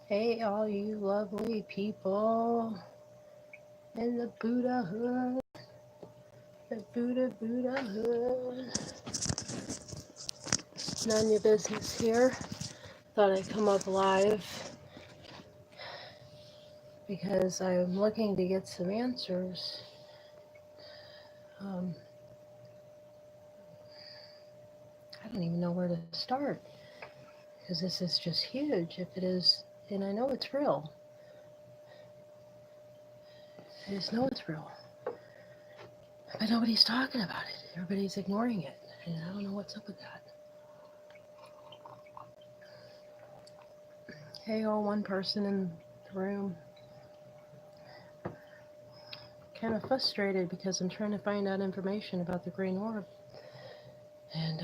Hey, all you lovely people in the Buddhahood, the Buddhahood. None your business here. Thought I'd come up live because I'm looking to get some answers. I don't even know where to start because this is just huge. If it is, and I know it's real. I just know it's real. But nobody's talking about it. Everybody's ignoring it. And I don't know what's up with that. Hey, all one person in the room. Kind of frustrated because I'm trying to find out information about the green orb. And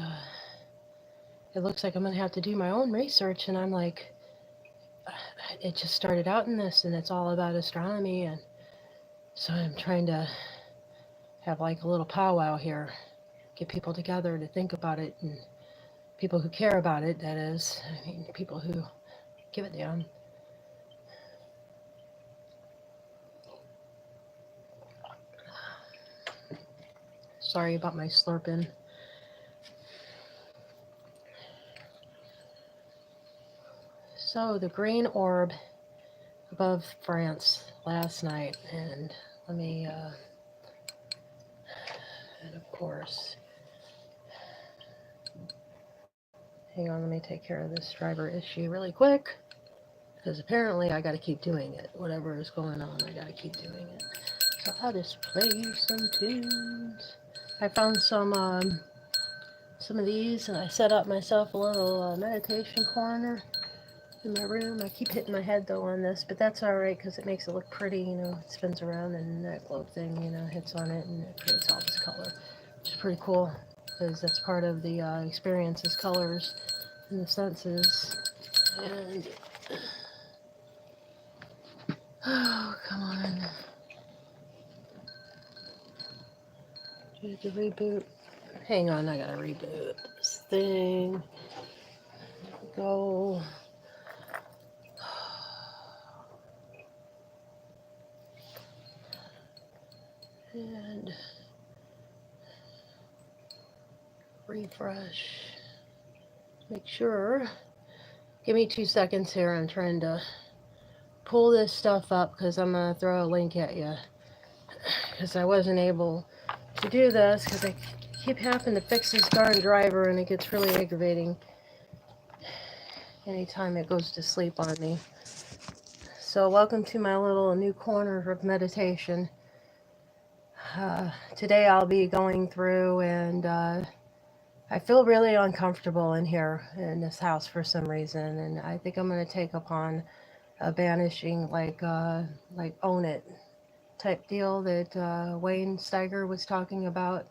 it looks like I'm going to have to do my own research. And I'm like, it just started out in this, and it's all about astronomy. And so I'm trying to have like a little powwow here, get people together to think about it, and people who care about it, that is. I mean, people who give a damn. Sorry about my slurping. So the green orb above France last night, and let me, and of course, hang on, let me take care of this driver issue really quick, because apparently I got to keep doing it. Whatever is going on, I got to keep doing it. So I'll just play you some tunes. I found some of these, and I set up myself a little meditation corner in my room. I keep hitting my head though on this, but that's alright because it makes it look pretty, you know. It spins around and that globe thing, you know, hits on it and it creates all this color, which is pretty cool because that's part of the experience is colors and the senses. And oh, come on. Did you reboot? Hang on, I gotta reboot this thing. Go. And refresh. Make sure. Give me 2 seconds here. I'm trying to pull this stuff up because I'm going to throw a link at you. Because I wasn't able to do this because I keep having to fix this darn driver and it gets really aggravating anytime it goes to sleep on me. So welcome to my little new corner of meditation. Today I'll be going through and I feel really uncomfortable in here in this house for some reason, and I think I'm going to take upon a banishing like own it type deal that Wayne Steiger was talking about.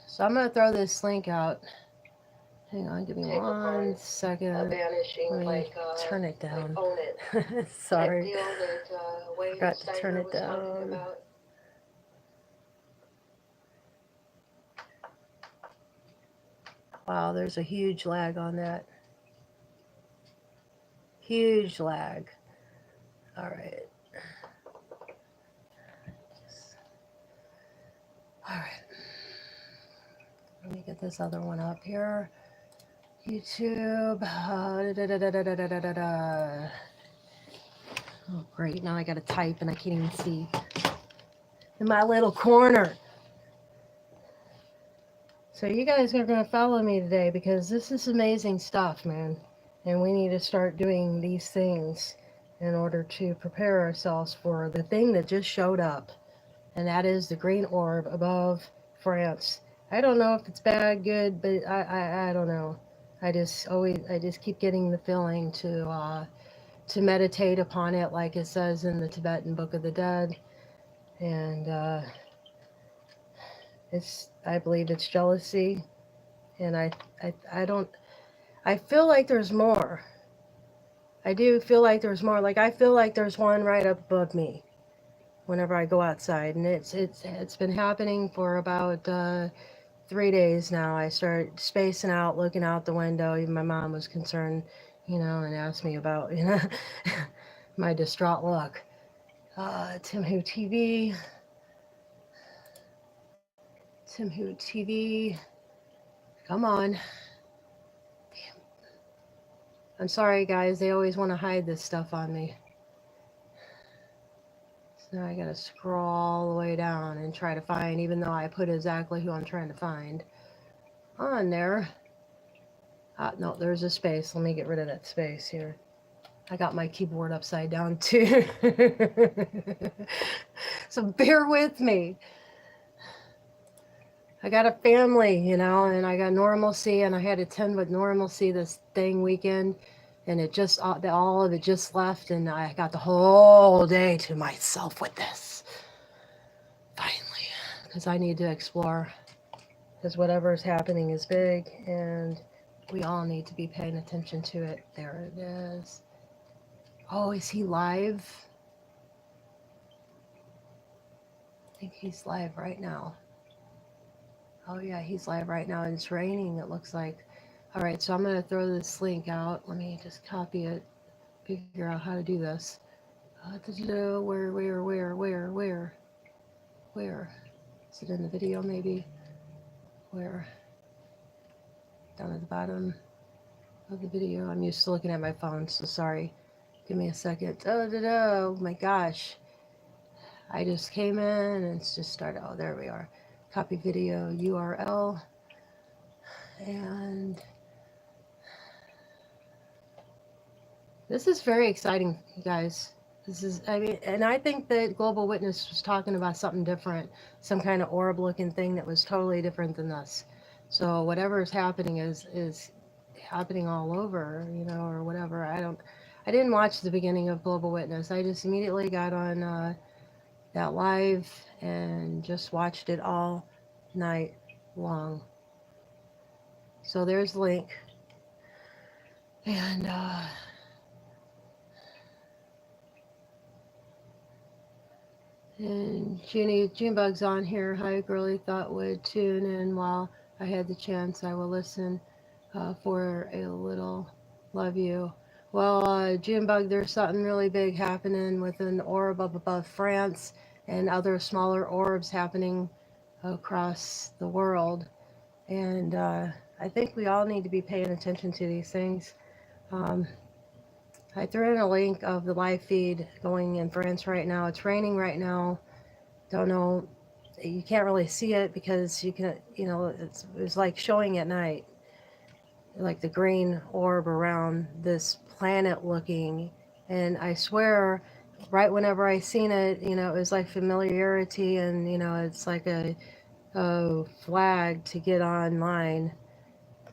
So I'm going to throw this link out. Hang on, give me 1 second. Let me turn it down. Like own it. Sorry. Forgot to turn it down. Wow, there's a huge lag on that. Huge lag. All right. All right. Let me get this other one up here. YouTube. Oh, great. Now I got to type and I can't even see in my little corner. So you guys are going to follow me today because this is amazing stuff, man. And we need to start doing these things in order to prepare ourselves for the thing that just showed up. And that is the green orb above France. I don't know if it's bad, good, but I don't know. I just keep getting the feeling to meditate upon it, like it says in the Tibetan Book of the Dead, and I believe it's jealousy, and I feel like there's more. I do feel like there's more. Like I feel like there's one right up above me whenever I go outside, and it's been happening for about 3 days now, I started spacing out, looking out the window. Even my mom was concerned, and asked me about, my distraught look. Tim Who TV. Tim Who TV. Come on. I'm sorry, guys. They always want to hide this stuff on me. So now I gotta scroll all the way down and try to find, even though I put exactly who I'm trying to find on there. No, there's a space. Let me get rid of that space here. I got my keyboard upside down too. So bear with me. I got a family, and I got normalcy, and I had to attend with normalcy this dang weekend, and it just all of it just left, and I got the whole day to myself with this. Finally, because I need to explore, because whatever is happening is big, and we all need to be paying attention to it. There it is. Oh, is he live? I think he's live right now. Oh yeah, he's live right now, and it's raining, it looks like. All right, so I'm going to throw this link out. Let me just copy it, figure out how to do this. Where? Is it in the video, maybe? Where? Down at the bottom of the video. I'm used to looking at my phone, so sorry. Give me a second. Oh my gosh. I just came in and it's just started. Oh, there we are. Copy video URL. And this is very exciting, you guys. And I think that Global Witness was talking about something different, some kind of orb-looking thing that was totally different than this. So whatever is happening is happening all over, or whatever. I didn't watch the beginning of Global Witness. I just immediately got on that live and just watched it all night long. So there's the link. And Junebug's on here. Hi, girly. Thought would tune in while I had the chance. I will listen for a little. Love you. Well, Junebug, there's something really big happening with an orb up above France and other smaller orbs happening across the world. And I think we all need to be paying attention to these things. I threw in a link of the live feed going in France right now. It's raining right now. Don't know. You can't really see it because you can, it's like showing at night, like the green orb around this planet looking. And I swear, right whenever I seen it, it was like familiarity, and it's like a flag to get online,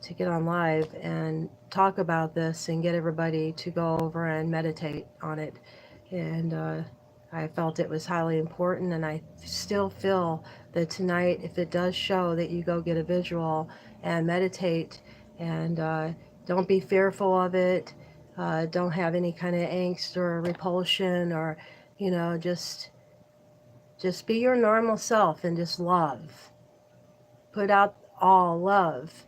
to get on live and talk about this and get everybody to go over and meditate on it. And I felt it was highly important, and I still feel that tonight, if it does show, that you go get a visual and meditate, and don't be fearful of it. Don't have any kind of angst or repulsion, or just be your normal self and just love. Put out all love.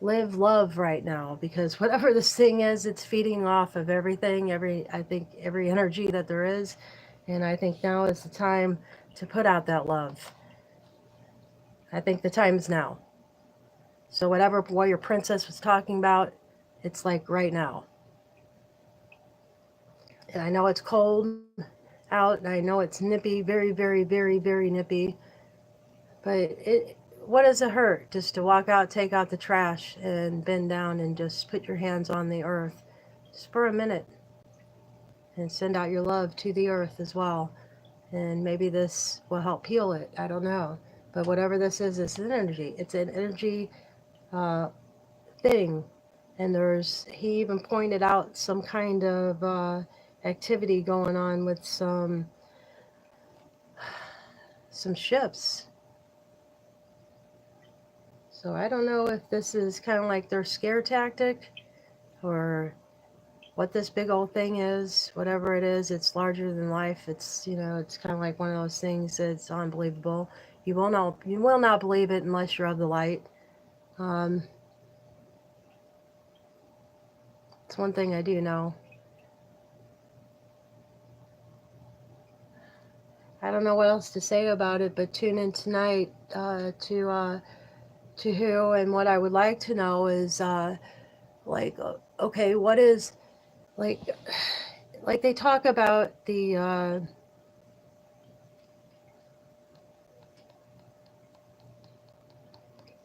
Live love right now, because whatever this thing is, it's feeding off of everything, I think every energy that there is. And I think now is the time to put out that love. I think the time is now. So whatever Warrior Princess was talking about, it's like right now. And I know it's cold out, and I know it's nippy, very, very, very, very nippy. But what does it hurt just to walk out, take out the trash, and bend down and just put your hands on the earth just for a minute and send out your love to the earth as well. And maybe this will help heal it. I don't know. But whatever this is, it's an energy. It's an energy thing. And he even pointed out some kind of activity going on with some ships. So I don't know if this is kind of like their scare tactic, or what this big old thing is. Whatever it is, it's larger than life. It's, it's kind of like one of those things that's unbelievable. You will not believe it unless you're of the light. It's one thing I do know. I don't know what else to say about it, but tune in tonight to who, and what I would like to know is okay, what is like like they talk about the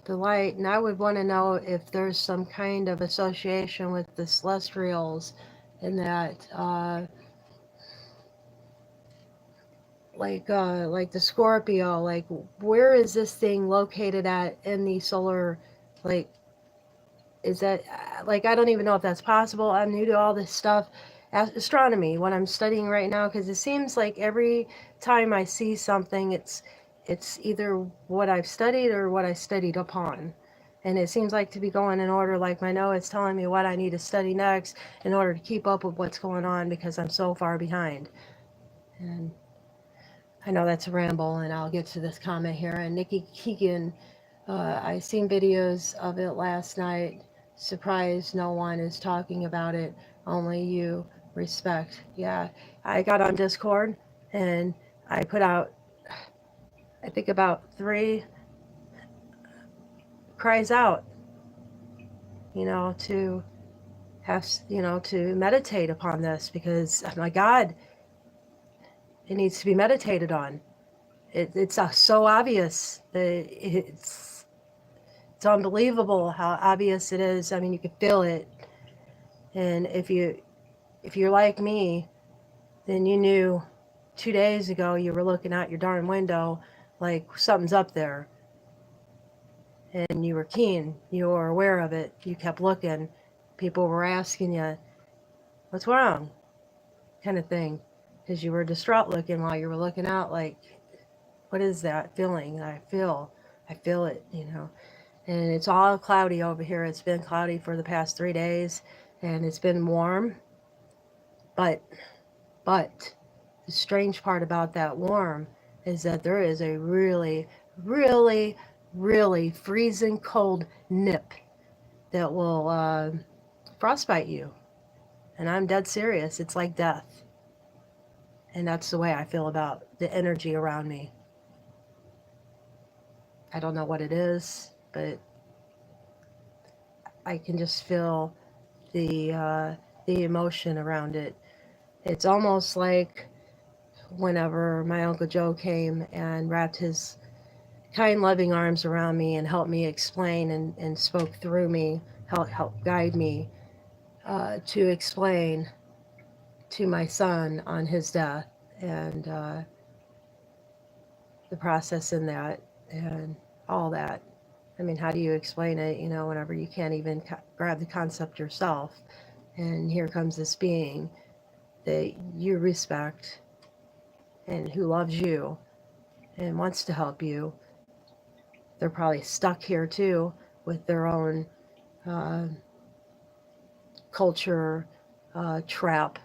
light, and I would want to know if there's some kind of association with the celestials, in that like the Scorpio, like where is this thing located at in the solar, like is that like I don't even know if that's possible. I'm new to all this stuff, astronomy, what I'm studying right now, because it seems like every time I see something, it's either what I've studied or what I studied upon. And it seems like to be going in order, like my know it's telling me what I need to study next in order to keep up with what's going on, because I'm so far behind. And I know that's a ramble, and I'll get to this comment here. And Nikki Keegan, I seen videos of it last night. Surprised no one is talking about it. Only you. Respect. Yeah, I got on Discord and I put out, I think about 3 cries out, to have, to meditate upon this, because oh my God, it needs to be meditated on. It's so obvious that it's unbelievable how obvious it is. I mean, you can feel it. And if you're like me, then you knew 2 days ago you were looking out your darn window like something's up there. And you were keen. You were aware of it. You kept looking. People were asking you, what's wrong? Kind of thing. Because you were distraught looking while you were looking out, like, what is that feeling that I feel? I feel it, And it's all cloudy over here. It's been cloudy for the past 3 days, and it's been warm. But the strange part about that warm is that there is a really, really, really freezing cold nip that will frostbite you. And I'm dead serious. It's like death. And that's the way I feel about the energy around me. I don't know what it is, but I can just feel the emotion around it. It's almost like whenever my Uncle Joe came and wrapped his kind, loving arms around me and helped me explain and spoke through me, help guide me to explain to my son on his death, and the process in that and all that. I mean, how do you explain it, whenever you can't even grab the concept yourself? And here comes this being that you respect and who loves you and wants to help you. They're probably stuck here too with their own uh, culture trap,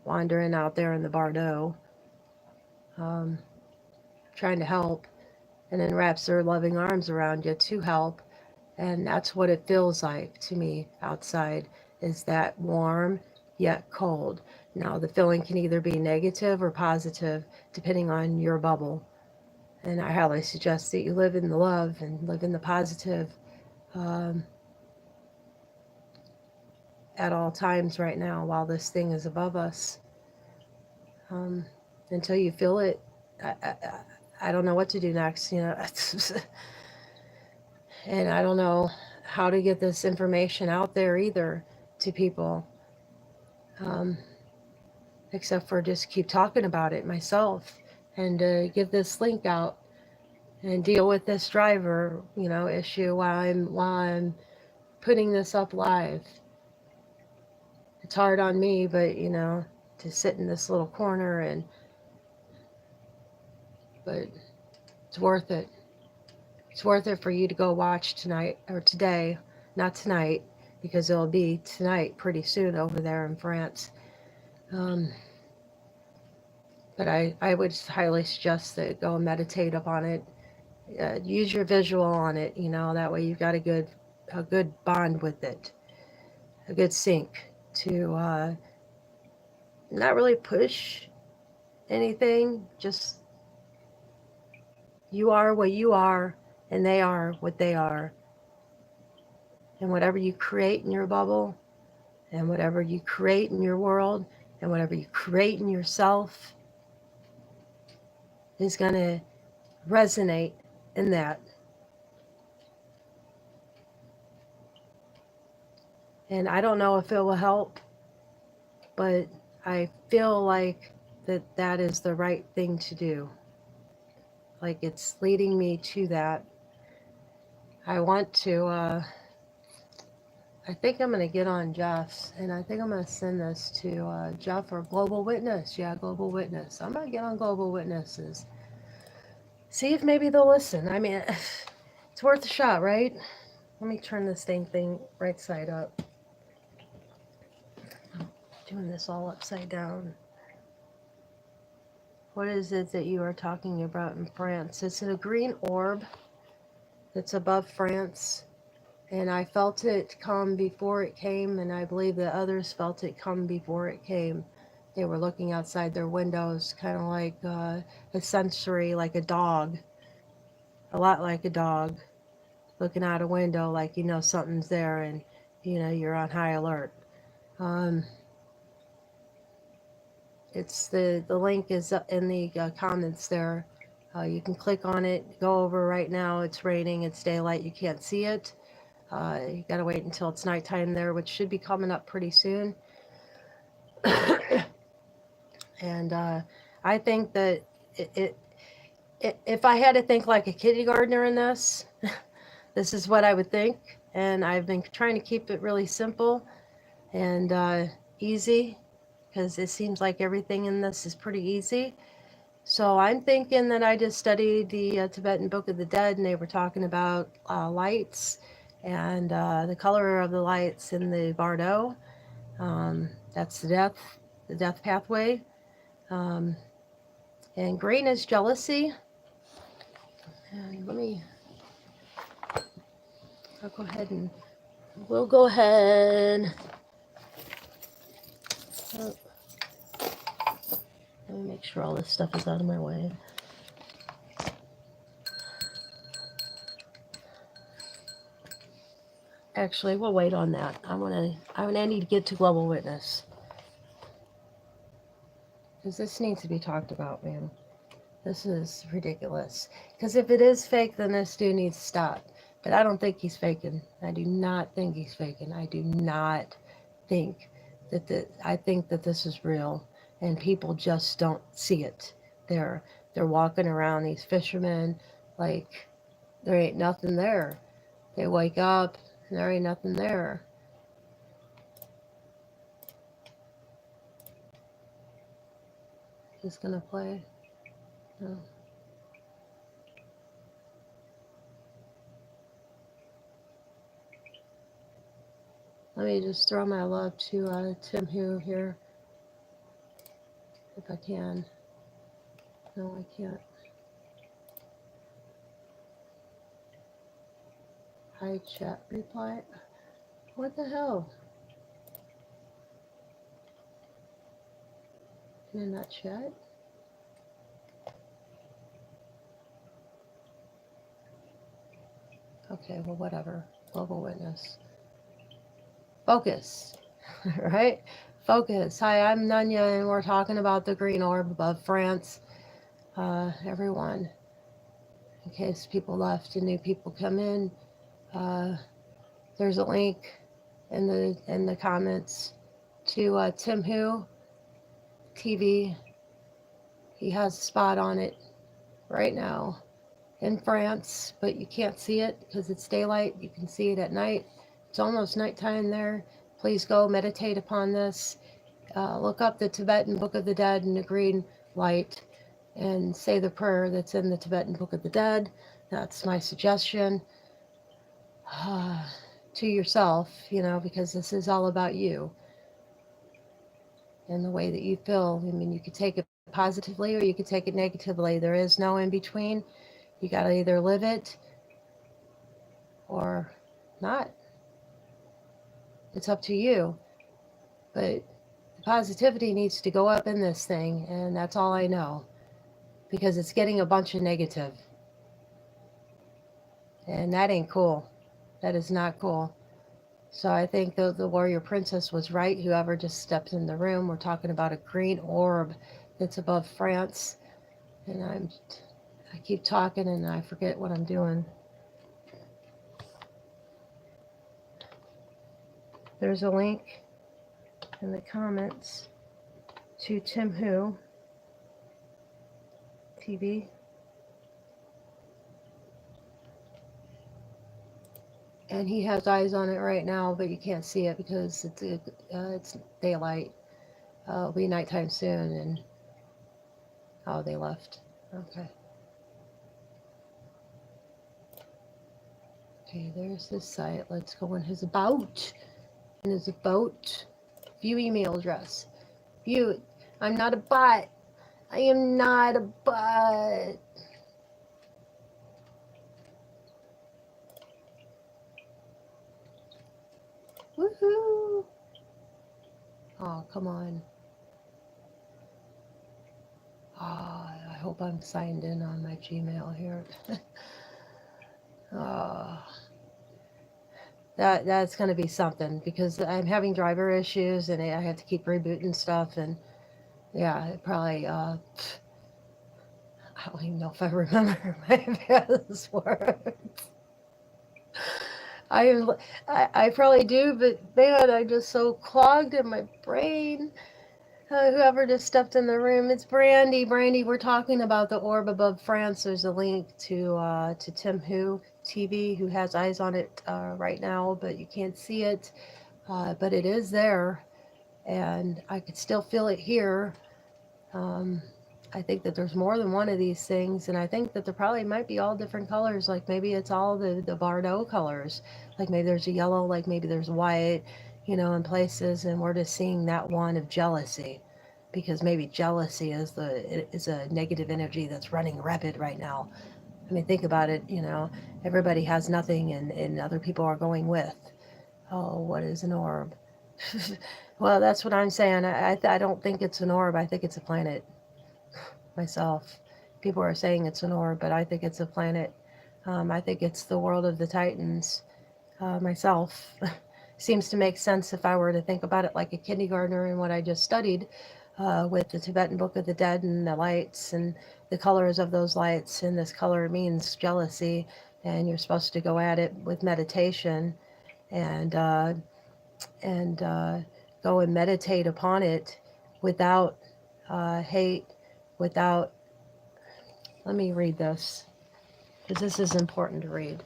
wandering out there in the Bardo, um, trying to help, and then wraps their loving arms around you to help. And that's what it feels like to me outside, is that warm yet cold. Now, the feeling can either be negative or positive, depending on your bubble. And I highly suggest that you live in the love and live in the positive um, at all times right now while this thing is above us. Until you feel it, I don't know what to do next, and I don't know how to get this information out there either to people, um, except for just keep talking about it myself and give this link out and deal with this driver, issue while I'm putting this up live. It's hard on me, but to sit in this little corner but it's worth it. It's worth it for you to go watch tonight or today, not tonight, because it'll be tonight pretty soon over there in France. But I would highly suggest that go and meditate upon it. Use your visual on it, you know, that way you've got a good bond with it, a good sync to not really push anything, just you are what you are, and they are what they are. And whatever you create in your bubble, and whatever you create in your world, and whatever you create in yourself is going to resonate in that. And I don't know if it will help, but I feel like that is the right thing to do. Like it's leading me to that. I want to, I think I'm going to get on Jeff's, and I think I'm going to send this to Jeff or Global Witness. Yeah, Global Witness. I'm going to get on Global Witnesses. See if maybe they'll listen. I mean, it's worth a shot, right? Let me turn this thing right side up. Doing this all upside down. What is it that you are talking about in France? It's a green orb that's above France. And I felt it come before it came, and I believe that others felt it come before it came. They were looking outside their windows, kind of like a sensory, like a dog, a lot like a dog, looking out a window like you know something's there and you know you're on high alert. It's the link is in the comments there. You can click on it, go over right now. It's raining, it's daylight, you can't see it. You gotta wait until it's nighttime there, which should be coming up pretty soon. And I think that if I had to think like a kindergartner in this, this is what I would think. And I've been trying to keep it really simple and easy, because it seems like everything in this is pretty easy. So I'm thinking that I just studied the Tibetan Book of the Dead, and they were talking about lights and the color of the lights in the Bardo. That's the death pathway. And green is jealousy. And we'll go ahead. Oh, let me make sure all this stuff is out of my way. Actually, we'll wait on that. I need to get to Global Witness, because this needs to be talked about, man. This is ridiculous. Because if it is fake, then this dude needs to stop. But I don't think he's faking. I do not think he's faking. I do not think I think that this is real, and people just don't see it. They're walking around, these fishermen, like there ain't nothing there. They wake up and there ain't nothing there. Just gonna play. No. Let me just throw my love to Tim Hu here, if I can. No, I can't. Hi, chat reply. What the hell? Can I not chat? Okay, well, whatever. Global Witness. Focus. Right? Focus. Hi, I'm Nunya, and we're talking about the green orb above France. Everyone, in case people left and new people come in, there's a link in the comments to Tim Hu TV. He has a spot on it right now in France, but you can't see it because it's daylight. You can see it at night. It's almost nighttime there. Please go meditate upon this. Look up the Tibetan Book of the Dead in the green light and say the prayer that's in the Tibetan Book of the Dead. That's my suggestion to yourself, you know, because this is all about you and the way that you feel. I mean, you could take it positively or you could take it negatively. There is no in between. You got to either live it or not. It's up to you. But the positivity needs to go up in this thing, and that's all I know. Because it's getting a bunch of negative. And that ain't cool. That is not cool. So I think the warrior princess was right. Whoever just stepped in the room, we're talking about a green orb that's above France. And I keep talking and I forget what I'm doing. There's a link in the comments to Tim Hu TV. And he has eyes on it right now, but you can't see it because it's daylight. It'll be nighttime soon, and oh, they left. Okay. Okay, there's his site. Let's go in his about. In his about. View email address. View. I'm not a bot. I am not a bot. Woohoo! Oh, come on. Oh, I hope I'm signed in on my Gmail here. Oh, that's going to be something because I'm having driver issues and I have to keep rebooting stuff and yeah, it probably I don't even know if I remember my password. I probably do, but man, I'm just so clogged in my brain. Whoever just stepped in the room, it's Brandy. Brandy, we're talking about the orb above France. There's a link to Tim Hu TV, who has eyes on it right now, but you can't see it. But it is there, and I could still feel it here. I think that there's more than one of these things, and I think that there probably might be all different colors. Like maybe it's all the Bordeaux colors. Like maybe there's a yellow, like maybe there's white, in places, and we're just seeing that one of jealousy, because maybe jealousy is a negative energy that's running rapid right now. I mean, think about it. Everybody has nothing, and other people are going with. Oh, what is an orb? Well, that's what I'm saying. I don't think it's an orb. I think it's a planet myself. People are saying it's an orb, but I think it's a planet. I think it's the world of the Titans. Myself. Seems to make sense if I were to think about it like a kindergartner and what I just studied with the Tibetan Book of the Dead and the lights and the colors of those lights. And this color means jealousy, and you're supposed to go at it with meditation and and go and meditate upon it without hate, without. Let me read this because this is important to read.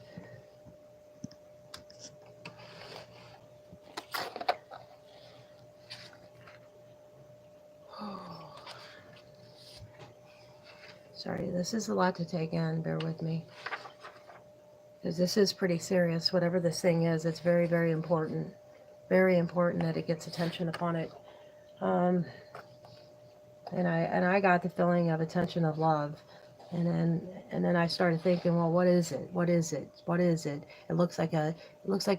Sorry, this is a lot to take in. Bear with me. Because this is pretty serious. Whatever this thing is, it's very, very important. Very important that it gets attention upon it. And I got the feeling of attention of love. And then I started thinking, well, what is it? What is it? What is it? It looks like a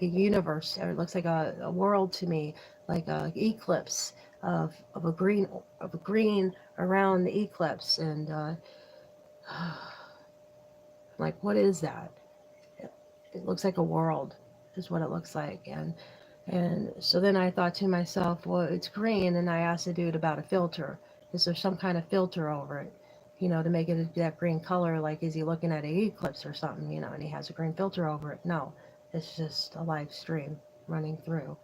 universe, or it looks like a world to me, like a eclipse of a green around the eclipse. And like, what is that? It looks like a world, is what it looks like. And so then I thought to myself, well, it's green, and I asked the dude about a filter. Is there some kind of filter over it, to make it that green color? Like, is he looking at an eclipse or something, and he has a green filter over it? No, it's just a live stream running through.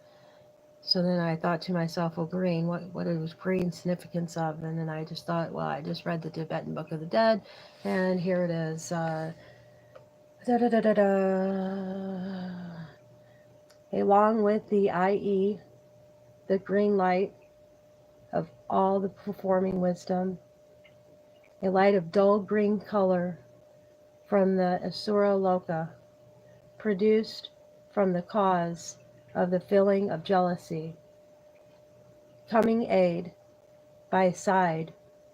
So then I thought to myself, well, green, what is green significance of? And then I just thought, well, I just read the Tibetan Book of the Dead, and here it is. Da, da, da, da, da. Along with the IE, the green light of all the performing wisdom, a light of dull green color from the Asura Loka, produced from the cause of the feeling of jealousy, coming aid by side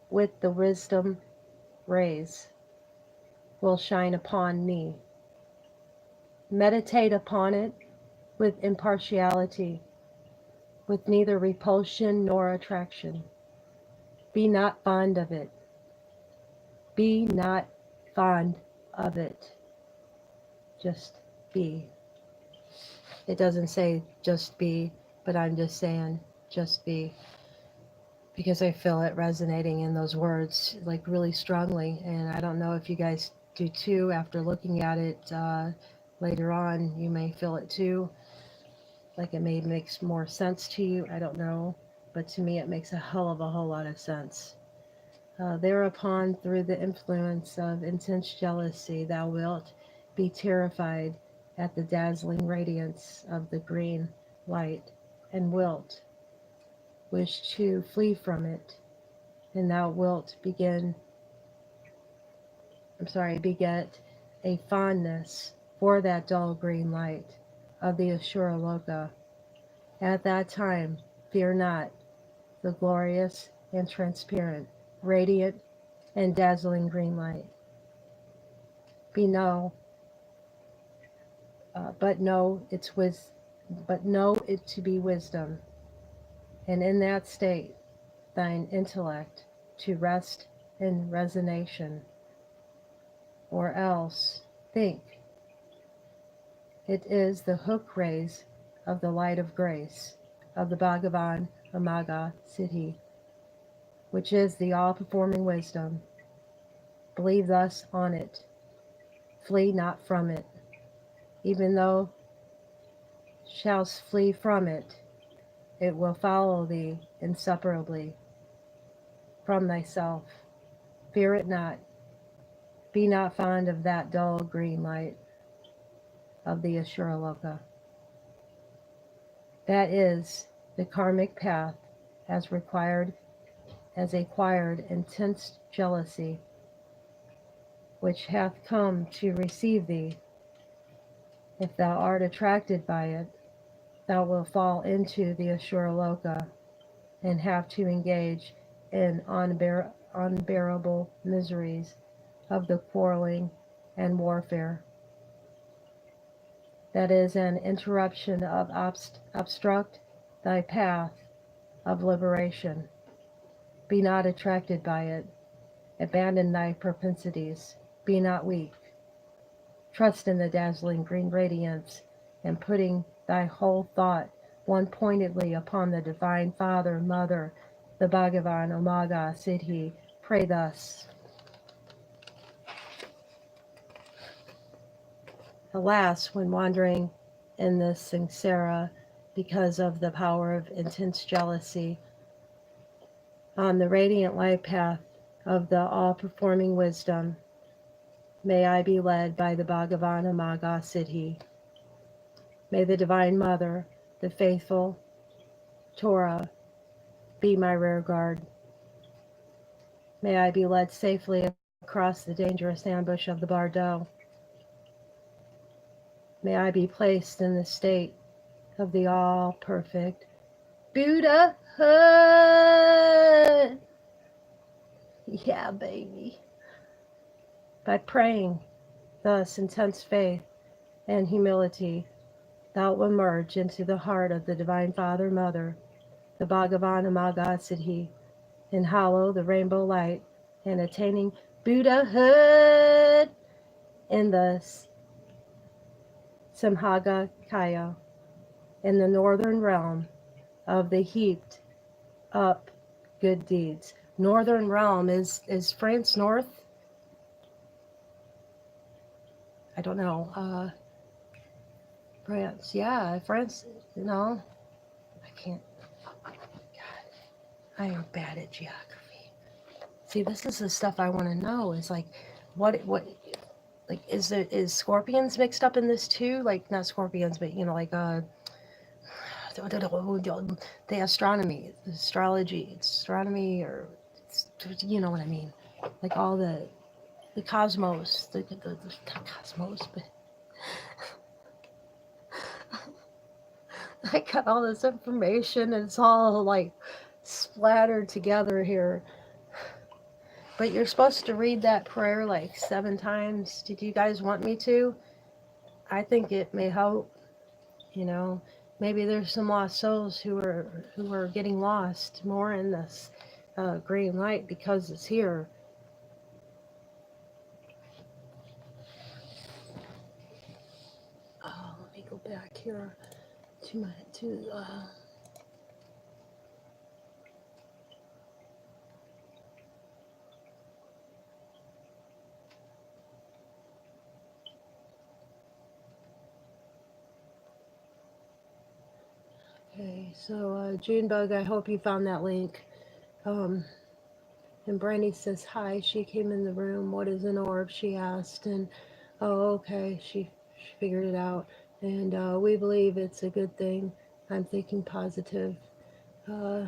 with the wisdom rays will shine upon me. Meditate upon it with impartiality, with neither repulsion nor attraction. Be not fond of it. Be not fond of it. Just be. It doesn't say just be, but I'm just saying just be, because I feel it resonating in those words like really strongly. And I don't know if you guys do too. After looking at it later on, you may feel it too. Like it may make more sense to you. I don't know. But to me, it makes a hell of a whole lot of sense. Thereupon, through the influence of intense jealousy, thou wilt be terrified at the dazzling radiance of the green light, and wilt wish to flee from it, and thou wilt beget a fondness for that dull green light of the Ashura Loka. At that time, fear not the glorious and transparent, radiant and dazzling green light. But know it to be wisdom, and in that state thine intellect to rest in resignation, or else think it is the hook rays of the light of grace of the Bhagavan Amaga Siddhi, which is the all-performing wisdom. Believe thus on it. Flee not from it. Even though shalt flee from it, it will follow thee inseparably from thyself. Fear it not. Be not fond of that dull green light of the Ashura Loka. That is the karmic path as acquired intense jealousy, which hath come to receive thee. If thou art attracted by it, thou wilt fall into the Ashura Loka and have to engage in unbearable miseries of the quarreling and warfare. That is an interruption of obstruct thy path of liberation. Be not attracted by it. Abandon thy propensities. Be not weak. Trust in the dazzling green radiance, and putting thy whole thought one-pointedly upon the Divine Father, Mother, the Bhagavan Amaga Siddhi, pray thus. Alas, when wandering in this samsara because of the power of intense jealousy, on the radiant light path of the all-performing wisdom, may I be led by the Bhagavan Amaga Siddhi. May the Divine Mother, the faithful Torah, be my rear guard. May I be led safely across the dangerous ambush of the Bardo. May I be placed in the state of the all-perfect Buddhahood. Yeah, baby. By praying thus intense faith and humility, thou wilt emerge into the heart of the Divine Father, Mother, the Bhagavan Amaga Siddhi, and hallow the rainbow light, and attaining Buddhahood in the Samhaga Kaya, in the northern realm of the heaped up good deeds. Northern realm, is France north? I don't know. France, yeah, France, no, I can't. God, I am bad at geography. See, this is the stuff I want to know. Is like, what, like, is scorpions mixed up in this too? Like, not scorpions, but you know, like the astronomy, or you know what I mean? Like all the cosmos, the cosmos, but I got all this information and it's all like splattered together here. But you're supposed to read that prayer like 7 times. Did you guys want me to? I think it may help. You know, maybe there's some lost souls who are getting lost more in this green light because it's here. Oh, let me go back here to my Okay, so Junebug, I hope you found that link. And Brandy says hi. She came in the room. What is an orb? She asked, and oh, okay, she figured it out. And we believe it's a good thing. I'm thinking positive. Uh,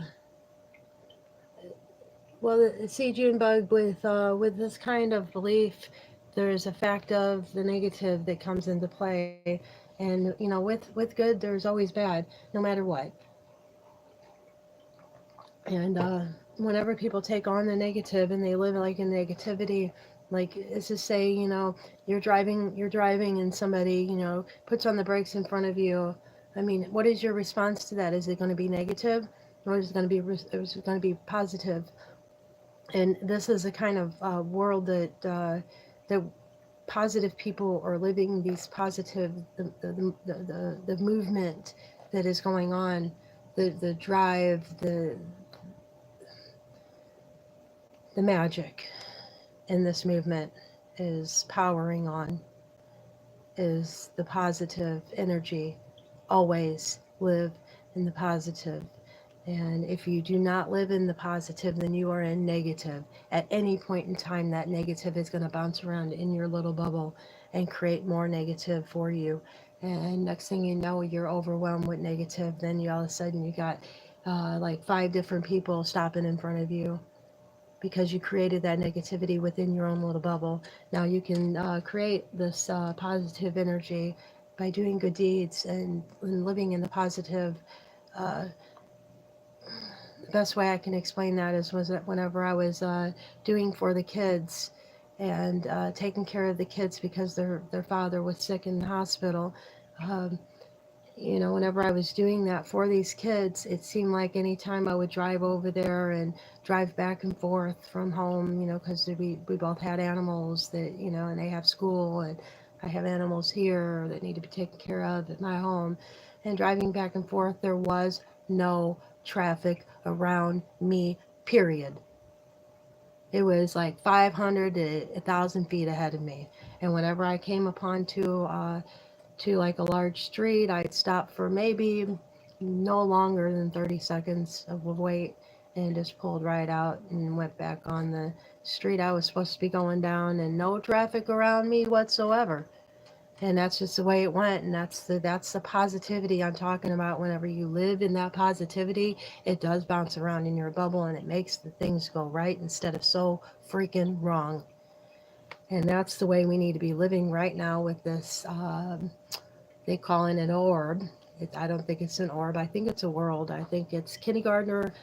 well, see, Junebug, with this kind of belief, there's a fact of the negative that comes into play, and you know, with good, there's always bad, no matter what. And whenever people take on the negative and they live like in negativity, like it's just say, you know, you're driving and somebody, you know, puts on the brakes in front of you. I mean, what is your response to that? Is it going to be negative, or is it going to be positive? And this is a kind of world that positive people are living. These positive the movement that is going on, the drive, the magic in this movement is powering on, is the positive energy. Always live in the positive. And if you do not live in the positive, then you are in negative. At any point in time, that negative is going to bounce around in your little bubble and create more negative for you. And next thing you know, you're overwhelmed with negative. Then you all of a sudden you got like 5 different people stopping in front of you because you created that negativity within your own little bubble. Now you can create this positive energy by doing good deeds and living in the positive. Uh, the best way I can explain that was that whenever I was doing for the kids and taking care of the kids because their father was sick in the hospital. Um, you know, whenever I was doing that for these kids, it seemed like anytime I would drive over there and drive back and forth from home, you know, because we both had animals that, you know, and they have school, and I have animals here that need to be taken care of at my home. And driving back and forth, there was no traffic around me, period. It was like 500 to 1,000 feet ahead of me. And whenever I came upon to like a large street, I'd stop for maybe no longer than 30 seconds of wait and just pulled right out and went back on the street I was supposed to be going down, and no traffic around me whatsoever. And that's just the way it went, and that's the positivity I'm talking about. Whenever you live in that positivity, it does bounce around in your bubble, and it makes the things go right instead of so freaking wrong. And that's the way we need to be living right now with this. They call it an orb. I don't think it's an orb. I think it's a world. I think it's kindergartner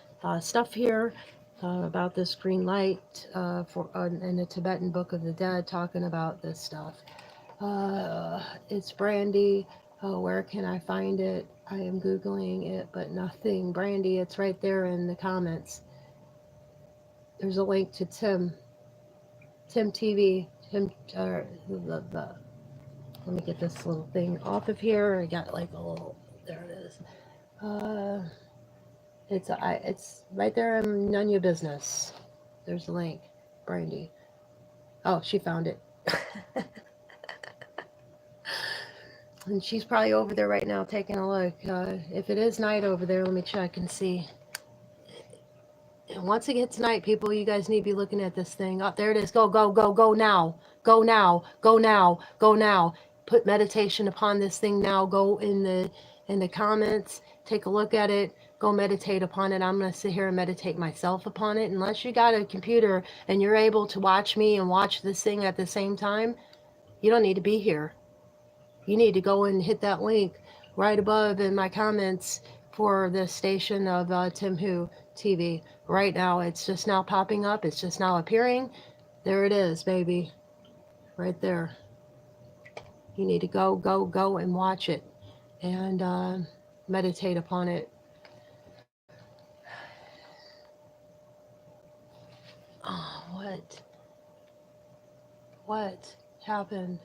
stuff here about this green light in the Tibetan Book of the Dead, talking about this stuff. It's Brandy. Where can I find it? I am Googling it, but nothing. Brandy, it's right there in the comments. There's a link to Tim TV. Let me get this little thing off of here. I got like a little, there it is. It's right there in None Your Business. There's the link. Brandy. Oh, she found it. And she's probably over there right now taking a look. If it is night over there, let me check and see. And once it gets night, people, you guys need to be looking at this thing. Oh, there it is. Go, go, go, go now. Go now. Go now. Go now. Put meditation upon this thing now. Go in the comments. Take a look at it. Go meditate upon it. I'm going to sit here and meditate myself upon it. Unless you got a computer and you're able to watch me and watch this thing at the same time, you don't need to be here. You need to go and hit that link right above in my comments for the station of Timhu TV. Right now, it's just now popping up. It's just now appearing. There it is, baby. Right there. You need to go and watch it and meditate upon it. Oh, what happened?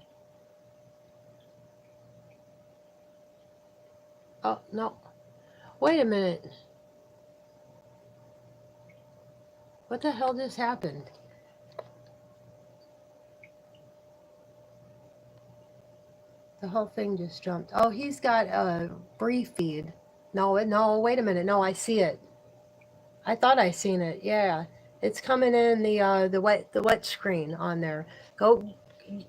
Oh, no. Wait a minute. What the hell just happened? The whole thing just jumped. Oh, he's got a brief feed. No, wait a minute. No, I see it. I thought I seen it. Yeah. It's coming in the wet screen on there. Go,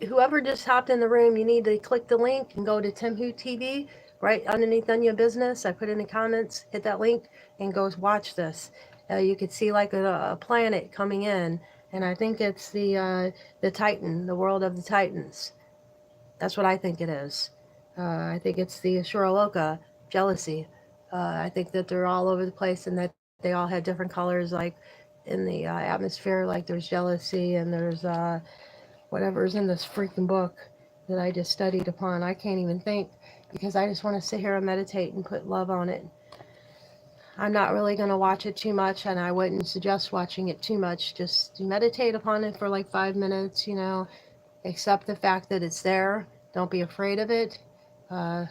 whoever just hopped in the room, you need to click the link and go to Timhu TV right underneath Onion Business. I put in the comments, hit that link and go watch this. You could see like a planet coming in, and I think it's the Titan, the world of the Titans. That's what I think it is. I think it's the Shuraloka jealousy. I think that they're all over the place and that they all have different colors, like in the atmosphere. Like there's jealousy and there's whatever's in this freaking book that I just studied upon. I can't even think because I just want to sit here and meditate and put love on it. I'm not really going to watch it too much, and I wouldn't suggest watching it too much. Just meditate upon it for like 5 minutes, accept the fact that it's there. Don't be afraid of it. I'm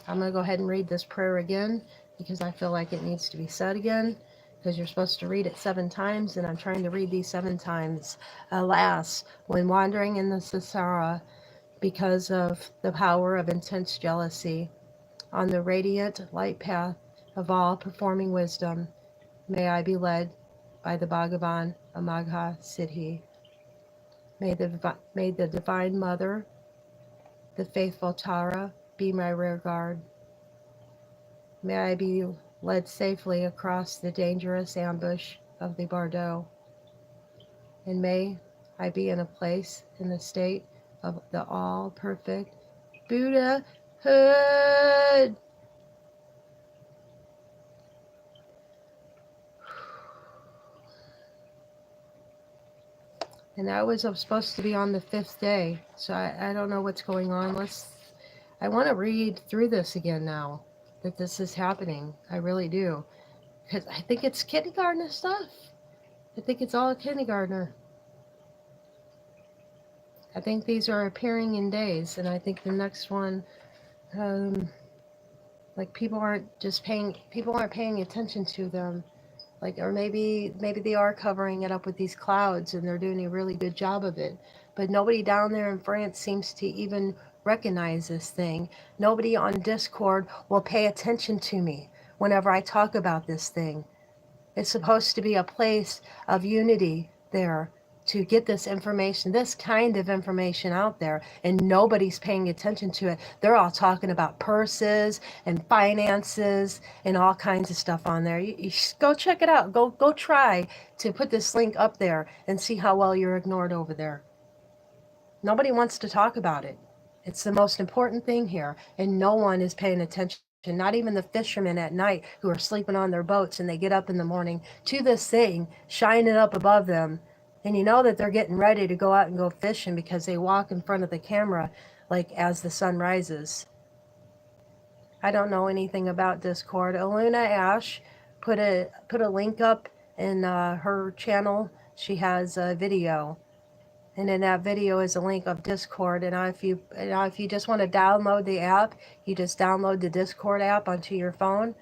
going to go ahead and read this prayer again because I feel like it needs to be said again because you're supposed to read it 7 times, and I'm trying to read these 7 times. Alas, when wandering in the Sahara because of the power of intense jealousy, on the radiant light path of all performing wisdom, may I be led by the Bhagavan Amagha Siddhi. May the Divine Mother, the faithful Tara, be my rear guard. May I be led safely across the dangerous ambush of the Bardo. And may I be in a place in the state of the all-perfect Buddhahood. And that was supposed to be on the 5th day, so I don't know what's going on. I want to read through this again now that this is happening. I really do. Because I think it's kindergartner stuff. I think it's all kindergartner. I think these are appearing in days, and I think the next one, like people aren't paying attention to them. Like, or maybe they are covering it up with these clouds and they're doing a really good job of it. But nobody down there in France seems to even recognize this thing. Nobody on Discord will pay attention to me whenever I talk about this thing. It's supposed to be a place of unity there to get this information, this kind of information out there, and nobody's paying attention to it. They're all talking about purses and finances and all kinds of stuff on there. You go check it out. Go try to put this link up there and see how well you're ignored over there. Nobody wants to talk about it. It's the most important thing here, and no one is paying attention. Not even the fishermen at night who are sleeping on their boats and they get up in the morning to this thing shining up above them. And you know that they're getting ready to go out and go fishing because they walk in front of the camera like as the sun rises. I don't know anything about Discord. Aluna Ash put a link up in her channel. She has a video. And in that video is a link of Discord. And if you just want to download the app, you just download the Discord app onto your phone,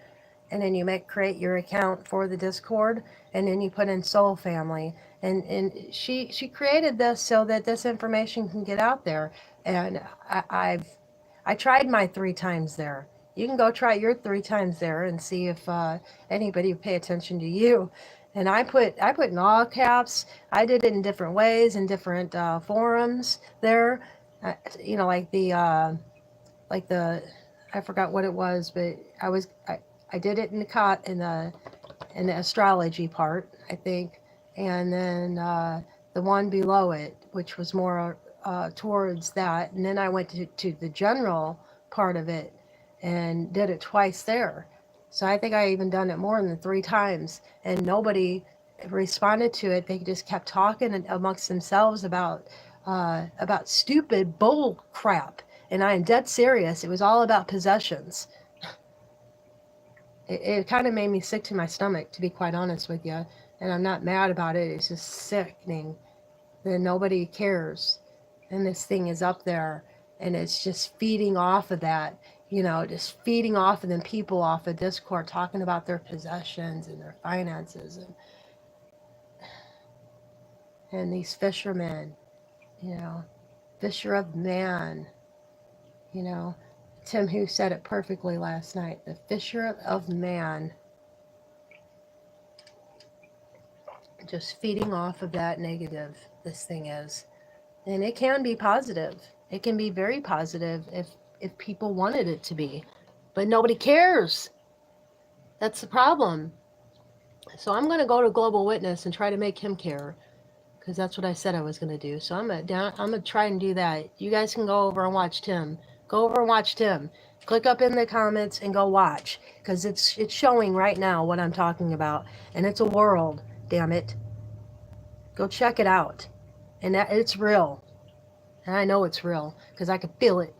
and then you create your account for the Discord, and then you put in Soul Family. And she created this so that this information can get out there. And I tried my 3 times there. You can go try your 3 times there and see if anybody will pay attention to you. And I put in all caps. I did it in different ways, in different forums there. Like the I forgot what it was, but I did it in the astrology part, I think, and then the one below it, which was more towards that, and then I went to the general part of it and did it twice there. So I think I even done it more than 3 times, and nobody responded to it. They just kept talking amongst themselves about stupid bull crap. And I am dead serious. It was all about possessions. It kind of made me sick to my stomach, to be quite honest with you. And I'm not mad about it. It's just sickening that nobody cares. And this thing is up there, and it's just feeding off of that. Just feeding off of them people off of Discord talking about their possessions and their finances and these fishermen, you know, fisher of man, you know. Tim Hu said it perfectly last night. The fisher of man, just feeding off of that negative, this thing is. And it can be positive. It can be very positive if people wanted it to be. But nobody cares. That's the problem. So I'm going to go to Global Witness and try to make him care, because that's what I said I was going to do. So I'm gonna try and do that. You guys can go over and watch Tim. Go over and watch Tim. Click up in the comments and go watch, because it's showing right now what I'm talking about, and it's a world. Damn it. Go check it out. And it's real. And I know it's real because I can feel it.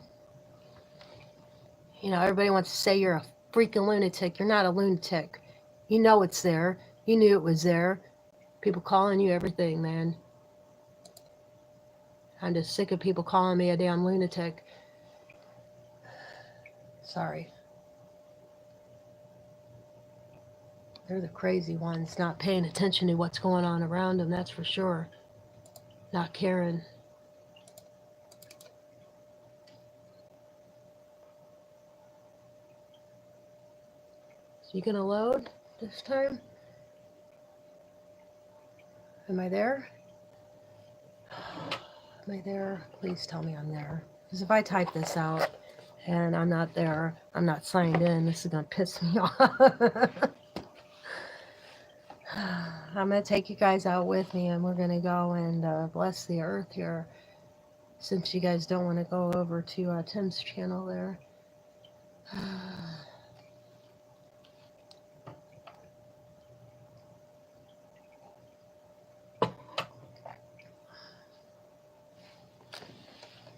Everybody wants to say you're a freaking lunatic. You're not a lunatic. You know it's there. You knew it was there. People calling you everything, man. I'm just sick of people calling me a damn lunatic. Sorry. They're the crazy ones, not paying attention to what's going on around them, that's for sure. Not caring. So you gonna load this time? Am I there? Am I there? Please tell me I'm there. Because if I type this out and I'm not there, I'm not signed in, this is gonna piss me off. I'm going to take you guys out with me, and we're going to go and bless the earth here, since you guys don't want to go over to Tim's channel there.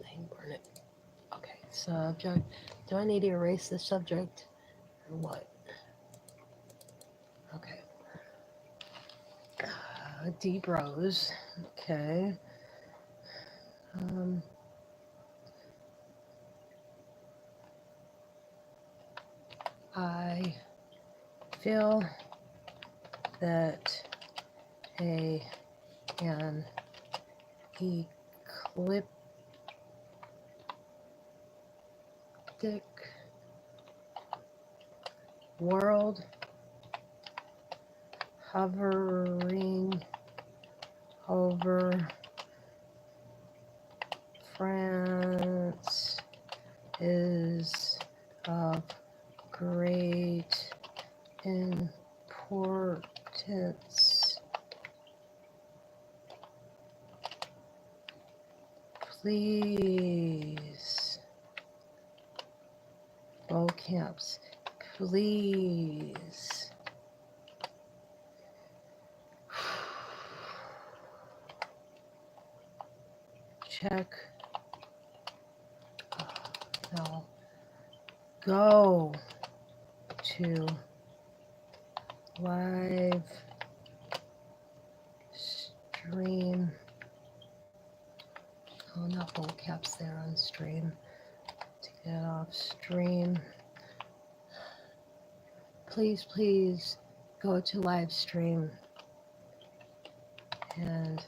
Dang, burn it. Okay, subject. Do I need to erase the subject or what? Okay. Deep Rose. Okay. I feel that an ecliptic world hovering over France is of great importance. Please, all caps, please check. No. Go to live stream. Oh, not all caps there on stream. Take that off. Stream. Please go to live stream and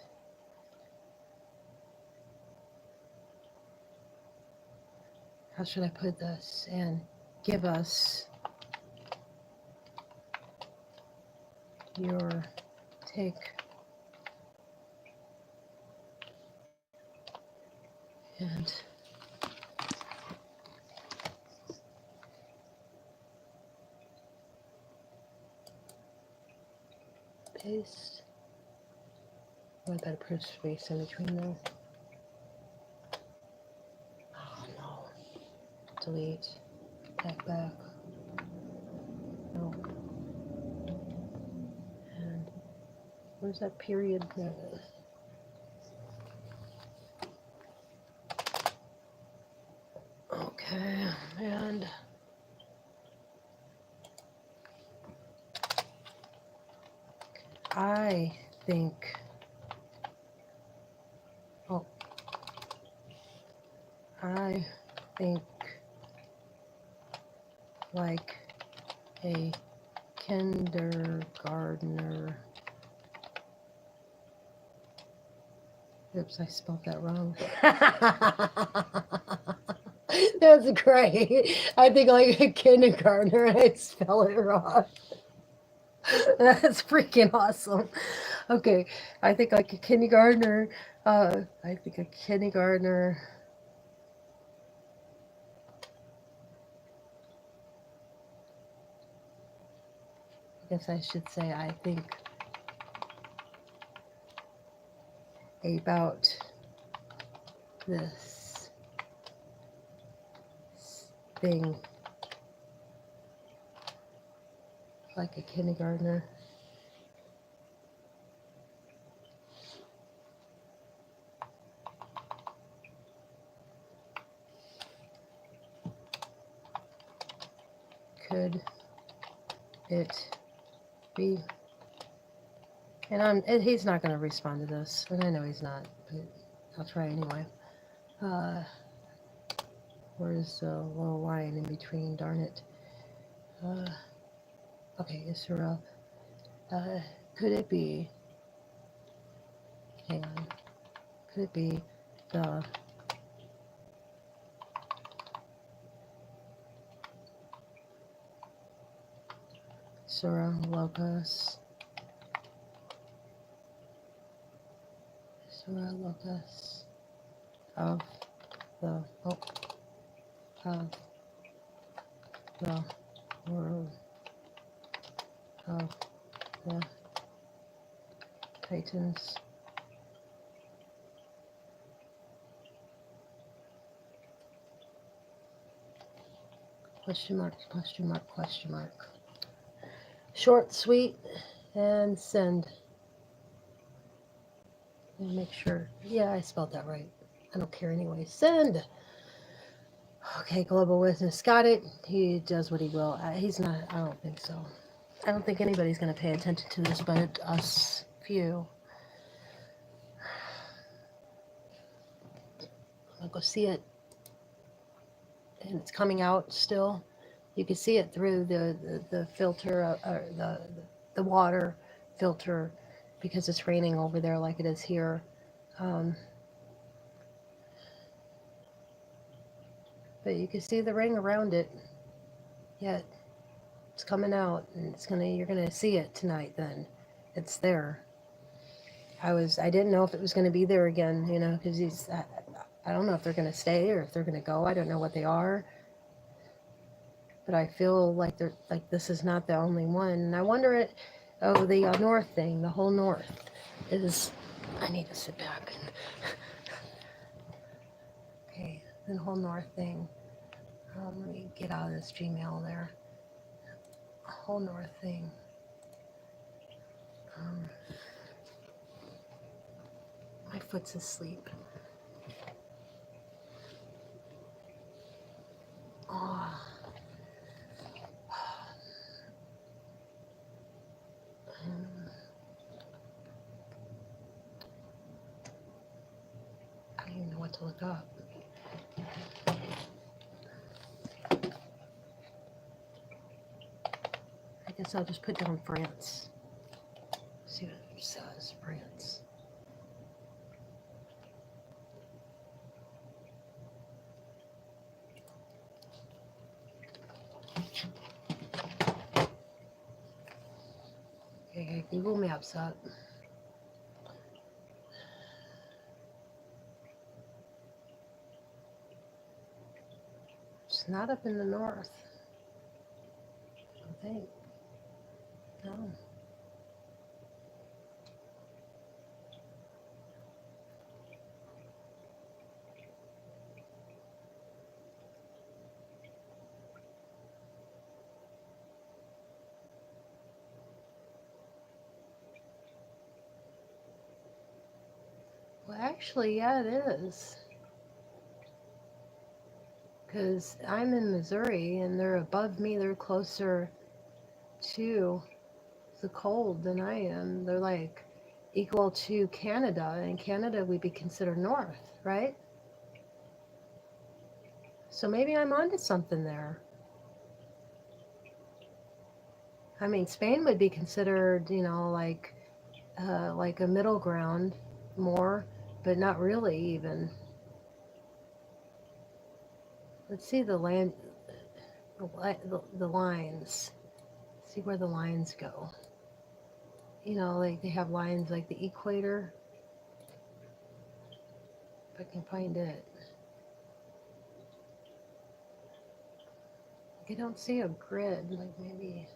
how should I put this? And give us your take and paste. I better put space in between there. Oh no. Delete. Back. Where's that period? Okay, and I think, oh, I think like a kindergartner. Oops, I spelled that wrong. That's great. I think like a kindergartner, and I spell it wrong. That's freaking awesome. Okay, I think like a kindergartner. I think a kindergartner. I guess I should say I think about this thing like a kindergartner. Could it be? And he's not going to respond to this, and I know he's not, but I'll try anyway. Where's the little line in between? Darn it. Okay, Israel. Could it be? Hang on. Could it be the Sura locus? Sura locus of the of the world of the Titans. Question mark, question mark, question mark. Short, sweet, and send. And make sure. Yeah, I spelled that right. I don't care anyway. Send. Okay, Global Witness got it. He does what he will. He's not, I don't think so. I don't think anybody's going to pay attention to this but us few. I'll go see it. And it's coming out still. You can see it through the filter, or the water filter, because it's raining over there like it is here. But you can see the ring around it. Yet it's coming out, and you're gonna see it tonight. Then it's there. I didn't know if it was gonna be there again, because I don't know if they're gonna stay or if they're gonna go. I don't know what they are. But I feel like this is not the only one. And I wonder the north thing, the whole north is. I need to sit back. Okay, the whole north thing. Let me get out of this Gmail there. Whole north thing. My foot's asleep. Oh. I don't even know what to look up. I guess I'll just put down France. See what it says, France. Okay, Google Maps up. It's not up in the north. I think. No. Actually, yeah, it is. Because I'm in Missouri and they're above me. They're closer to the cold than I am. They're like equal to Canada. And Canada would be considered north, right? So maybe I'm onto something there. I mean, Spain would be considered, like a middle ground more, but not really even. Let's see the land, the lines. See where the lines go. Like they have lines like the equator. If I can find it. I don't see a grid. Like maybe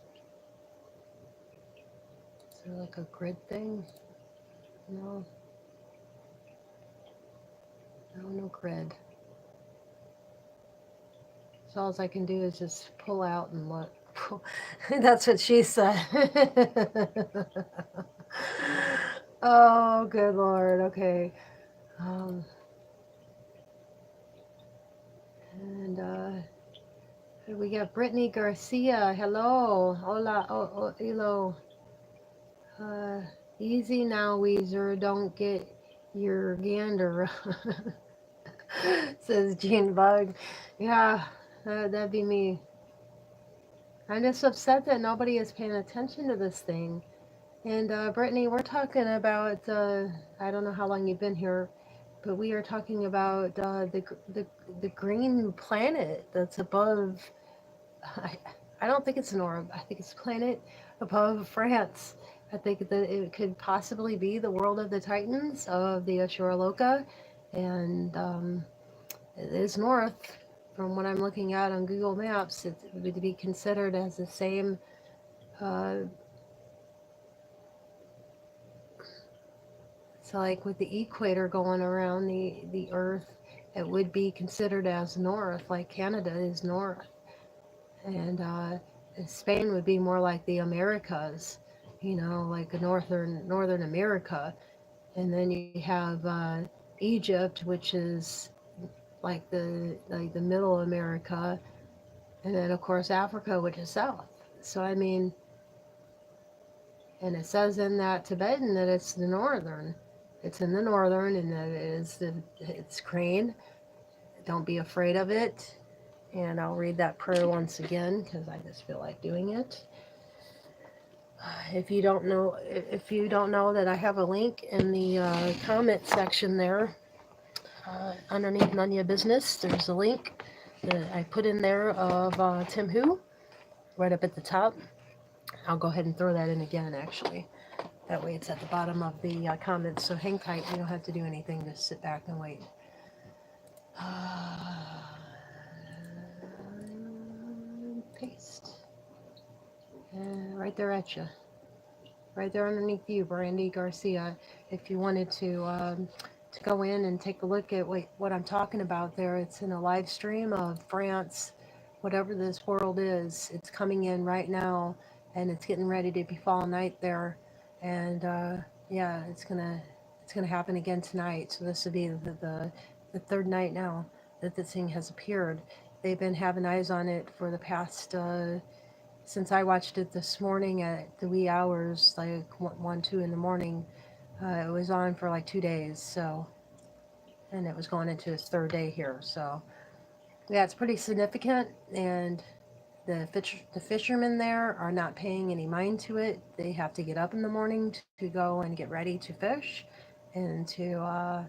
is there like a grid thing? No, no grid. So all I can do is just pull out and look. That's what she said. Oh, good Lord. Okay. Um, and we got Brittany Garcia. Hello. Hola. Hello. Uh, Easy now, Weezer. Don't get your gander. Says Gene Bug. Yeah, that'd be me. I'm just upset that nobody is paying attention to this thing. And Brittany, we're talking about, I don't know how long you've been here, but we are talking about the green planet that's above. I, I don't think it's an orb. I think it's a planet above France. I think that it could possibly be the world of the Titans of the Ashura Loka, and it is north. From what I'm looking at on Google Maps, it would be considered as the same. Uh, so, like with the equator going around the Earth, it would be considered as north, like Canada is north, and Spain would be more like the Americas, like a northern America, and then you have Egypt, which is like the middle America, and then of course Africa, which is south. So I mean, and it says in that Tibetan that it's the northern. It's in the northern, and that it's crane. Don't be afraid of it. And I'll read that prayer once again because I just feel like doing it. If you don't know that I have a link in the comment section there, underneath None Your Business, there's a link that I put in there of Tim Hu right up at the top. I'll go ahead and throw that in again, actually. That way it's at the bottom of the comments, so hang tight. You don't have to do anything, just sit back and wait. Paste. Right there at you. Right there underneath you, Brandy Garcia. If you wanted to go in and take a look at what I'm talking about there, it's in a live stream of France, whatever this world is. It's coming in right now, and it's getting ready to be fall night there, and yeah, it's gonna happen again tonight. So this will be the third night now that this thing has appeared. They've been having eyes on it for the past. Since I watched it this morning at the wee hours, like 1, 2 in the morning, it was on for like 2 days. So, and it was going into its third day here. So, yeah, it's pretty significant. And the fishermen there are not paying any mind to it. They have to get up in the morning to go and get ready to fish, and yeah,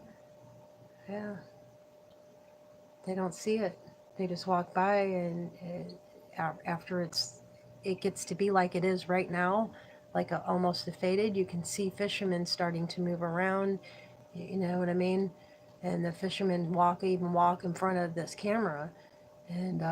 they don't see it. They just walk by, and after it gets to be like it is right now, like almost a faded. You can see fishermen starting to move around. You know what I mean? And the fishermen even walk in front of this camera, and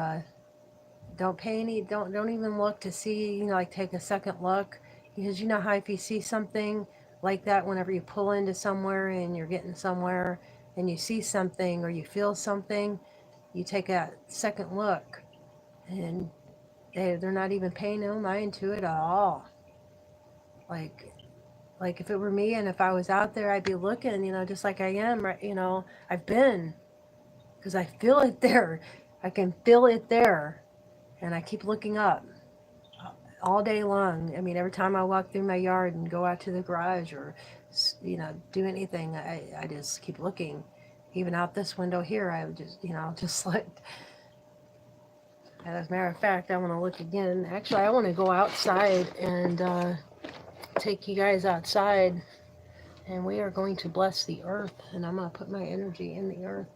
don't pay any. Don't even look to see. Like take a second look, because you know how if you see something like that, whenever you pull into somewhere and you're getting somewhere, and you see something or you feel something, you take a second look, and they're not even paying no mind to it at all. Like Like if it were me and if I was out there, I'd be looking, just like I am, right? I've been, because I feel it there. I can feel it there. And I keep looking up all day long. I mean, every time I walk through my yard and go out to the garage or, do anything, I just keep looking. Even out this window here, I would just, just like, as a matter of fact, I want to look again. Actually, I want to go outside and take you guys outside, and we are going to bless the earth, and I'm going to put my energy in the earth.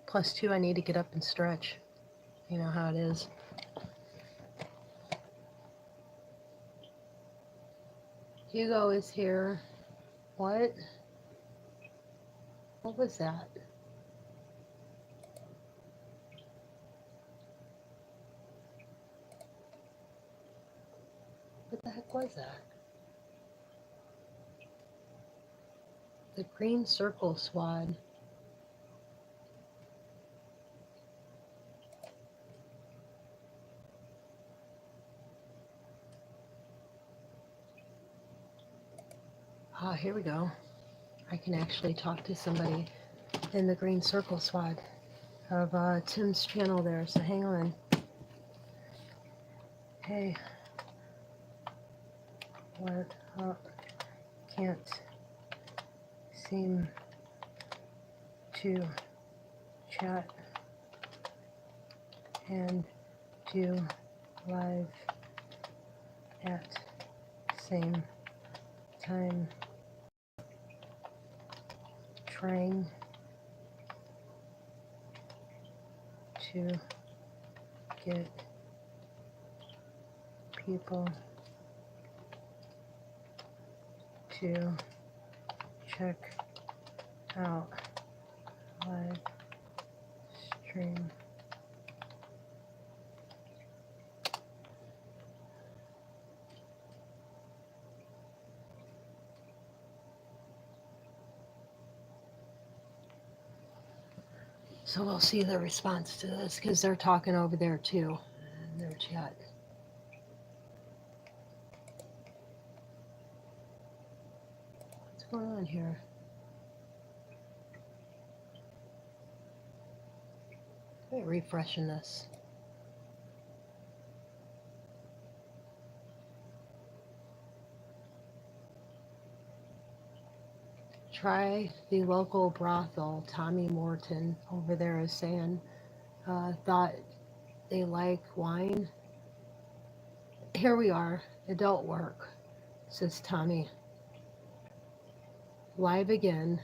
Plus, two, I need to get up and stretch. You know how it is. Hugo is here. What? What was that? What the heck was that? The green circle squad. Ah, here we go. I can actually talk to somebody in the green circle squad of Tim's channel there, so hang on. Hey, what up? Can't seem to chat and do live at same time. Trying to get people to check out live stream. So we'll see the response to this because they're talking over there too in their chat. What's going on here? Wait, refreshing this. Try the local brothel. Tommy Morton over there is saying, thought they like wine. Here we are, adult work, says Tommy. Live again.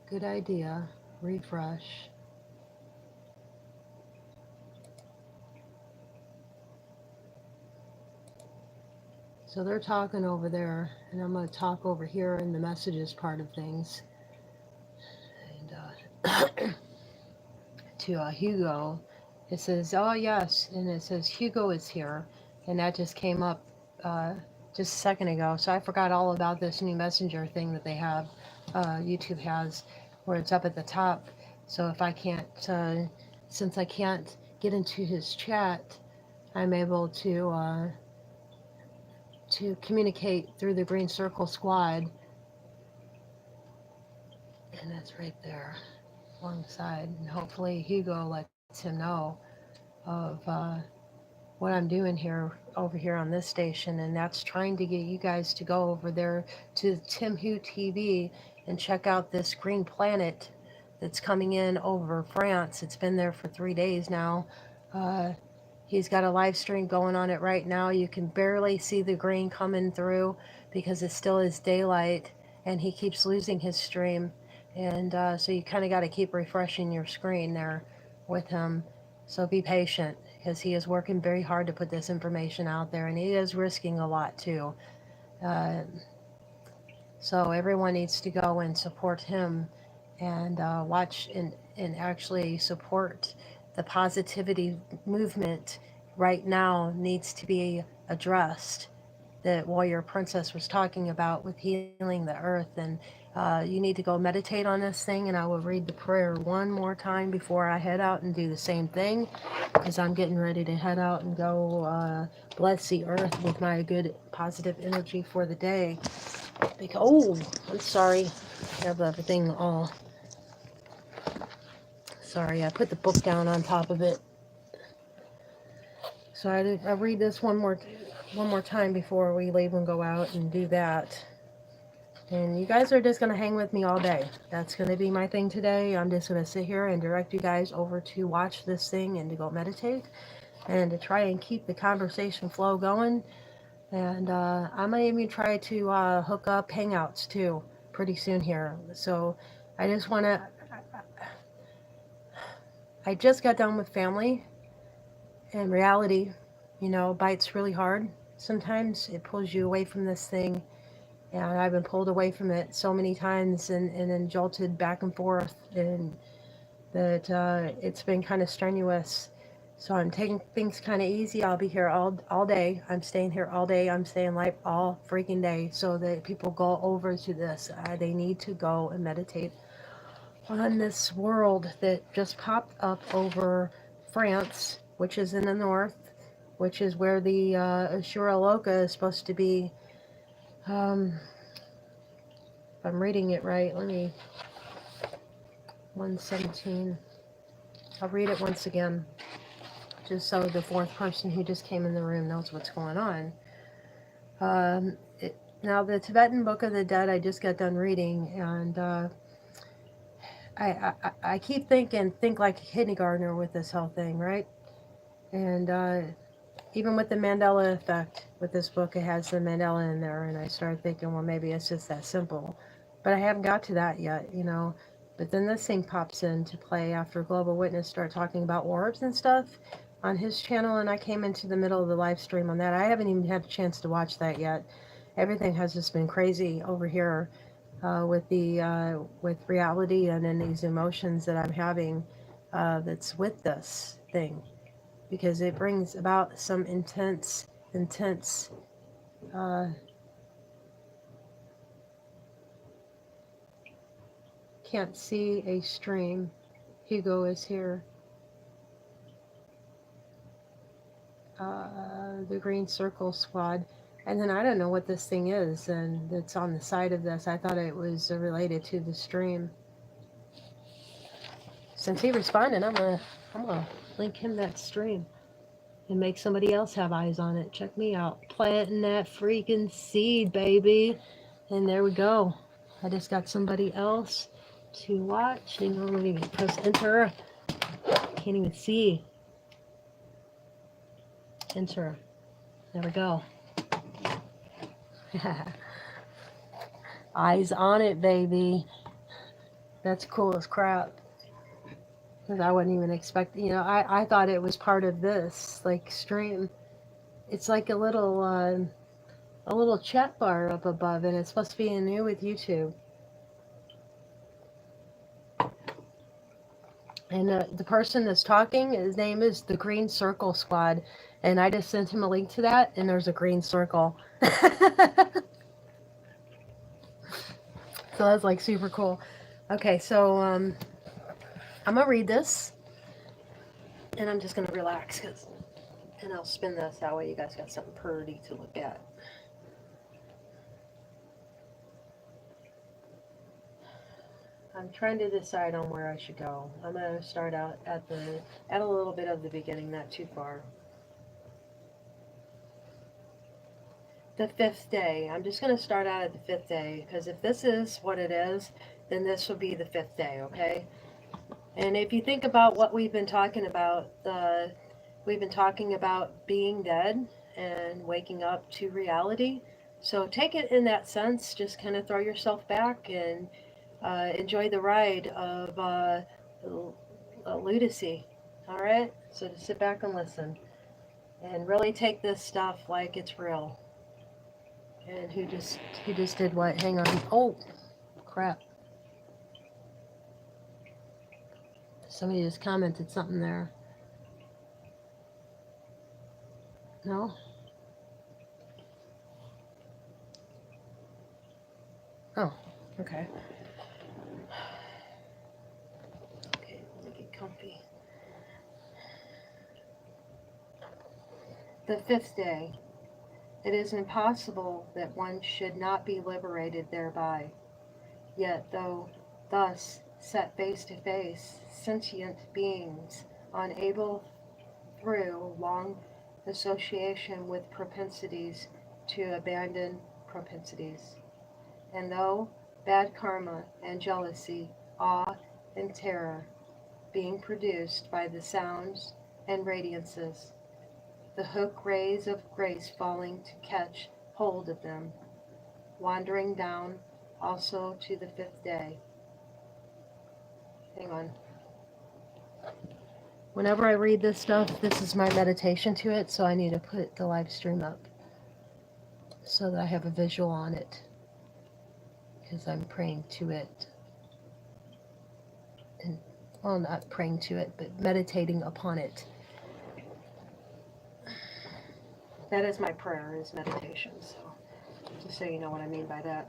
Good idea. Refresh. So they're talking over there, and I'm going to talk over here in the messages part of things. And to Hugo, it says, oh yes, and it says Hugo is here, and that just came up just a second ago. So I forgot all about this new messenger thing that they have, YouTube has, where it's up at the top. So if I can't, since I can't get into his chat, I'm able to communicate through the Green Circle Squad, and that's right there alongside. And hopefully Hugo lets him know of what I'm doing here over here on this station, and that's trying to get you guys to go over there to Tim Hu TV and check out this green planet that's coming in over France. It's been there for 3 days now. He's got a live stream going on it right now. You can barely see the green coming through because it still is daylight, and he keeps losing his stream. And so you kind of got to keep refreshing your screen there with him. So be patient because he is working very hard to put this information out there, and he is risking a lot too. So everyone needs to go and support him and watch and actually support the positivity movement right now needs to be addressed. that Warrior Princess was talking about with healing the earth. And you need to go meditate on this thing, and I will read the prayer one more time before I head out and do the same thing, because I'm getting ready to head out and go bless the earth with my good positive energy for the day. Because, oh, I'm sorry. I have everything all... Sorry, I put the book down on top of it. So I read this one more time before we leave and go out and do that. And you guys are just going to hang with me all day. That's going to be my thing today. I'm just going to sit here and direct you guys over to watch this thing and to go meditate and to try and keep the conversation flow going. And I might even try to hook up Hangouts too pretty soon here. So I just want to... I just got done with family, and reality, you know, bites really hard. Sometimes it pulls you away from this thing. And I've been pulled away from it so many times and then jolted back and forth, and that it's been kind of strenuous. So I'm taking things kind of easy. I'll be here all day. I'm staying here all day. I'm staying live all freaking day so that people go over to this. They need to go and meditate on this world that just popped up over France, which is in the north, which is where the Ashura Loka is supposed to be. If I'm reading it right, let me... 117. I'll read it once again, just so the fourth person who just came in the room knows what's going on. Now, the Tibetan Book of the Dead I just got done reading, and I keep think like a kindergartner with this whole thing, right? And even with the Mandela effect, with this book, it has the Mandela in there, and I started thinking, well, maybe it's just that simple. But I haven't got to that yet, you know. But then this thing pops into play after Global Witness started talking about orbs and stuff on his channel, and I came into the middle of the live stream on that. I haven't even had a chance to watch that yet. Everything has just been crazy over here with reality and then these emotions that I'm having that's with this thing, because it brings about some intense can't see a stream. Hugo is here. The Green Circle Squad. And then I don't know what this thing is, and it's on the side of this. I thought it was related to the stream. Since he responded, I'm gonna link him that stream and make somebody else have eyes on it. Check me out. Planting that freaking seed, baby. And there we go. I just got somebody else to watch. Hang on, let me press enter. Can't even see. Enter. There we go. Eyes on it, baby. That's cool as crap. Because I wasn't even expecting, you know, I thought it was part of this, like, stream. It's like a little chat bar up above, and it's supposed to be new with YouTube. And the person that's talking, his name is the Green Circle Squad, and I just sent him a link to that, and there's a green circle. So that's like super cool. Okay, so I'm gonna read this, and I'm just gonna relax, and I'll spin this, that way you guys got something pretty to look at. I'm trying to decide on where I should go. I'm gonna start out at a little bit of the beginning, not too far. The fifth day. I'm just gonna start out at the fifth day, because if this is what it is, then this will be the fifth day, okay? And if you think about what we've been talking about, we've been talking about being dead and waking up to reality. So take it in that sense. Just kind of throw yourself back and enjoy the ride of lunacy. All right? So to sit back and listen and really take this stuff like it's real. And who just did what? Hang on. Oh, crap. Somebody just commented something there. No? Oh, okay. Okay, let me get comfy. The fifth day. It is impossible that one should not be liberated thereby. Yet, though thus set face to face, sentient beings, unable through long association with propensities to abandon propensities, and though bad karma and jealousy, awe and terror, being produced by the sounds and radiances, the hook rays of grace falling to catch hold of them, wandering down also to the fifth day. Hang on. Whenever I read this stuff, this is my meditation to it, so I need to put the live stream up so that I have a visual on it, because I'm praying to it. And, well, not praying to it, but meditating upon it. That is my prayer, is meditation, so just so you know what I mean by that.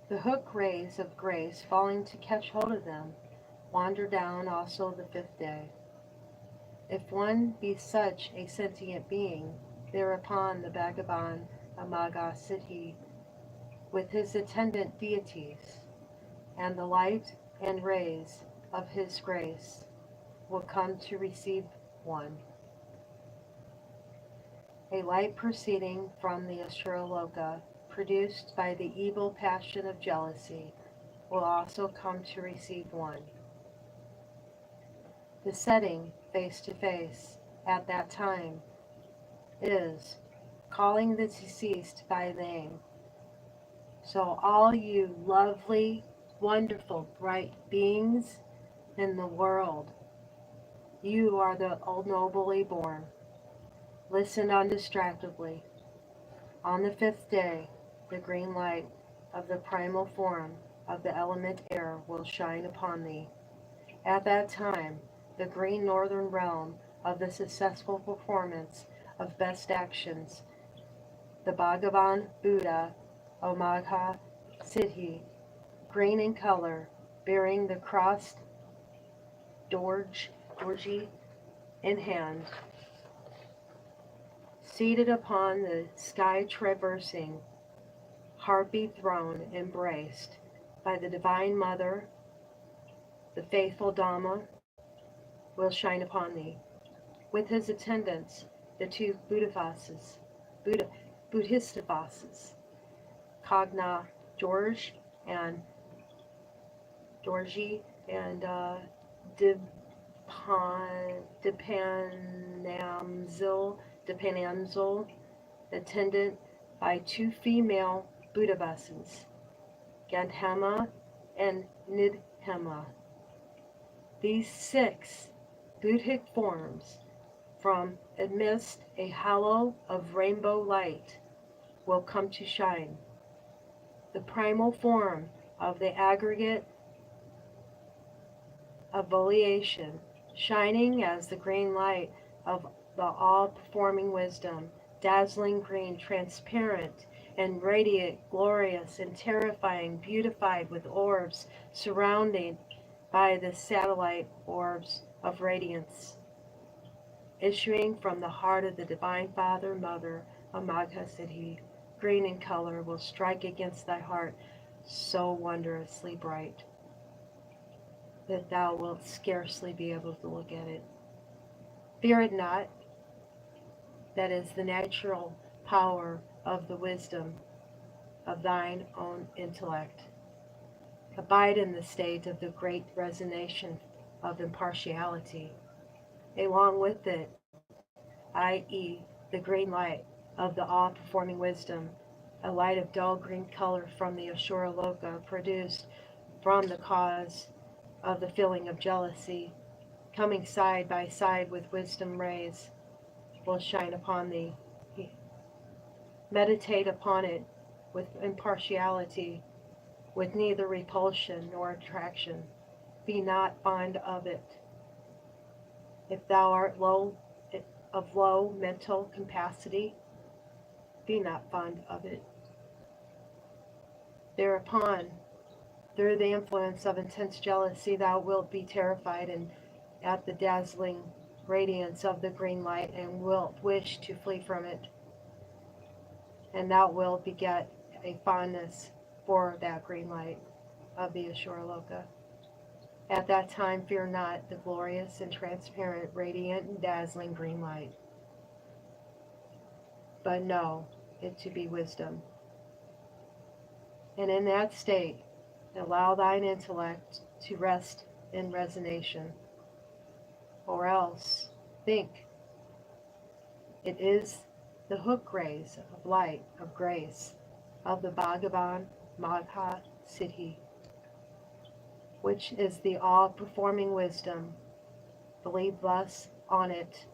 The hook rays of grace falling to catch hold of them, wander down also the fifth day. If one be such a sentient being, thereupon the Bhagavan Amaga Siddhi, with his attendant deities, and the light and rays of his grace, will come to receive one. A light proceeding from the Asuraloka, produced by the evil passion of jealousy, will also come to receive one. The setting face to face at that time is calling the deceased by name. So all you lovely, wonderful, bright beings in the world, you are the nobly born. Listen undistractedly. On the fifth day, the green light of the primal form of the element air will shine upon thee. At that time, the green northern realm of the successful performance of best actions, the Bhagavan Buddha Omagha Siddhi, green in color, bearing the crossed dorji in hand, seated upon the sky-traversing harpy throne, embraced by the Divine Mother, the faithful Dhamma, will shine upon thee. With his attendants, the two Buddhistvasas, Kagna George and Georgie, and Dipanamzil, attended by two female Buddhavasas, Gandhama and Nidhema. These 6 Buddhic forms, from amidst a halo of rainbow light, will come to shine. The primal form of the aggregate evolution, shining as the green light of the all-performing wisdom, dazzling green, transparent and radiant, glorious and terrifying, beautified with orbs, surrounded by the satellite orbs of radiance, issuing from the heart of the Divine Father, Mother, Amagha Siddhi, green in color, will strike against thy heart, so wondrously bright that thou wilt scarcely be able to look at it. Fear it not. That is the natural power of the wisdom of thine own intellect. Abide in the state of the great resonation of impartiality. Along with it, i.e., the green light of the all-performing wisdom, a light of dull green color from the Ashura Loka, produced from the cause of the feeling of jealousy, coming side by side with wisdom rays, will shine upon thee. Meditate upon it with impartiality, with neither repulsion nor attraction. Be not fond of it. If thou art of low mental capacity, be not fond of it. Thereupon, through the influence of intense jealousy, thou wilt be terrified and at the dazzling radiance of the green light, and wilt wish to flee from it. And thou wilt beget a fondness for that green light of the Ashuraloka. At that time, fear not the glorious and transparent, radiant and dazzling green light, but know it to be wisdom. And in that state, allow thine intellect to rest in resignation, or else think it is the hook rays of light, of grace, of the Bhagavan Magha Siddhi, which is the all-performing wisdom. Believe thus on it.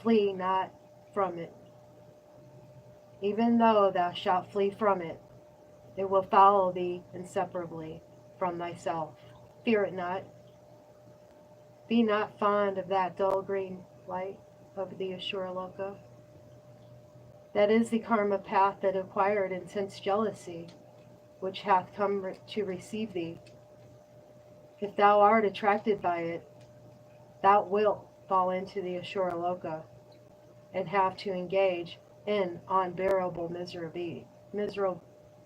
Flee not from it. Even though thou shalt flee from it, it will follow thee inseparably from thyself. Fear it not. Be not fond of that dull green light of the Ashuraloka. That is the karma path that acquired intense jealousy, which hath come to receive thee. If thou art attracted by it, thou wilt fall into the Ashuraloka and have to engage in unbearable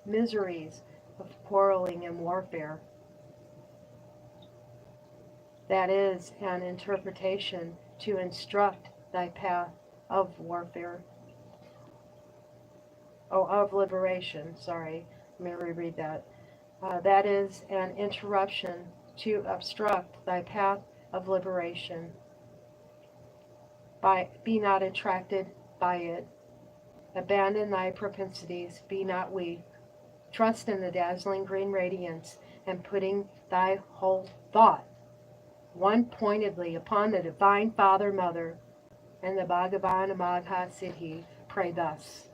miseries of quarreling and warfare. That is an interpretation to instruct thy path of warfare. Of liberation, sorry. Let me reread that. That is an interruption to obstruct thy path of liberation. Be not attracted by it. Abandon thy propensities, be not weak. Trust in the dazzling green radiance, and putting thy whole thought one-pointedly upon the Divine Father, Mother, and the Bhagavan Magha Siddhi, pray thus.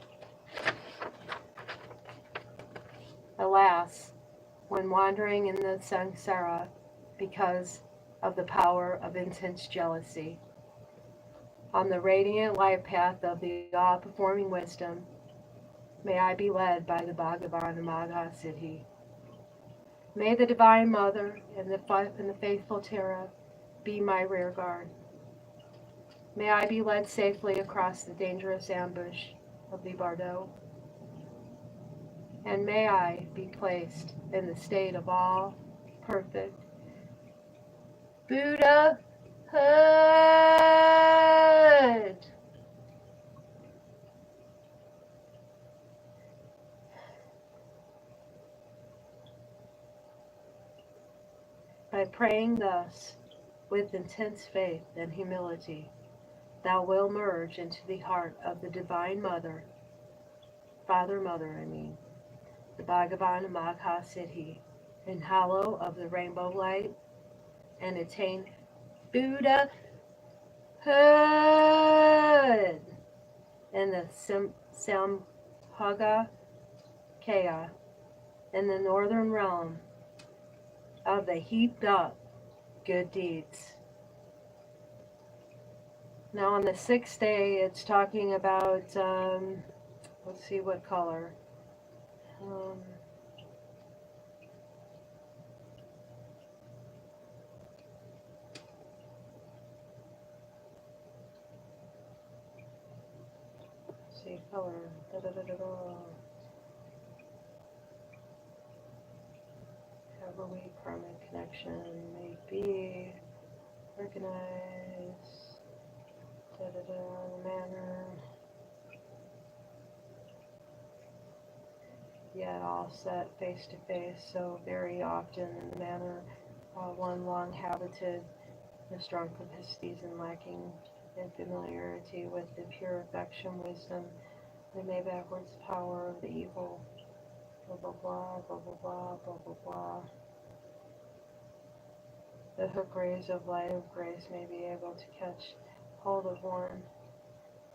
Alas, when wandering in the samsara because of the power of intense jealousy, on the radiant light path of the all-performing wisdom, may I be led by the Bhagavan Magha Siddhi. May the Divine Mother and the faithful Tara be my rear guard. May I be led safely across the dangerous ambush of the Bardo. And may I be placed in the state of all perfect Buddhahood. By praying thus, with intense faith and humility, thou wilt merge into the heart of the Divine Mother, Father, Mother, the Bhagavan Magha Siddhi, in hollow of the rainbow light, and attain Buddhahood in the Sambhaga Kaya, in the northern realm of the heaped up good deeds. Now on the 6th day, it's talking about, let's see what color. Let's see, color. However weak karmic connection may be, recognize, manner, yet all set face to face, so very often in the manner one long habited with strong capacities and lacking in familiarity with the pure affection, wisdom, the may backwards power of the evil, blah blah blah, blah blah blah, blah blah blah. The hook rays of light of grace may be able to catch hold of one.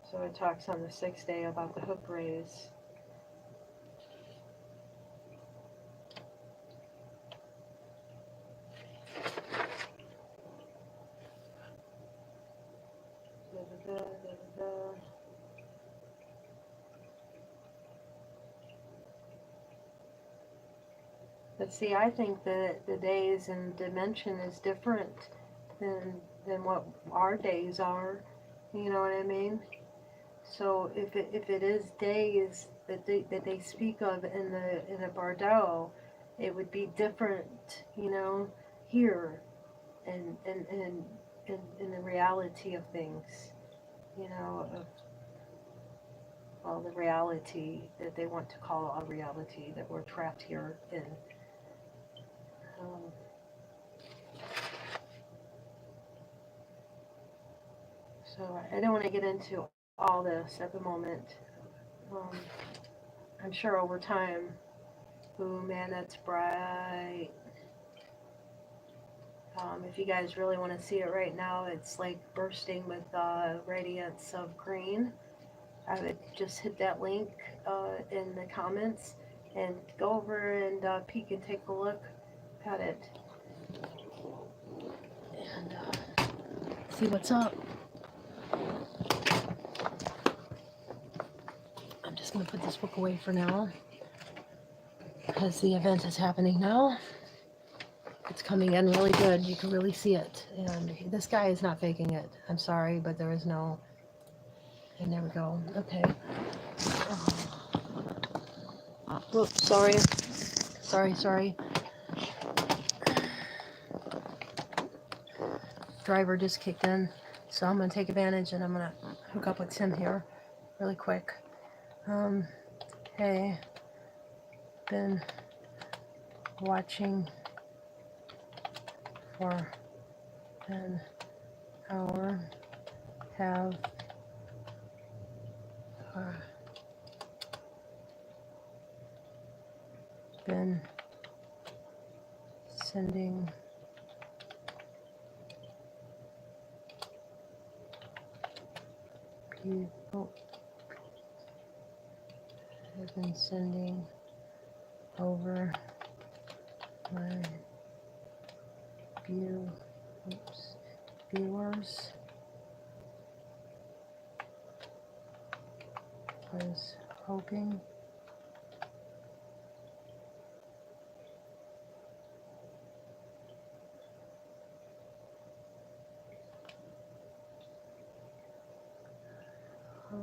So it talks on the 6th day about the hook rays. But see, I think that the days and dimension is different than what our days are. You know what I mean? So if it is days that they speak of in the Bardo, it would be different, here in the reality of things, of well, the reality that they want to call a reality that we're trapped here in. Um, so I don't want to get into all this at the moment. Um, I'm sure over time. Ooh, man, that's bright. If you guys really want to see it right now, it's like bursting with radiance of green. I would just hit that link in the comments and go over and peek and take a look at it and see what's up. I'm just going to put this book away for now because the event is happening now. It's coming in really good. You can really see it. And this guy is not faking it. I'm sorry, but there is no... And there we go. Okay. Whoops, sorry. Sorry. Driver just kicked in. So I'm going to take advantage and I'm going to hook up with Tim here really quick. Hey, been watching for an hour. Have been sending people. I've been sending over my viewers. Was hoping I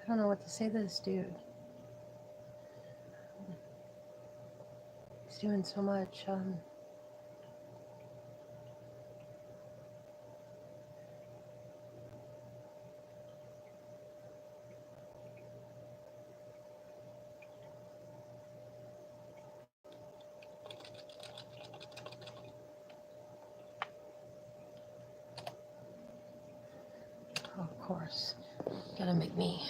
don't know what to say to this dude. He's doing so much. Of course, gotta make me.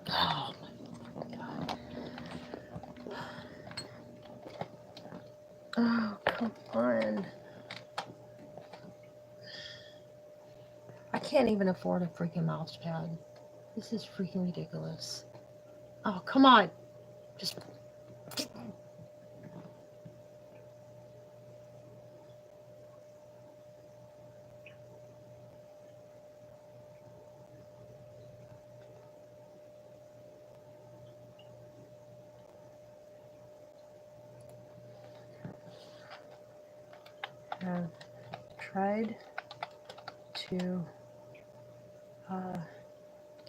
Oh my god. Oh, come on. I can't even afford a freaking mouse pad. This is freaking ridiculous. Oh, come on. Just. Have tried to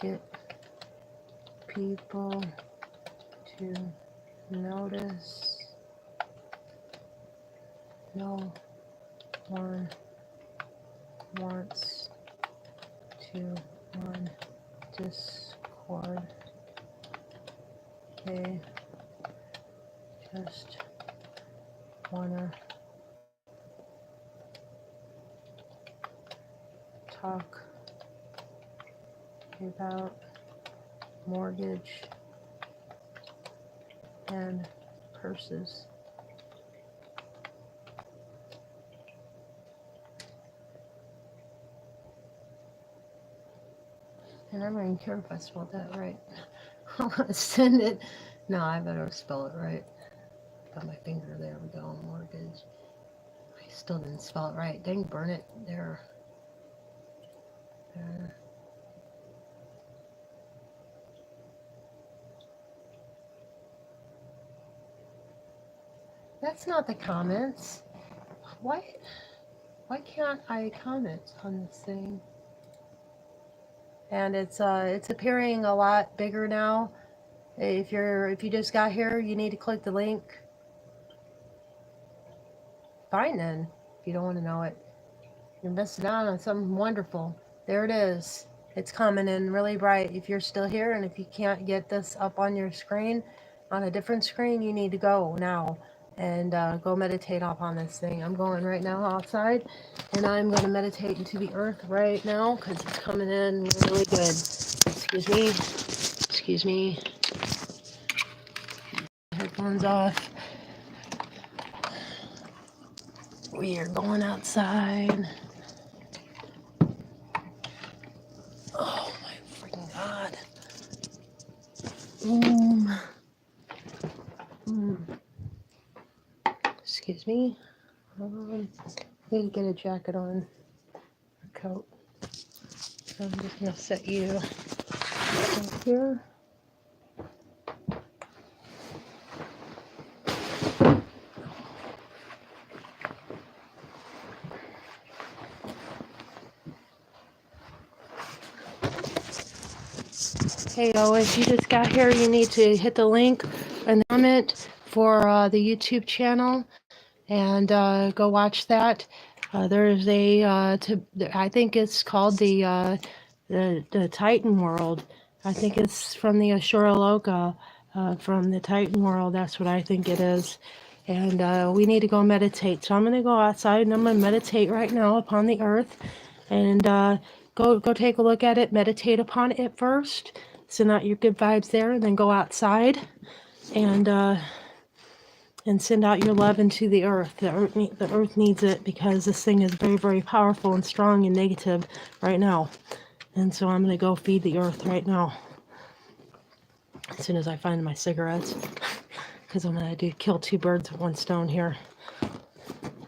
get people to notice. No one wants to on Discord. They just wanna talk about mortgage and purses. And I'm not even care if I spelled that right. I want to send it. No, I better spell it right. Got my finger there. We go. Mortgage. I still didn't spell it right. Dang, burn it. There. That's not the comments. Why can't I comment on this thing? And it's appearing a lot bigger now. If you just got here, you need to click the link. Fine then, if you don't want to know it. You're missing out on something wonderful. There it is. It's coming in really bright. If you're still here and if you can't get this up on your screen, on a different screen, you need to go now and go meditate up on this thing. I'm going right now outside and I'm going to meditate into the earth right now because it's coming in really good. Excuse me. Excuse me. Headphones off. We are going outside. Oh my freaking God. Excuse me. Need to get a jacket on, a coat. So I'm just gonna set you right here. Hey, if you just got here, you need to hit the link and comment for the YouTube channel and go watch that. There's I think it's called the Titan World. I think it's from the Ashura Loka, from the Titan World. That's what I think it is. And we need to go meditate. So I'm going to go outside and I'm going to meditate right now upon the earth. And go take a look at it. Meditate upon it first. Send out your good vibes there. And then go outside and send out your love into the earth. The earth needs it because this thing is very, very powerful and strong and negative right now. And so I'm going to go feed the earth right now. As soon as I find my cigarettes. Because I'm going to kill two birds with one stone here.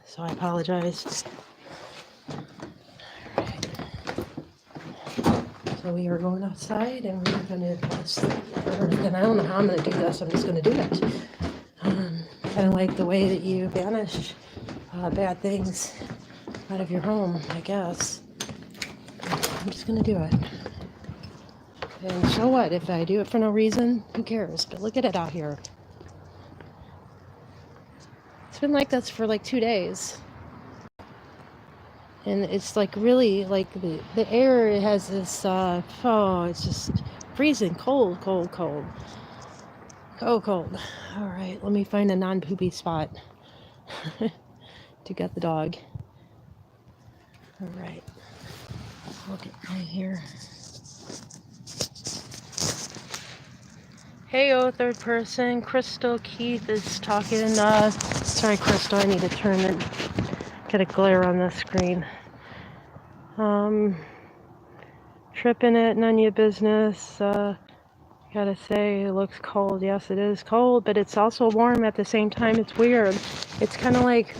So I apologize. Alright. So we are going outside and we're going to bless the earth. And I don't know how I'm going to do this. I'm just going to do it. Kind of like the way that you banish bad things out of your home, I guess. I'm just going to do it. And so what? If I do it for no reason, who cares? But look at it out here. It's been like this for like 2 days. And it's like really like the air has this, it's just freezing cold, cold, cold. Cold, cold. All right, let me find a non-poopy spot to get the dog. All right, I'll get right here. Hey, third person. Crystal Keith is talking. Sorry, Crystal, I need to turn it. Get a glare on the screen. Tripping it, none of your business. Gotta say, it looks cold. Yes, it is cold, but it's also warm at the same time. It's weird. It's kind of like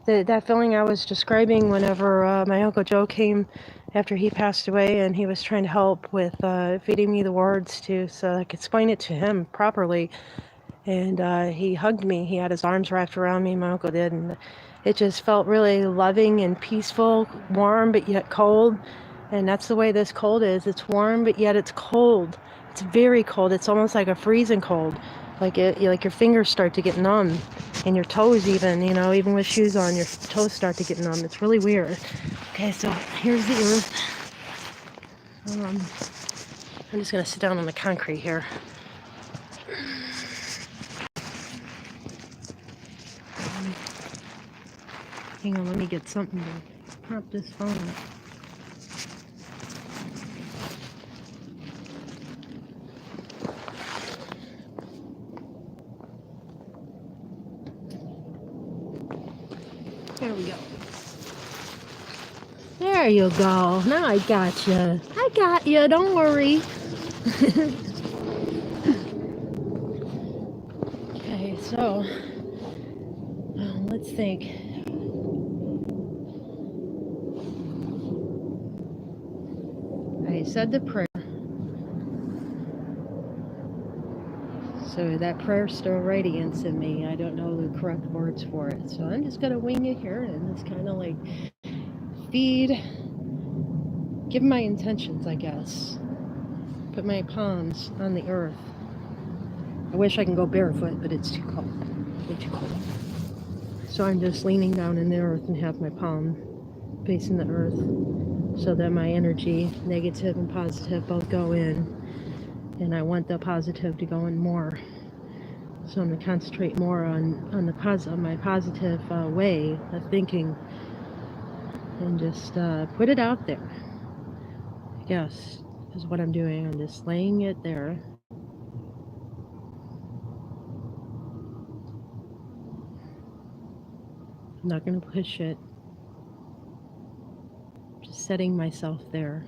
that feeling I was describing whenever my Uncle Joe came after he passed away, and he was trying to help with feeding me the words so I could explain it to him properly. And he hugged me. He had his arms wrapped around me, my uncle did, and it just felt really loving and peaceful, warm but yet cold. And that's the way this cold is. It's warm but yet it's cold. It's very cold. It's almost like a freezing cold. Like your fingers start to get numb, and your toes even with shoes on, your toes start to get numb. It's really weird. Okay, so here's the earth. I'm just gonna sit down on the concrete here. Hang on, let me get something to prop this phone up. There we go. There you go. Now I got you. I got you. Don't worry. Okay, so let's think. I said the prayer. So So that prayer's still radiance in me. I don't know the correct words for it. So I'm just going to wing it here and just kind of like feed, give my intentions, I guess. Put my palms on the earth. I wish I can go barefoot, but it's too cold. Way too cold. So I'm just leaning down in the earth and have my palm facing the earth so that my energy, negative and positive, both go in. And I want the positive to go in more. So I'm going to concentrate more on my positive way of thinking and just put it out there. Yes, is what I'm doing. I'm just laying it there. I'm not going to push it. Just setting myself there.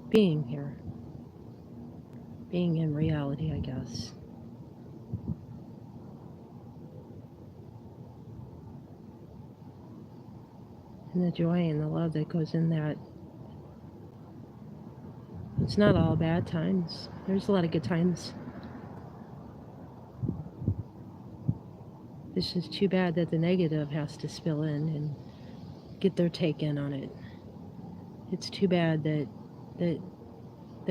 Being here. Being in reality, I guess. And the joy and the love that goes in that. It's not all bad times. There's a lot of good times. It's just too bad that the negative has to spill in and get their take in on it. It's too bad that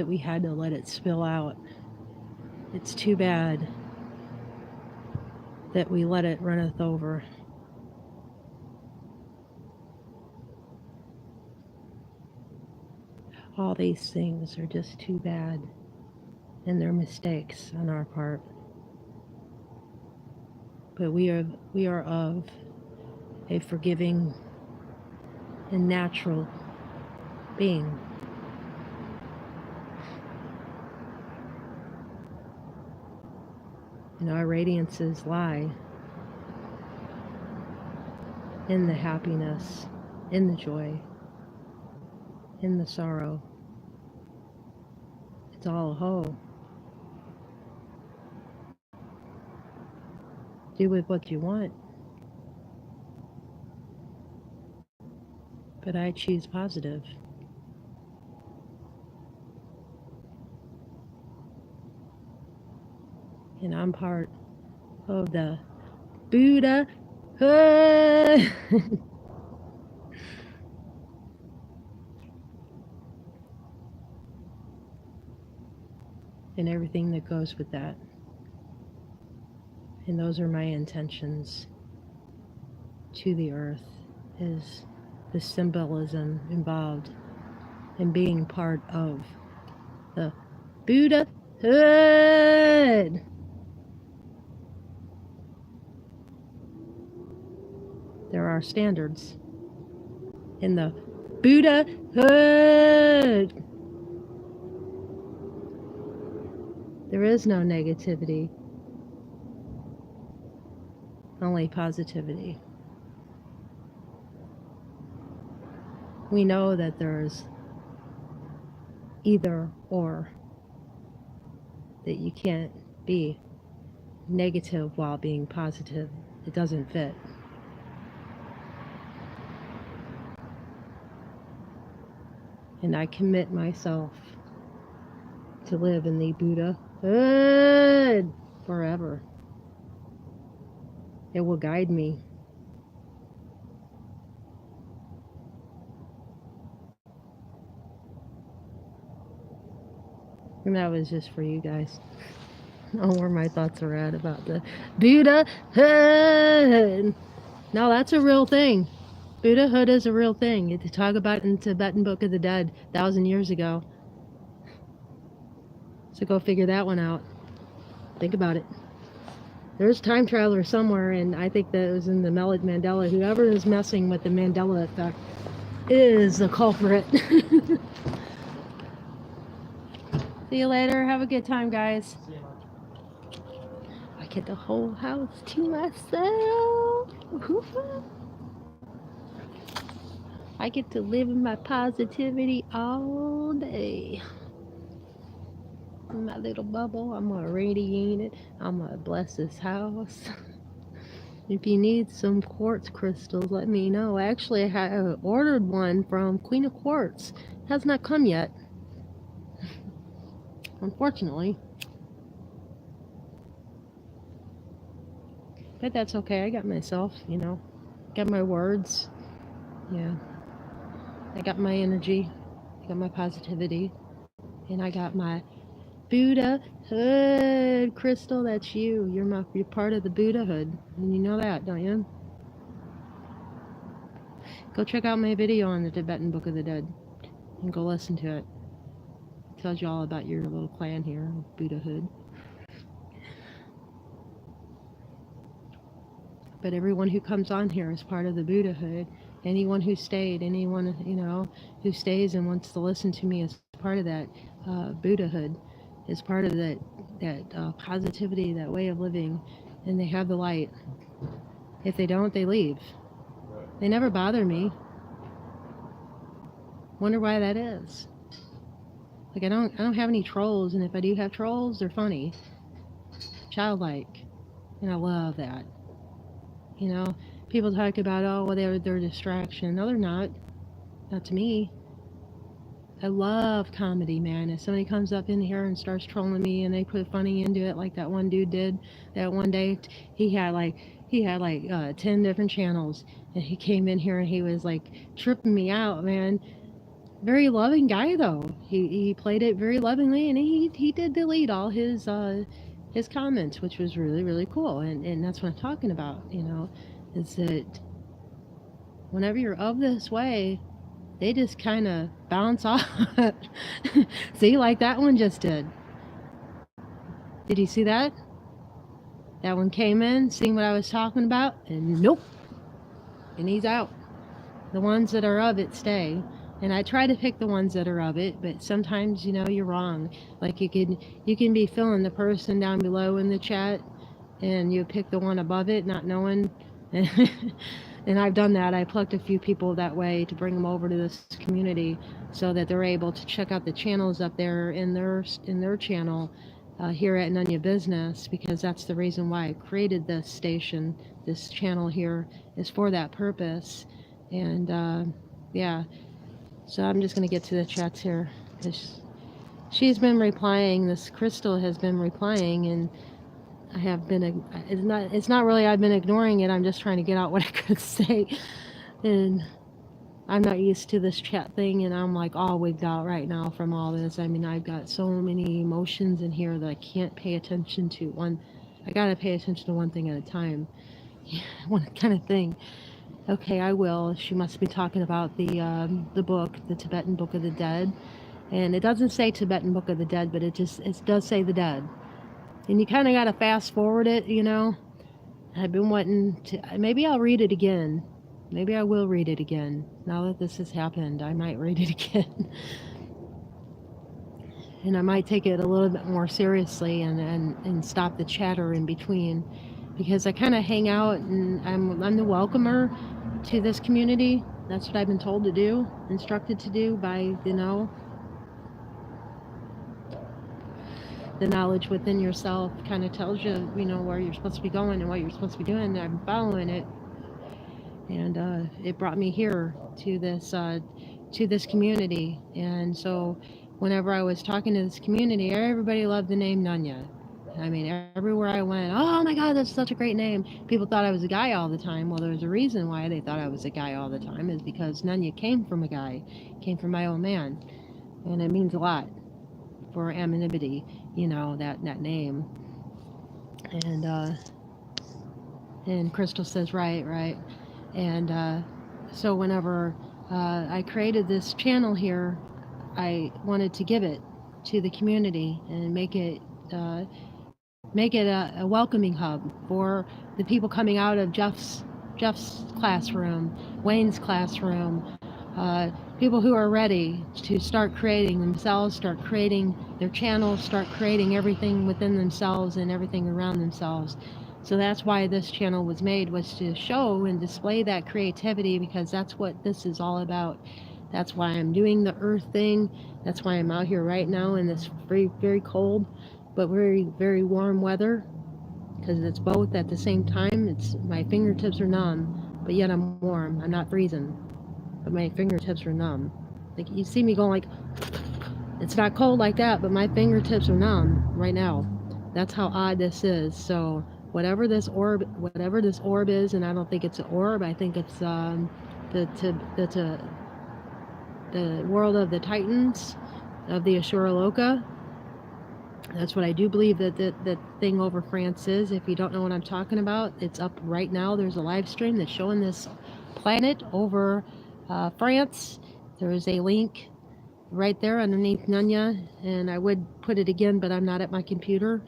we had to let it spill out. It's too bad that we let it runneth over. All these things are just too bad, and they're mistakes on our part. But we are of a forgiving and natural being. And our radiances lie in the happiness, in the joy, in the sorrow. It's all a whole. Do with what you want. But I choose positive. And I'm part of the Buddha hood. And everything that goes with that. And those are my intentions to the earth, is the symbolism involved in being part of the Buddha hood. There are standards in the Buddha hood. There is no negativity, only positivity. We know that there's either or, that you can't be negative while being positive. It doesn't fit. And I commit myself to live in the Buddha hood forever. It will guide me. And that was just for you guys. Know where my thoughts are at about the Buddha hood. No, that's a real thing. Buddhahood is a real thing. You talk about it in Tibetan Book of the Dead 1,000 years ago. So go figure that one out. Think about it. There's time traveler somewhere, and I think that it was in the Mandela. Whoever is messing with the Mandela effect is the culprit. See you later. Have a good time, guys. I get the whole house to myself. I get to live in my positivity all day. In my little bubble, I'm gonna radiate it. I'm gonna bless this house. If you need some quartz crystals, let me know. Actually, I ordered one from Queen of Quartz. It has not come yet. unfortunately. But that's okay. I got myself, got my words. Yeah. I got my energy. I got my positivity. And I got my Buddha hood. Crystal, that's you. You're part of the Buddha hood. And you know that, don't you? Go check out my video on the Tibetan Book of the Dead and go listen to it. It tells you all about your little clan here, Buddha hood. But everyone who comes on here is part of the Buddhahood. Anyone who stayed, anyone who stays and wants to listen to me is part of that Buddhahood, is part of that positivity, that way of living, and they have the light. If they don't, they leave. They never bother me. Wonder why that is. Like I don't have any trolls, and if I do have trolls, they're funny, childlike, and I love that. People talk about, oh, well, they're a distraction. No, they're not. Not to me. I love comedy, man. If somebody comes up in here and starts trolling me and they put funny into it, like that one dude did that one day, he had like 10 different channels, and he came in here and he was like tripping me out, man. Very loving guy though. He played it very lovingly, and he did delete all his comments, which was really, really cool. And that's what I'm talking about, is that whenever you're of this way, they just kind of bounce off. See, like that one just did. Did you see that? That one came in, seeing what I was talking about, and nope. And he's out. The ones that are of it stay. And I try to pick the ones that are of it, but sometimes, you're wrong. Like you can be feeling the person down below in the chat, and you pick the one above it, not knowing. And I've done that. I plucked a few people that way to bring them over to this community, so that they're able to check out the channels up there in their channel here at Nunya Business, because that's the reason why I created this station. This channel here is for that purpose. And yeah. So I'm just going to get to the chats here. She's been replying. This Crystal has been replying, and I have been. It's not really I've been ignoring it. I'm just trying to get out what I could say, and I'm not used to this chat thing, and I'm like all wigged out right now from all this. I mean, I've got so many emotions in here that I can't pay attention to one. I gotta pay attention to one thing at a time. Yeah, one kind of thing. Okay, I will. She must be talking about the book, the Tibetan Book of the Dead. And it doesn't say Tibetan Book of the Dead, but it does say the dead. And you kind of got to fast forward it, I've been wanting to, maybe I'll read it again. Maybe I will read it again. Now that this has happened, I might read it again. And I might take it a little bit more seriously and stop the chatter in between. Because I kind of hang out, and I'm the welcomer to this community. That's what I've been told to do, instructed to do by, the knowledge within yourself kind of tells you, where you're supposed to be going and what you're supposed to be doing. And I'm following it, and it brought me here to this community. And so whenever I was talking to this community, everybody loved the name Nunya. I mean, everywhere I went, oh my God, that's such a great name. People thought I was a guy all the time. Well, there's a reason why they thought I was a guy all the time, is because Nunya came from a guy, came from my old man. And it means a lot for anonymity, that name. And Crystal says, right. And so whenever I created this channel here, I wanted to give it to the community and make it a welcoming hub for the people coming out of Jeff's classroom, Wayne's classroom, people who are ready to start creating themselves, start creating their channels, start creating everything within themselves and everything around themselves. So that's why this channel was made, was to show and display that creativity, because that's what this is all about. That's why I'm doing the earth thing. That's why I'm out here right now in this very, very cold but very, very warm weather, because it's both at the same time. My fingertips are numb, but yet I'm warm. I'm not freezing, but my fingertips are numb. Like, you see me going like, It's not cold like that, but my fingertips are numb right now. That's how odd this is. So whatever this orb is, and I don't think it's an orb. I think it's the world of the Titans of the Ashura Loka. That's what I do believe that thing over France is. If you don't know what I'm talking about, it's up right now. There's a live stream that's showing this planet over France. There is a link right there underneath Nunya, and I would put it again, but I'm not at my computer.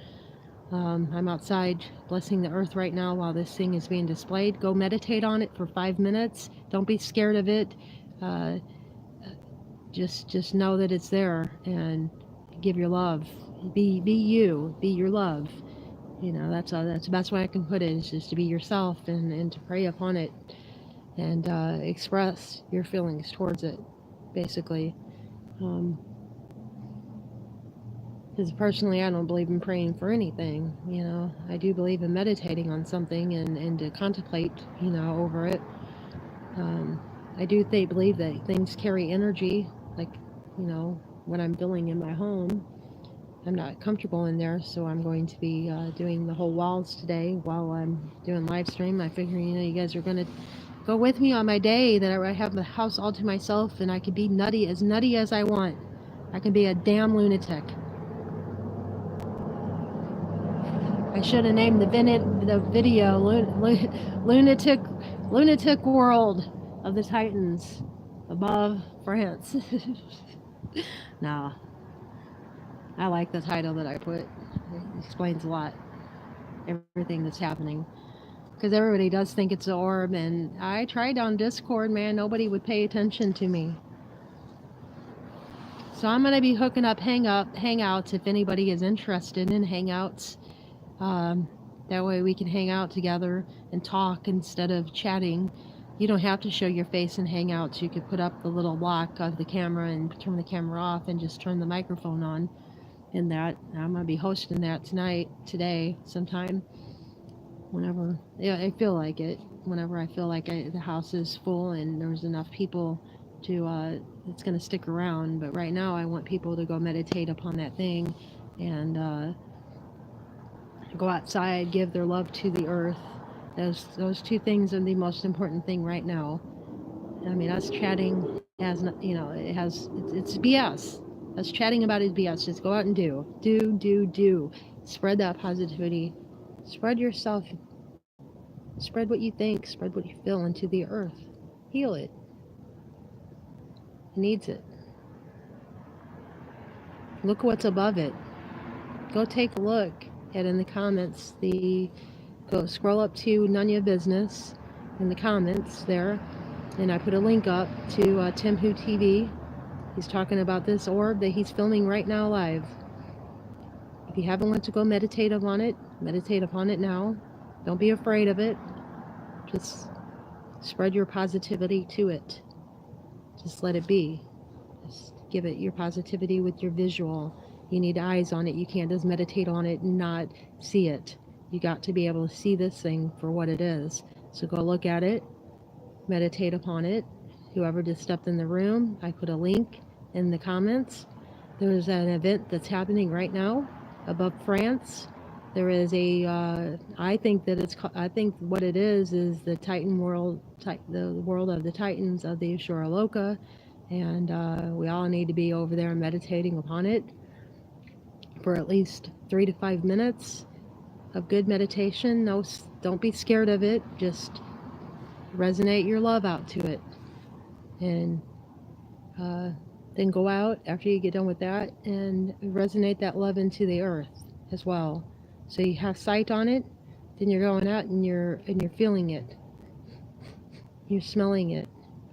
I'm outside blessing the earth right now while this thing is being displayed. Go meditate on it for 5 minutes. Don't be scared of it. Uh, just know that it's there and give your love. Be you. Be your love. You know, that's the best way I can put it, is just to be yourself and to pray upon it and express your feelings towards it, basically. Because personally, I don't believe in praying for anything. You know, I do believe in meditating on something and to contemplate, you know, over it. I do believe that things carry energy, like, you know, when I'm building in my home. I'm not comfortable in there, so I'm going to be doing the whole walls today while I'm doing live stream. I figure, you know, you guys are going to go with me on my day that I have the house all to myself and I can be nutty as I want. I can be a damn lunatic. I should have named the video lunatic world of the Titans above France. No, I like the title that I put. It explains a lot, everything that's happening. Because everybody does think it's an orb, and I tried on Discord, man, nobody would pay attention to me. So I'm gonna be hooking up hangouts if anybody is interested in hangouts. That way we can hang out together and talk instead of chatting. You don't have to show your face in hangouts. You could put up the little lock of the camera and turn the camera off and just turn the microphone on in that. I'm going to be hosting that today, sometime, whenever I feel like it. Whenever I feel like the house is full and there's enough people to, it's going to stick around. But right now I want people to go meditate upon that thing and go outside, give their love to the earth. Those two things are the most important thing right now. I mean, us chatting has, you know, it's BS. Us chatting about it is BS. Just go out and do. Spread that positivity. Spread yourself. Spread what you think. Spread what you feel into the earth. Heal it. It needs it. Look what's above it. Go take a look at in the comments. Go scroll up to Nunya Business in the comments there, and I put a link up to Tim Who TV. He's talking about this orb that he's filming right now live. If you haven't went to go meditate upon it now. Don't be afraid of it. Just spread your positivity to it. Just let it be. Just give it your positivity with your visual. You need eyes on it. You can't just meditate on it and not see it. You got to be able to see this thing for what it is. So go look at it, meditate upon it. Whoever just stepped in the room, I put a link in the comments. There's an event that's happening right now above France. There is I think what it is the Titan world, the world of the Titans of the Ashura Loka, and we all need to be over there meditating upon it for at least 3 to 5 minutes of good meditation. No, don't be scared of it. Just resonate your love out to it, and then go out after you get done with that and resonate that love into the earth as well. So you have sight on it, then you're going out and you're feeling it. You're smelling it.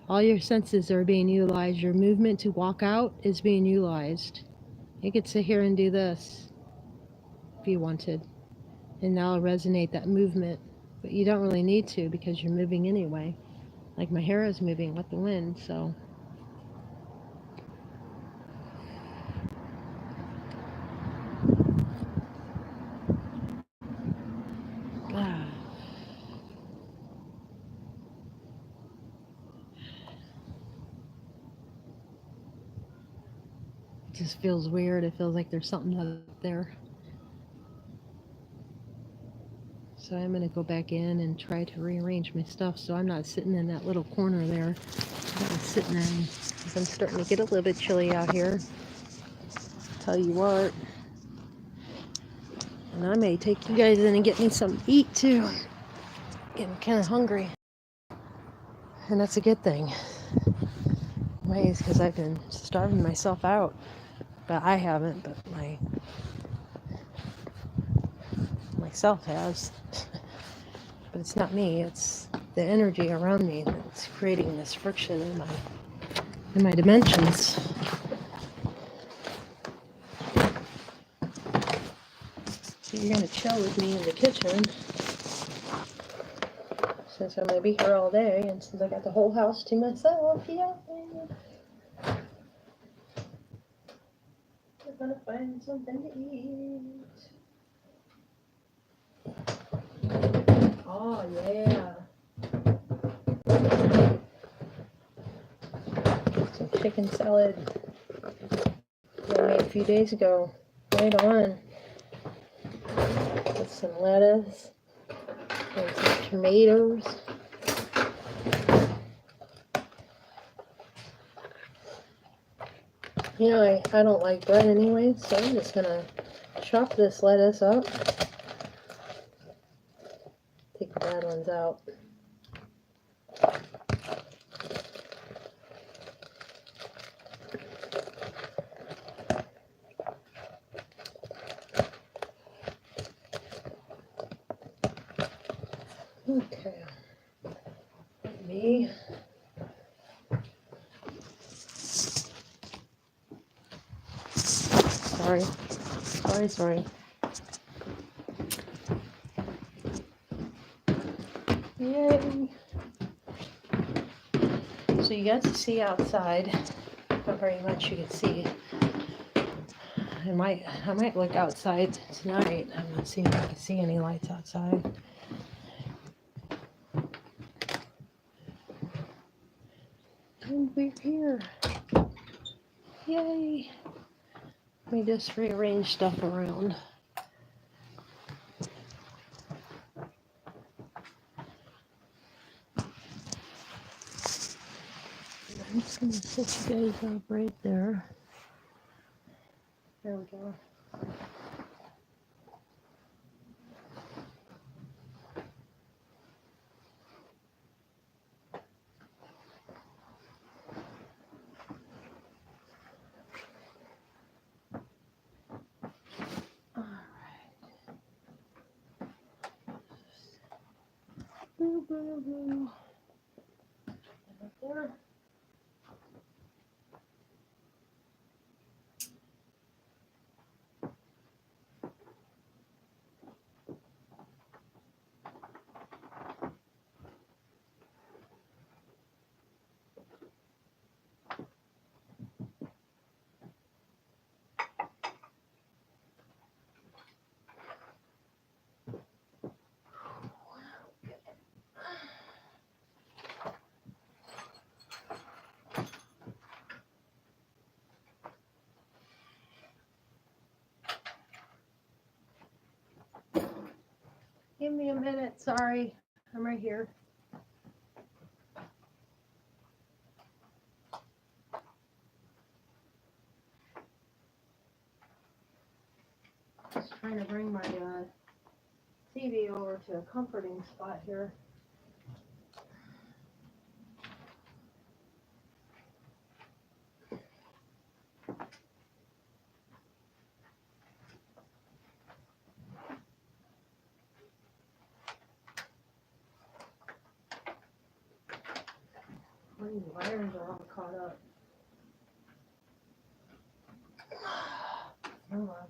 All your senses are being utilized. Your movement to walk out is being utilized. You could sit here and do this if you wanted, and now resonate that movement. But you don't really need to because you're moving anyway. Like my hair is moving with the wind, so. just feels weird. It feels like there's something up there. So I'm going to go back in and try to rearrange my stuff so I'm not sitting in that little corner there that I was sitting in. I'm starting to get a little bit chilly out here. Tell you what. And I may take you guys in and get me something to eat too. Getting kind of hungry. And that's a good thing. Ways, because I've been starving myself out. But I haven't, but myself has. But it's not me, it's the energy around me that's creating this friction in my dimensions. So you're gonna chill with me in the kitchen since I'm gonna be here all day and since I got the whole house to myself. Yeah. We're gonna find something to eat. Oh yeah. Some chicken salad that I made a few days ago. Right on. With some lettuce and some tomatoes. You know, I don't like bread anyway, so I'm just gonna chop this lettuce up. Take the bad ones out. Okay. Me. Sorry. Yay. So you got to see outside. Not very much you can see. I might look outside tonight. I'm not seeing if I can see any lights outside. And we're here. Yay. Let me just rearrange stuff around. I'm just going to set you guys up right there. There we go. Boo, boo, boo. Right there. Give me a minute. Sorry. I'm right here. Just trying to bring my TV over to a comforting spot here. My wires are all caught up. Come on.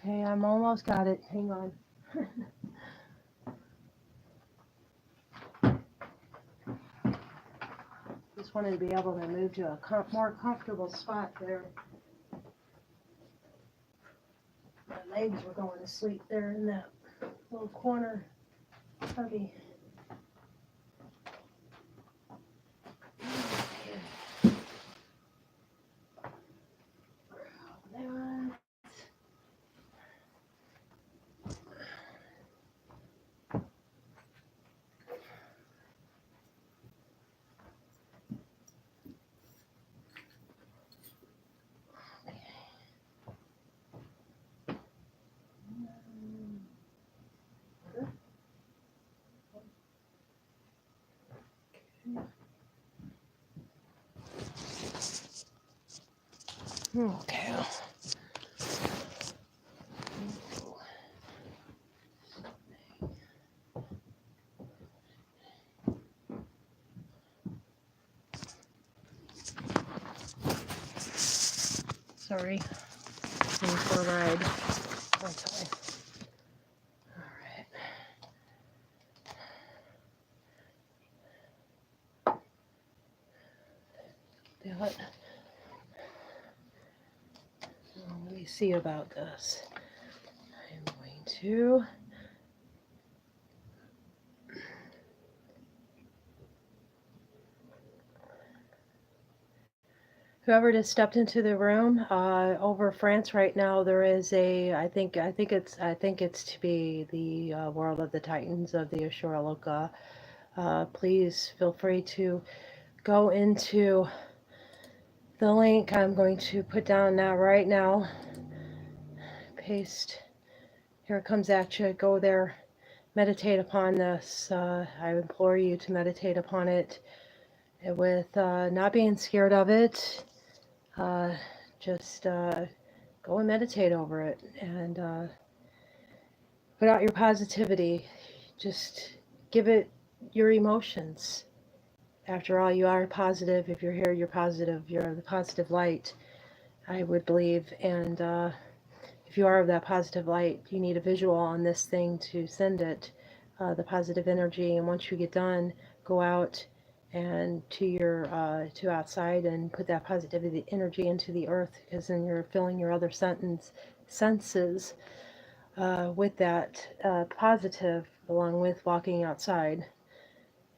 Okay, I'm almost got it. Hang on. Just wanted to be able to move to a more comfortable spot there. My legs were going to sleep there in that little corner. Hubby. Okay. Sorry. In for a ride. Okay. All right. Let me see about this. I'm going to. Whoever just stepped into the room, over France right now, there is a. I think it's to be the World of the Titans of the Ashura Loka. Please feel free to go into the link I'm going to put down now right now. Paste. Here it comes at you. Go there. Meditate upon this. I implore you to meditate upon it with not being scared of it. Just go and meditate over it and put out your positivity. Just give it your emotions. After all, you are positive. If you're here, you're positive. You're the positive light, I would believe. And if you are of that positive light, you need a visual on this thing to send it, the positive energy. And once you get done, go out and to outside and put that positivity energy into the earth, because then you're filling your other senses with that positive, along with walking outside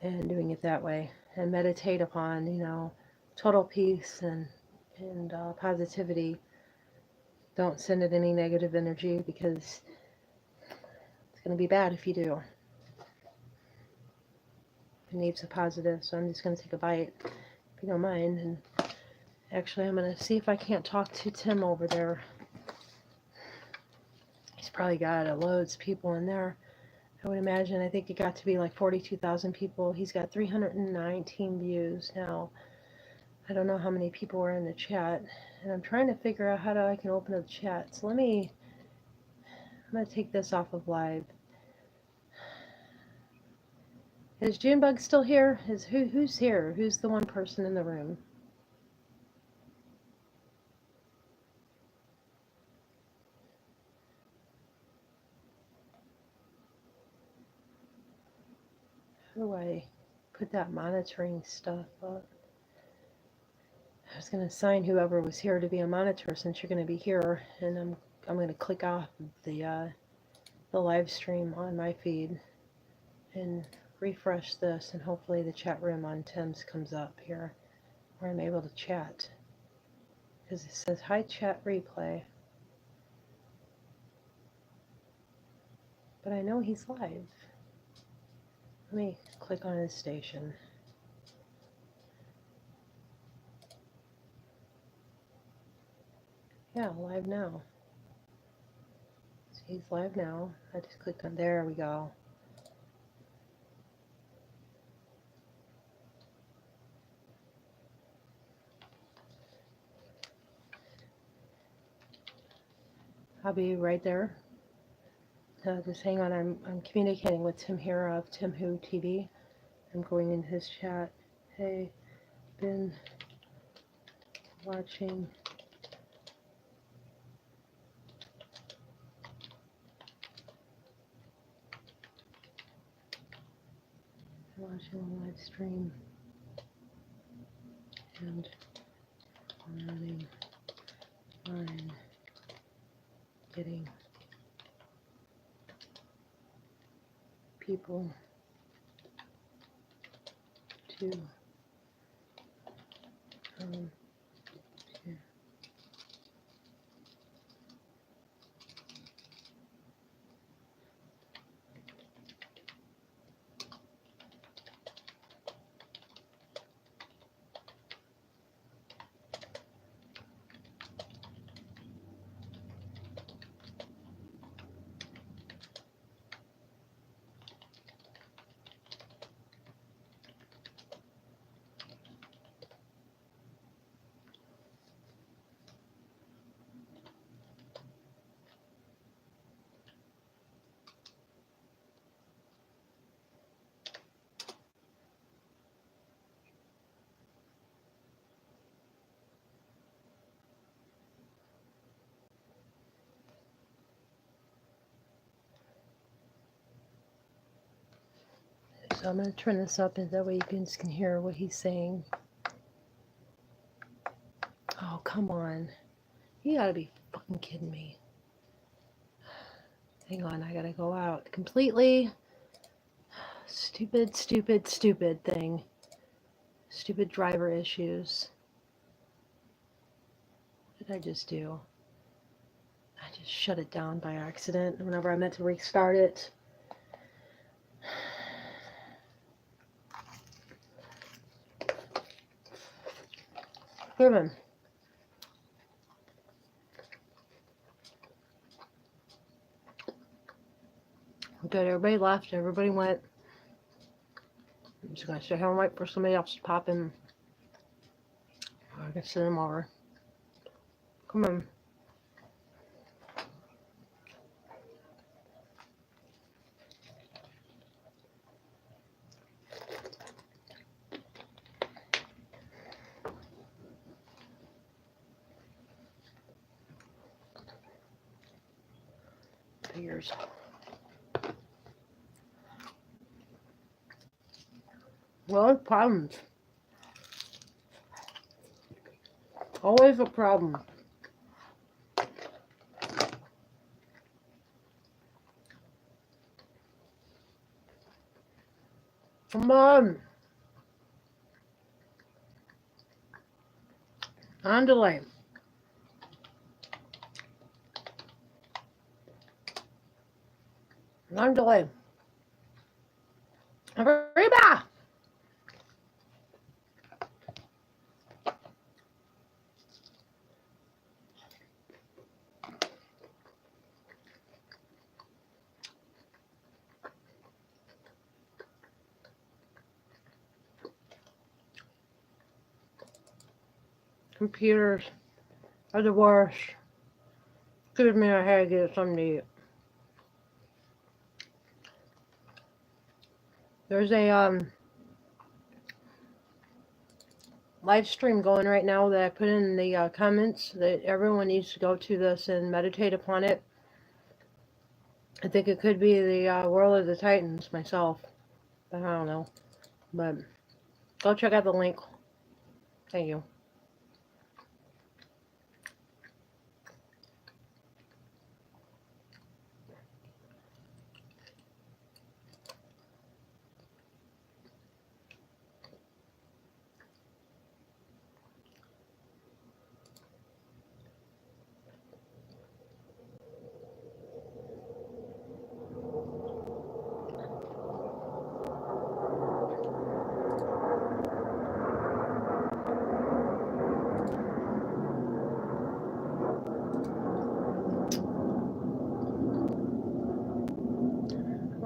and doing it that way. And meditate upon, total peace and positivity. Don't send it any negative energy, because it's going to be bad if you do. It needs a positive, so I'm just going to take a bite, if you don't mind. And actually, I'm going to see if I can't talk to Tim over there. He's probably got loads of people in there, I would imagine. I think it got to be like 42,000 people. He's got 319 views now. I don't know how many people were in the chat, and I'm trying to figure out how I can open up the chat. So I'm going to take this off of live. Is Junebug still here? Who's here? Who's the one person in the room? How do I put that monitoring stuff up? I was going to assign whoever was here to be a monitor, since you're going to be here, and I'm going to click off the live stream on my feed and refresh this, and hopefully the chat room on Tim's comes up here where I'm able to chat, because it says hi chat replay, but I know he's live. Let me click on his station. Yeah, live now. So he's live now. I just clicked on, there we go. I'll be right there. Just hang on, I'm communicating with Tim here of Tim Who TV. I'm going in his chat. Hey, been watching watching a live stream and running on getting people to come to. So I'm going to turn this up and that way you guys can hear what he's saying. Oh, come on. You gotta be fucking kidding me. Hang on, I gotta go out completely. Stupid thing. Stupid driver issues. What did I just do? I just shut it down by accident whenever I meant to restart it. Given. Good, everybody left, everybody went. I'm just gonna stay home and wait for somebody else to pop in. I can send them over. Come on. Figures. Well, problems. Always a problem. Come on. On delay. On delay. Arriba! Computers are the worst. Excuse me, I had to get something to eat. There's a live stream going right now that I put in the comments that everyone needs to go to this and meditate upon it. I think it could be the World of the Titans myself, but I don't know. But go check out the link. Thank you.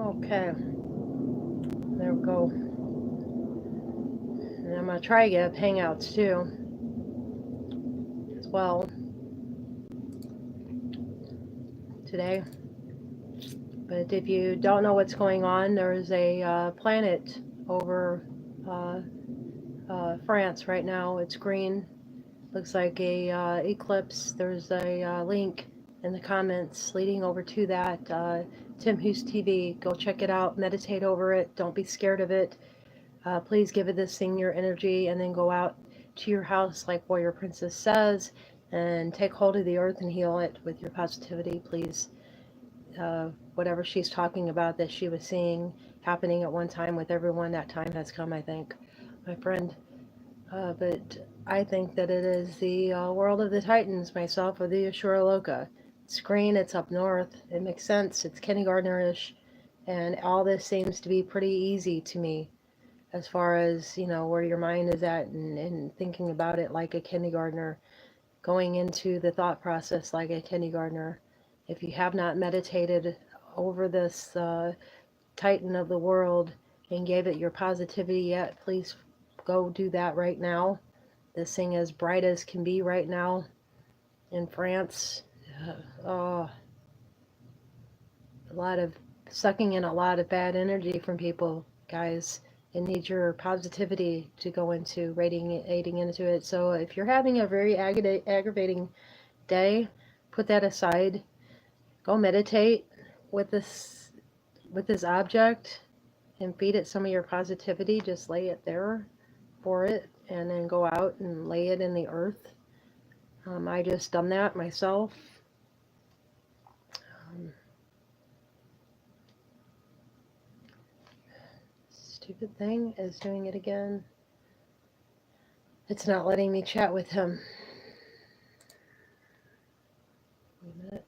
Okay, there we go. And I'm going to try to get up Hangouts too, as well, today. But if you don't know what's going on, there's a planet over France right now. It's green. Looks like a eclipse. There's a link in the comments leading over to that. Tim Hughes TV. Go check it out. Meditate over it. Don't be scared of it. Please give this thing your energy and then go out to your house like Warrior Princess says and take hold of the earth and heal it with your positivity, please. Whatever she's talking about that she was seeing happening at one time with everyone, that time has come, I think, my friend. But I think that it is the world of the Titans, myself, of the Ashura Loka. It's green, it's up north, it makes sense, it's kindergartnerish, and all this seems to be pretty easy to me as far as, you know, where your mind is at and thinking about it like a kindergartner, going into the thought process like a kindergartner. If you have not meditated over this Titan of the world and gave it your positivity yet, please go do that right now. This thing is bright as can be right now in France. Oh, a lot of sucking in a lot of bad energy from people, guys. It needs your positivity to go into radiating into it. So if you're having a very aggravating day, put that aside. Go meditate with this object and feed it some of your positivity. Just lay it there for it and then go out and lay it in the earth. I just done that myself. Um, Stupid thing is doing it again. It's not letting me chat with him. Wait a minute.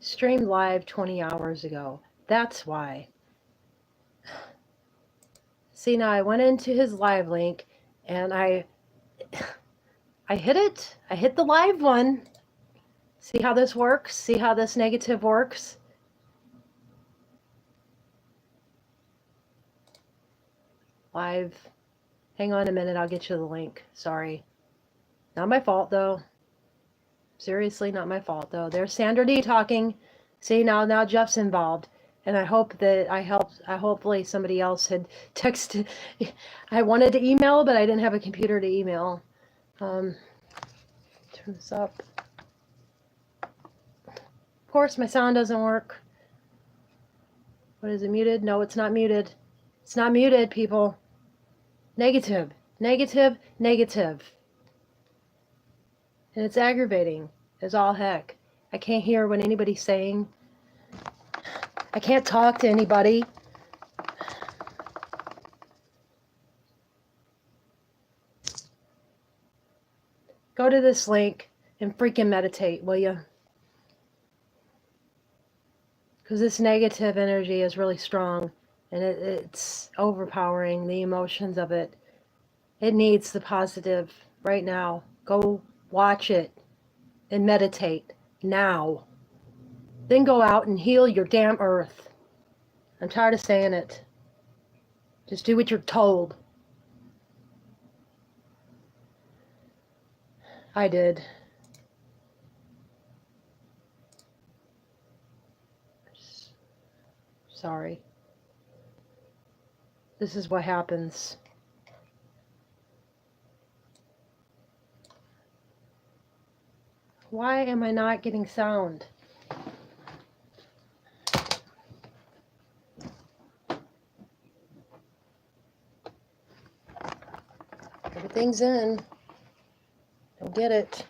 Streamed live 20 hours ago. That's why. See, now I went into his live link and I hit it. I hit the live one. See how this works? See how this negative works? Live. Hang on a minute, I'll get you the link. Sorry. Not my fault though. Seriously, not my fault though. There's Sandra D talking. See, now Jeff's involved. And I hope that hopefully somebody else had texted. I wanted to email, but I didn't have a computer to email. Turn this up. Of course, my sound doesn't work. What is it, muted? No, it's not muted. It's not muted, people. Negative, negative, negative. And it's aggravating as all heck. I can't hear what anybody's saying. I can't talk to anybody. Go to this link and freaking meditate, will you? Because this negative energy is really strong and it's overpowering the emotions of it. It needs the positive right now. Go watch it and meditate now. Then go out and heal your damn earth. I'm tired of saying it. Just do what you're told. I did. Sorry. This is what happens. Why am I not getting sound? Everything's in. Don't get it.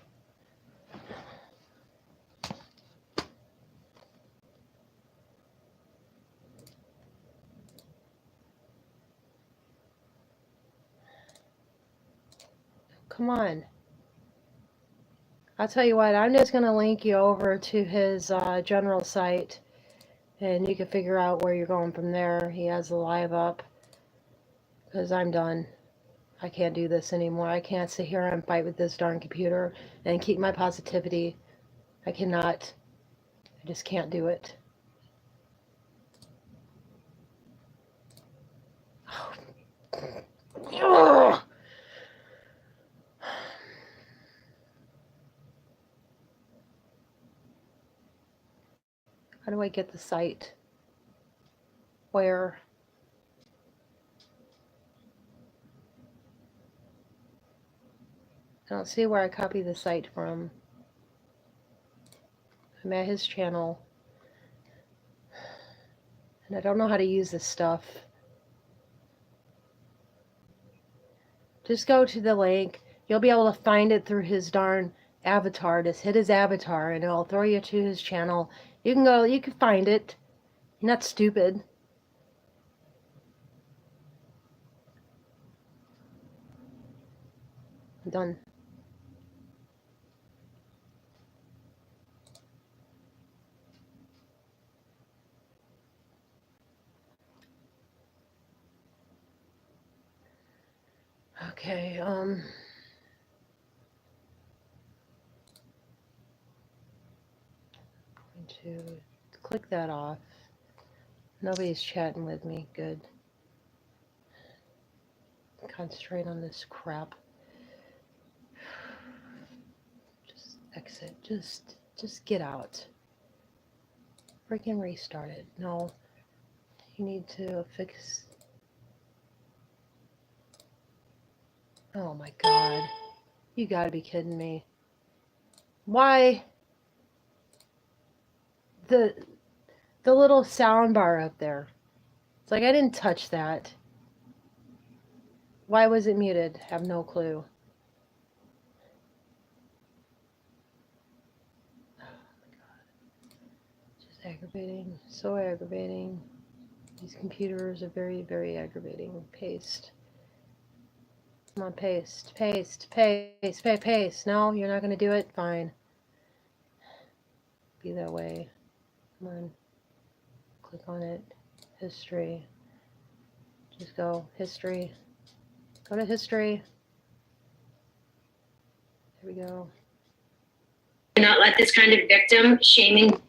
Come on. I'll tell you what, I'm just going to link you over to his general site and you can figure out where you're going from there. He has the live up because I'm done. I can't do this anymore. I can't sit here and fight with this darn computer and keep my positivity. I cannot. I just can't do it. Ugh. How do I get the site? Where? don't see where I copied the site from. I'm at his channel. And I don't know how to use this stuff. Just go to the link. You'll be able to find it through his darn avatar. Just hit his avatar and it'll throw you to his channel. You can go, you can find it. You're not stupid. I'm done. Okay, going to click that off. Nobody's chatting with me. Good. Concentrate on this crap. Just exit. Just get out. Freaking restart it. No. You need to fix. Oh my god. You gotta be kidding me. Why? The little sound bar up there. It's like I didn't touch that. Why was it muted? Have no clue. Oh my god. Just aggravating. So aggravating. These computers are very, very aggravating. Paste. Come on, paste. Paste. Paste. Paste. No, you're not going to do it? Fine. Be that way. Come on. Click on it. History. Just go. History. Go to history. There we go. Do not let this kind of victim shaming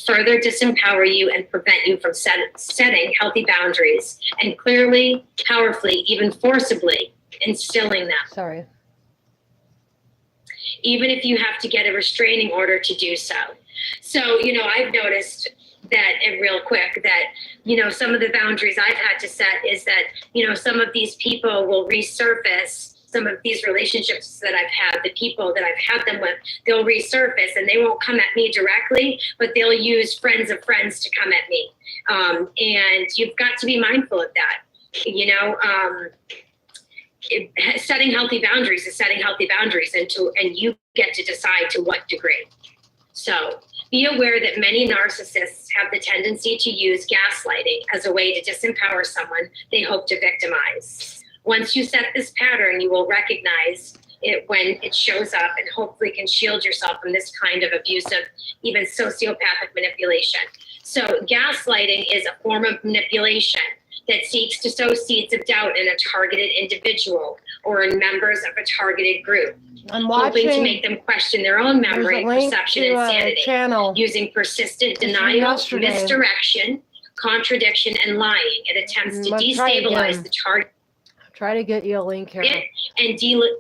further disempower you and prevent you from setting healthy boundaries and clearly, powerfully, even forcibly instilling them. Sorry. Even if you have to get a restraining order to do so. So, you know, I've noticed that, and real quick, that, you know, some of the boundaries I've had to set is that, you know, some of these people will resurface. Some of these relationships that I've had, the people that I've had them with, they'll resurface and they won't come at me directly, but they'll use friends of friends to come at me. And you've got to be mindful of that. You know, setting healthy boundaries is setting healthy boundaries, and you get to decide to what degree. So be aware that many narcissists have the tendency to use gaslighting as a way to disempower someone they hope to victimize. Once you set this pattern, you will recognize it when it shows up and hopefully can shield yourself from this kind of abusive, even sociopathic manipulation. So gaslighting is a form of manipulation that seeks to sow seeds of doubt in a targeted individual or in members of a targeted group, hoping to make them question their own memory, perception, and sanity, using persistent denial, misdirection, contradiction, and lying. It attempts to destabilize the target. Try to get you a link here. And delegitimize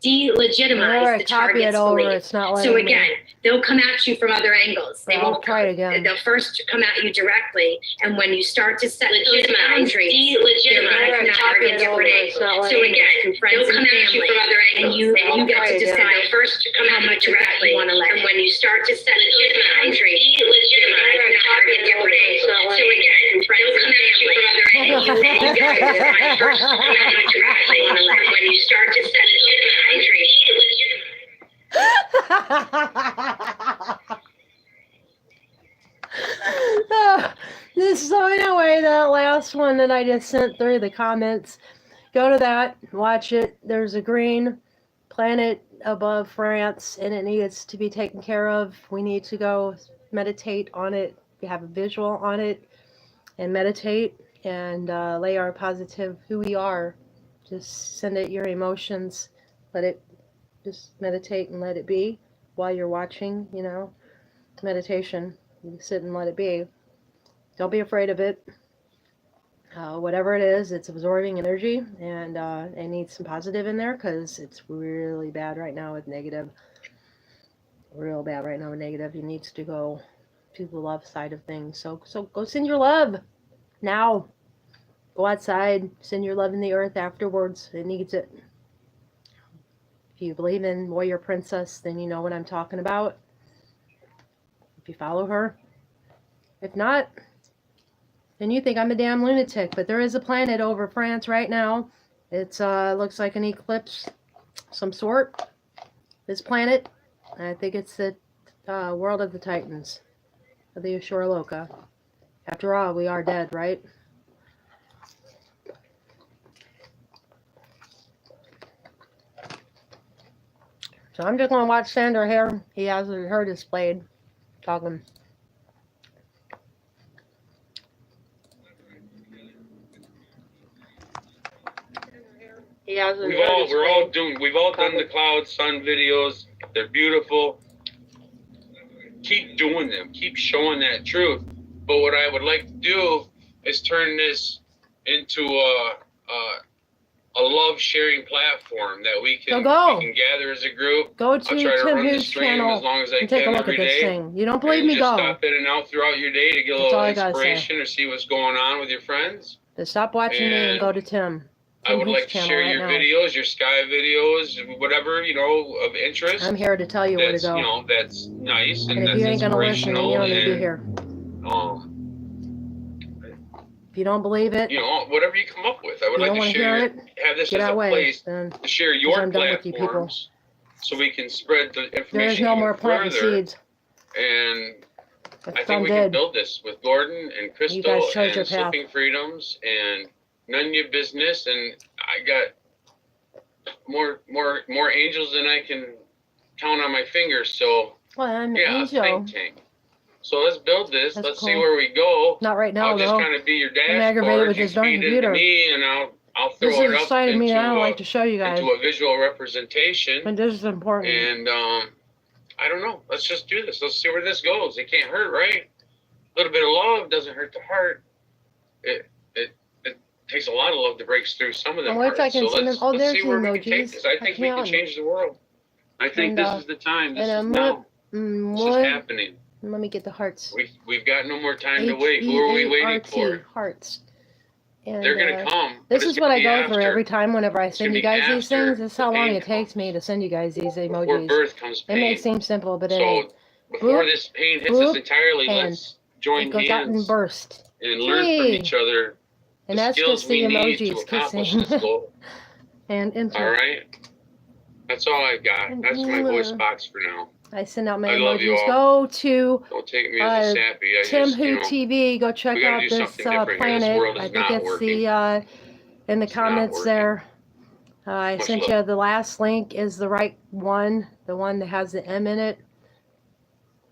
the target's belief. So again, they'll come at you from other angles. They won't try it again. They'll first come at you directly, and when you start to set those boundaries, delegitimize the target different angles. So again, they'll come at you from other angles, and you get to decide first to come at you directly, and when you start to set those boundaries, delegitimize the target different angles. So again, they'll come at you from other angles, and you get to decide first to come at you directly, and when you start to set boundaries. So anyway, that last one that I just sent through the comments, go to that, watch it. There's a green planet above France and it needs to be taken care of. We need to go meditate on it. We have a visual on it and meditate and lay our positive who we are. Just send it your emotions. Let it just meditate and let it be while you're watching, you know, meditation. You sit and let it be. Don't be afraid of it. Whatever it is, it's absorbing energy, and it needs some positive in there because it's really bad right now with negative. Real bad right now with negative. You need to go to the love side of things. So go send your love now. Go outside, send your love in the earth afterwards. It needs it. If you believe in Warrior Princess, then you know what I'm talking about. If you follow her. If not, then you think I'm a damn lunatic. But there is a planet over France right now. It's looks like an eclipse, some sort. This planet, I think it's the world of the Titans, of the Ashura Loka. After all, we are dead, right? So I'm just gonna watch Sander here. He hasn't heard his blade talking. He hasn't We've heard all his we're all blade. doing we've all done the cloud sun videos. They're beautiful. Keep doing them. Keep showing that truth. But what I would like to do is turn this into a love sharing platform that we can gather as a group. Go I'll to try to Tim run the Hoos stream channel as long as I and take a can look every at this day. thing. You don't believe And me? just Go. stop in and out throughout your day to get a That's all little I gotta say. inspiration or see what's going on with your friends. Just stop watching me and And go to Tim. I would Hoos like to channel share right your now. videos, your sky videos, whatever, of interest. I'm here to tell you where to That's, go. that's nice and And if that's you ain't gonna listen, then you inspirational don't need to be and, here. If you don't believe it, whatever you come up with. I would you like don't to want to share, hear it, have this get as our a way. place Then to share I'm your done with you people. platforms so we can spread the information There is no more even planting further. seeds. And I It's think we dead. can build this with Gordon and You Crystal guys chose your and path. Slipping Freedoms and None of Your Business. And I got more angels than I can count on my fingers. So Well, I'm an yeah, a angel. think tank. So let's build this. That's Let's see cool. where we go. Not right now, I'll just though. kind of be your I'm aggravated dashboard. with You this darn feed into computer. me, and I'll throw This it is up exciting me. I don't into like to show you guys. a visual representation. But this is important. And I don't know. Let's just do this. Let's see where this goes. It can't hurt, right? A little bit of love doesn't hurt the heart. It takes a lot of love to break through some of them Well, if hearts. I can So send let's, them- oh, let's there's see the where we can take emojis. this. I think we can change the world. I think And, this is the time. This is now. This is happening. Let me get the hearts. We've got no more time to wait. Who are we waiting H-E-A-R-T, for? hearts. And, They're gonna come. This but is it's what gonna I be go after. through every time whenever I send gonna you be guys these after things. This is how the long pain it takes me to send you guys these Before emojis. birth comes It pain. may seem simple, but it So ain't. before Boop, this pain hits boop, us entirely, and let's join It goes out and hands burst. and learn from Hey. each other And the that's skills just the we need to emojis accomplish kissing. this goal. And All enter. right? That's all I got. That's my voice box for now. I send out my I love you emojis. all. Go to Don't take me as a sappy. I Tim just, Who TV. Go check we gotta out do this something different here. This planet. world is I think not it's working. the in the It's not comments working. there. I Much sent love. you the last link is the right one, the one that has the M in it.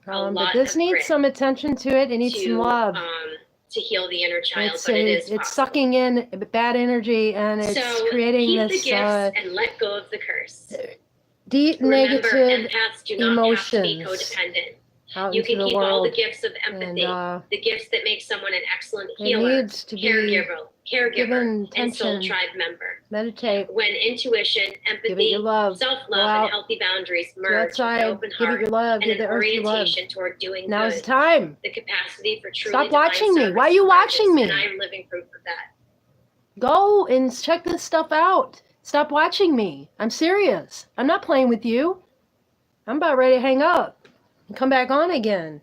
But lot this of needs grit some attention to it. It needs some love. To heal the inner child, It's but it is it's possible. sucking in bad energy and it's So creating keep this the gifts and let go of the curse. deep Remember, negative empaths do not have to be emotions codependent. out You into can the keep all the world. gifts of empathy, And the gifts that make someone an excellent it healer, needs to be caregiver, given and soul attention. tribe member. Meditate, When intuition, give it empathy, your love. self-love, Go out, and healthy boundaries go merge with outside, an open give it heart your love, and give an the earth your love. orientation toward doing Now's the good, time. the capacity for truly Stop divine watching me. service Why are you and watching purpose, me? And I am living proof of that. Go and check this stuff out. Stop watching me. I'm serious. I'm not playing with you. I'm about ready to hang up and come back on again.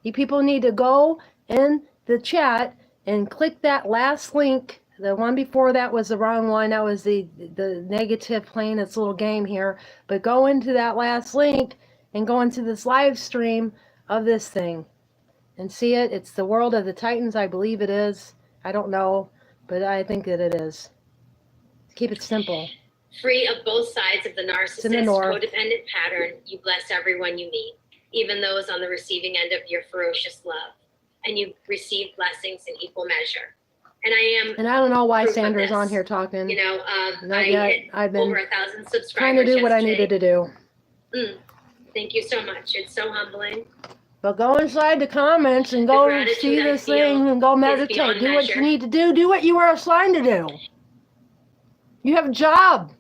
You people need to go in the chat and click that last link. The one before that was the wrong one. That was the negative playing its little game here. But go into that last link and go into this live stream of this thing and see it. It's the World of the Titans. I believe it is. I don't know, but I think that it is. Keep it simple. Free of both sides of the in the narcissist north. codependent pattern, you bless everyone you meet, even those on the receiving end of your ferocious love. And you receive blessings in equal measure. And I am, And I don't know why proof of Sandra's this. on here talking. Not I yet. hit I've over been 1,000 subscribers trying to do what I needed to do. Thank you so much. It's so humbling. But go inside the comments and go gratitude see I this feel thing and go is meditate. beyond Do what you measure. need to do. Do what you were assigned to do. You have a job.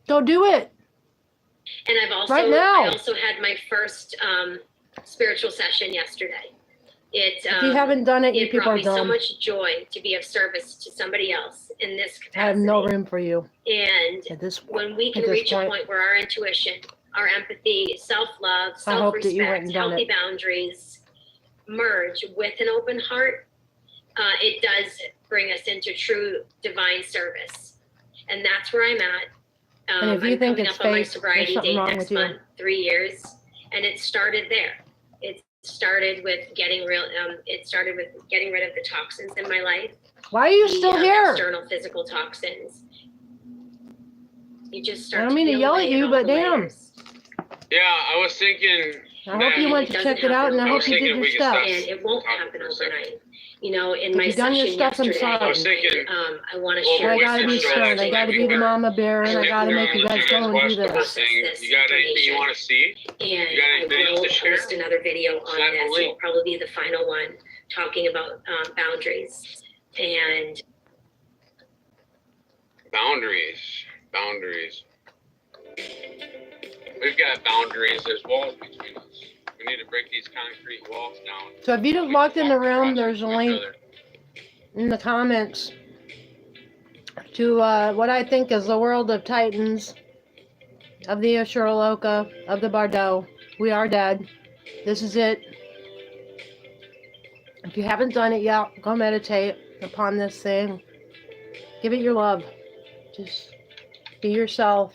Go do it. And I Right now. also had my first spiritual session yesterday. It, If you haven't done it, you it people brought are me so dumb. much joy to be of service to somebody else in this capacity. I have no room for you And at this when we can at this reach a point. point where our intuition, our empathy, self-love, I hope that you self-respect, went and done healthy it. boundaries merge with an open heart, it does bring us into true divine service. And that's where I'm at. And if you I'm think coming it's up on my fake, there's sobriety something date wrong next with you. month, 3 years. And it started there. It started with getting rid of the toxins in my life. Why are you the, still here? External physical toxins. You just start I don't mean to peel yell at away you, all but the damn. layers. Yeah, I was thinking. I hope you went to It check doesn't it out, and I happen hope you overnight. did your We could stop. steps. And it won't happen overnight. You know, in If my you've done your session steps, I'm yesterday, sorry. I was thinking, I want to well, share. I with gotta the be show, smart. I like, gotta be the before, mama bear, and I stick gotta make around you the guys Chicken go and do West Coast this. thing. You got anything you want to see? And You got I anything else will to share? post another video on Send the this. link. It'll probably be the final one, talking about boundaries. And Boundaries. We've got boundaries. There's walls between us. We need to break these concrete walls down. So if you just We walked can in the walk room, across there's a each link other. in the comments to what I think is the world of Titans, of the Ashuraloka, of the Bardo. We are dead. This is it. If you haven't done it yet, go meditate upon this thing. Give it your love. Just be yourself.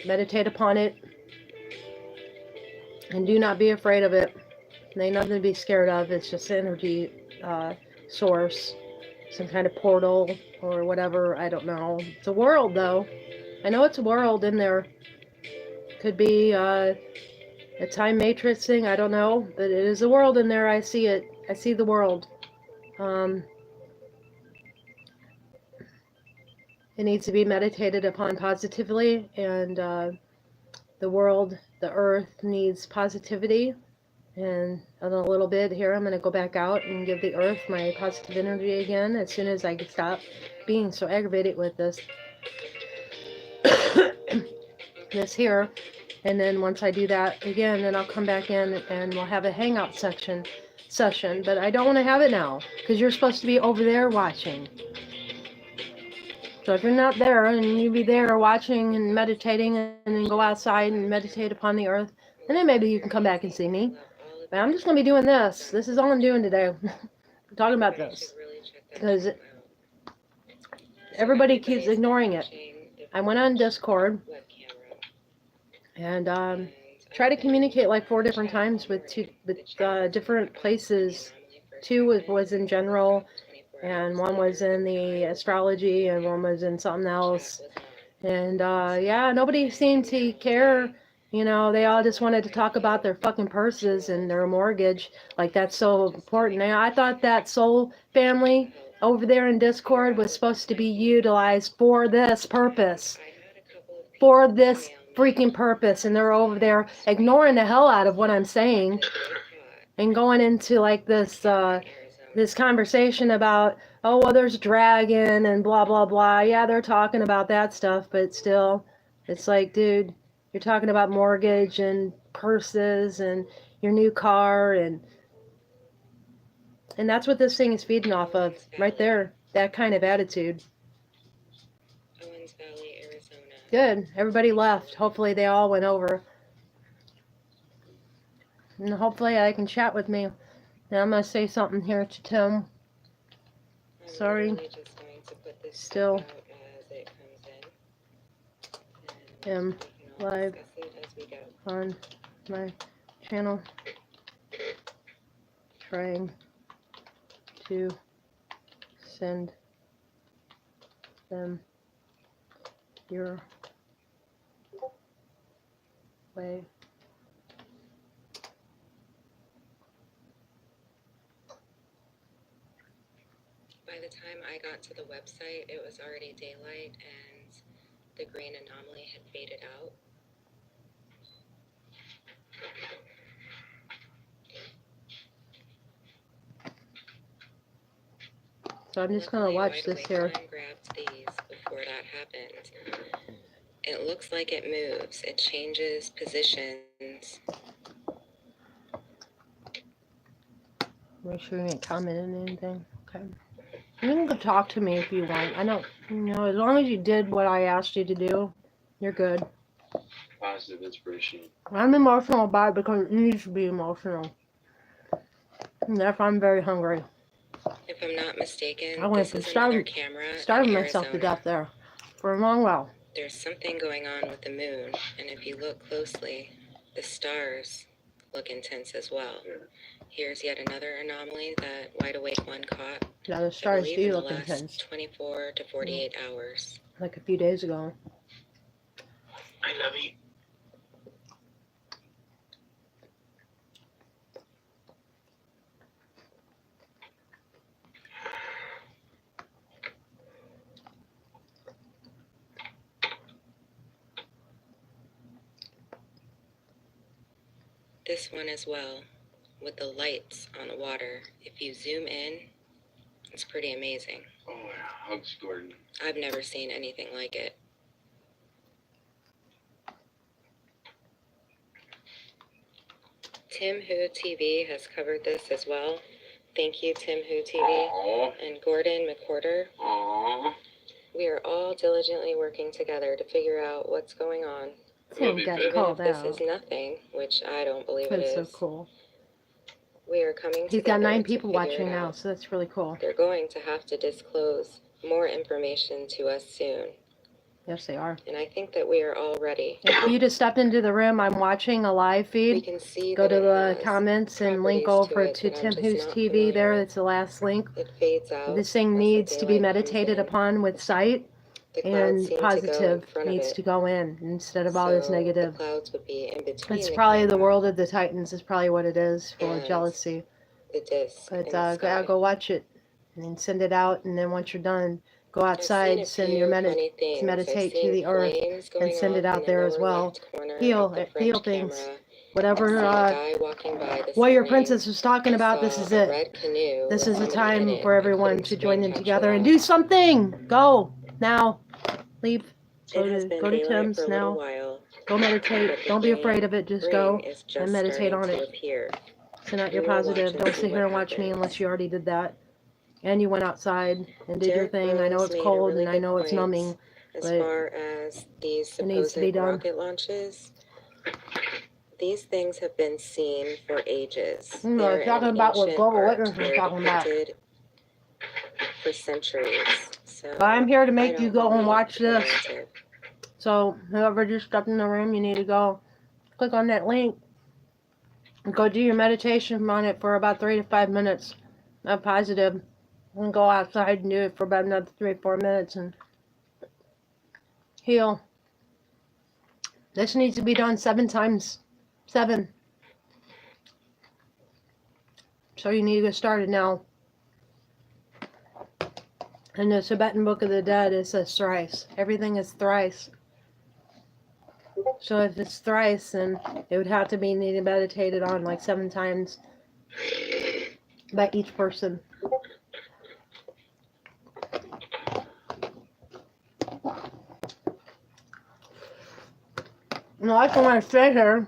Meditate upon it. And do not be afraid of it. There ain't nothing to be scared of. It's just energy source. Some kind of portal or whatever. I don't know. It's a world, though. I know it's a world in there. Could be a time matrix thing. I don't know. But it is a world in there. I see it. I see the world. It needs to be meditated upon positively. And the world, the earth, needs positivity. And in a little bit here, I'm going to go back out and give the earth my positive energy again as soon as I can stop being so aggravated with this. This here. And then once I do that again, then I'll come back in and we'll have a hangout session. But I don't want to have it now because you're supposed to be over there watching. So if you're not there and you be there watching and meditating and then go outside and meditate upon the earth, and then maybe you can come back and see me. But I'm just going to be doing this. This is all I'm doing today. I'm talking about this. Because everybody keeps ignoring it. I went on Discord and tried to communicate like 4 different times with different places. 2 was in general, and 1 was in the astrology, and 1 was in something else. And yeah, nobody seemed to care. You know, they all just wanted to talk about their fucking purses and their mortgage. Like, that's so important. And I thought that soul family over there in Discord was supposed to be utilized for this purpose. For this freaking purpose. And they're over there ignoring the hell out of what I'm saying. And going into, like, this conversation about, oh, well, there's dragon and blah, blah, blah. Yeah, they're talking about that stuff. But still, it's like, dude, you're talking about mortgage and purses and your new car, and that's what this thing is feeding off of, right there. That kind of attitude. Owens Valley, Arizona. Good. Everybody left. Hopefully they all went over. And hopefully I can chat with me. Now I'm going to say something here to Tim. Sorry. I'm just going to put this Still. out as it comes in. And we can all Live discuss it as we go. on my channel. Trying to send them your way. By the time I got to the website, it was already daylight and the green anomaly had faded out. So I'm just going to Luckily, watch this Wi-Fi here. time grabbed these before that happened. It looks like it moves. It changes positions. Make sure you ain't commenting anything. Okay. You can go talk to me if you want. I don't, as long as you did what I asked you to do, you're good. Positive inspiration. I'm emotional about it because it needs to be emotional. And therefore, I'm very hungry. If I'm not mistaken, I went this from is another starving, camera starving in myself to Arizona. death there for a long while. There's something going on with the moon, and if you look closely, the stars look intense as well. Here's yet another anomaly that Wide Awake One caught. Yeah, the I stars believe do in the look last intense. 24 to 48 hours. Like a few days ago. I love you. This one as well, with the lights on the water. If you zoom in, it's pretty amazing. Oh yeah, hugs, Gordon. I've never seen anything like it. Tim Who TV has covered this as well. Thank you, Tim Who TV. Aww. And Gordon McWhorter. Aww. We are all diligently working together to figure out what's going on. Tim you, got babe. Even if called this out. is nothing, which I don't believe it That's so is, cool. we are coming He's got together 9 to people figure watching it now, out. so that's really cool. They're going to have to disclose more information to us soon, Yes, they are. and I think that we are all ready. If you just stepped into the room, I'm watching a live We feed. can see Go that to it the has comments and link properties over it to that I'm Tim just Who's not TV there. familiar. It's the last link. It fades out. This thing as the needs to be daylight comes meditated in. upon with sight, The clouds seem and to go in positive front of needs it, to go in instead of all this so negative. the clouds would be in between It's the probably the camera world of the Titans is probably what it is, full of and jealousy. the disc But in the sky. go watch it and then send it out, and then once you're done, go I've seen outside, a send your few funny things. I've meditate to seen the earth, flames and going send it off out in the there as lower well. left corner of Heal the French things. camera. I've Whatever seen a guy walking by this Warrior morning. Princess was talking I about, this saw is a it. red canoe This with is the somebody in time it. for I everyone couldn't to screen join in capture together and that. do something. Go now. Leave. It has been Go to daylight Tim's for a little now. while, Go meditate. but the Don't be afraid of it. Just go ring is just and meditate starting on to it. appear. Send out We your will watch positive. and Don't see sit here what and watch me happens. unless you already did that. And you went outside and did your Derek thing. I know Burns it's made a cold really and I good know it's point numbing, as but far as these it needs supposed to be done. rocket launches. These things have been seen for ages. They're talking an about what ancient Global art. Witness was They're talking about. depicted for centuries. So But I'm here to I make you don't go and believe watch the this. narrative. So whoever just stepped in the room, you need to go click on that link and go do your meditation on it for about 3 to 5 minutes. I'm positive. And go outside and do it for about another 3 or 4 minutes and heal. This needs to be done 7 times. 7. So you need to get started now. In the Tibetan Book of the Dead, it says thrice. Everything is thrice. So if it's thrice, then it would have to be needed meditated on like 7 times by each person. No, I can want to stay here.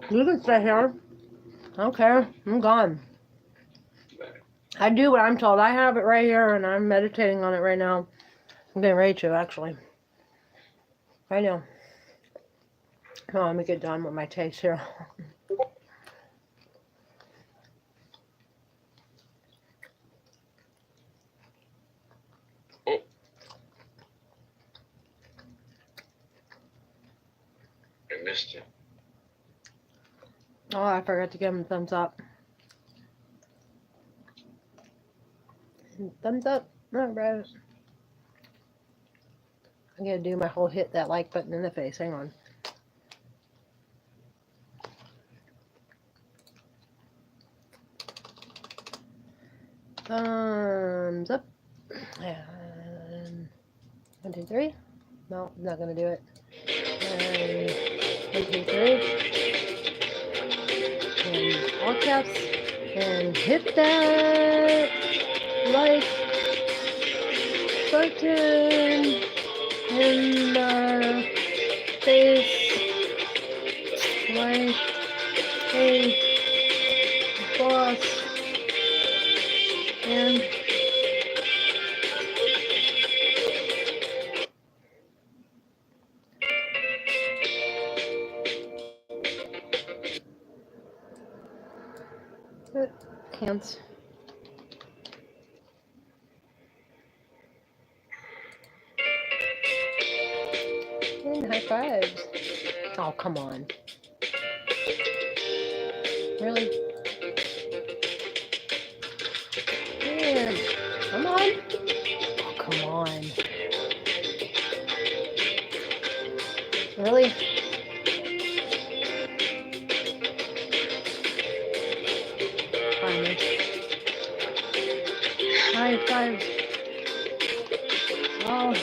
You can stay here. I don't care. I'm gone. I do what I'm told. I have it right here, and I'm meditating on it right now. I'm getting ready to, actually. Right now. Oh, let me get done with my taste here. I missed it. Oh, I forgot to give him a thumbs up. Thumbs up. Alright. I'm gonna do my whole hit that like button in the face. Hang on. Thumbs up. And 1, 2, 3. No, I'm not gonna do it. And 1, 2, 3. And all caps. And hit that like button in the face like a boss dance. And high fives. Oh, come on. Really? Man, come on. Oh, come on. Really? Finally. High fives. Oh,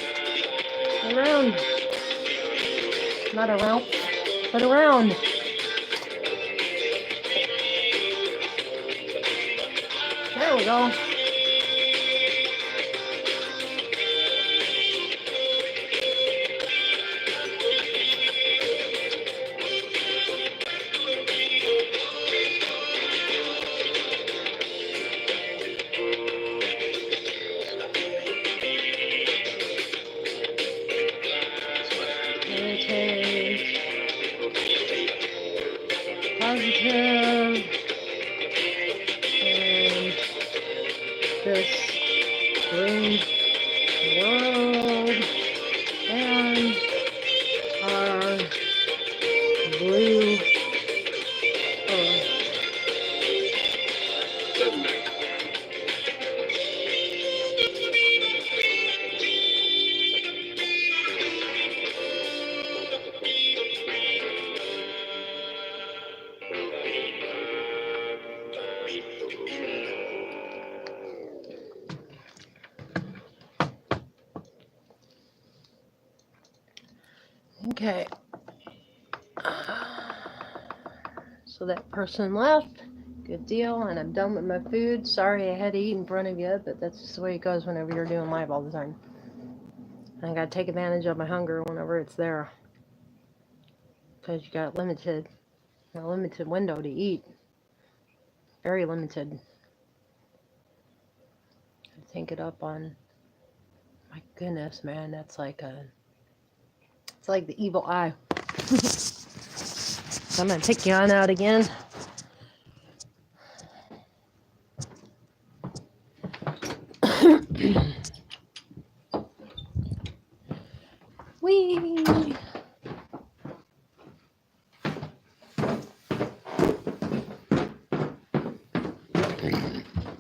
around. Not around, but around. There we go. Meditate. Positive. And this green world and our blue earth. Okay. So that person left. Good deal. And I'm done with my food. Sorry I had to eat in front of you, but that's just the way it goes whenever you're doing live all the time. I gotta take advantage of my hunger whenever it's there. Because you got a limited window to eat. Very limited. I think it up on, my goodness, man, that's like it's like the evil eye. So I'm gonna take you on out again. Whee!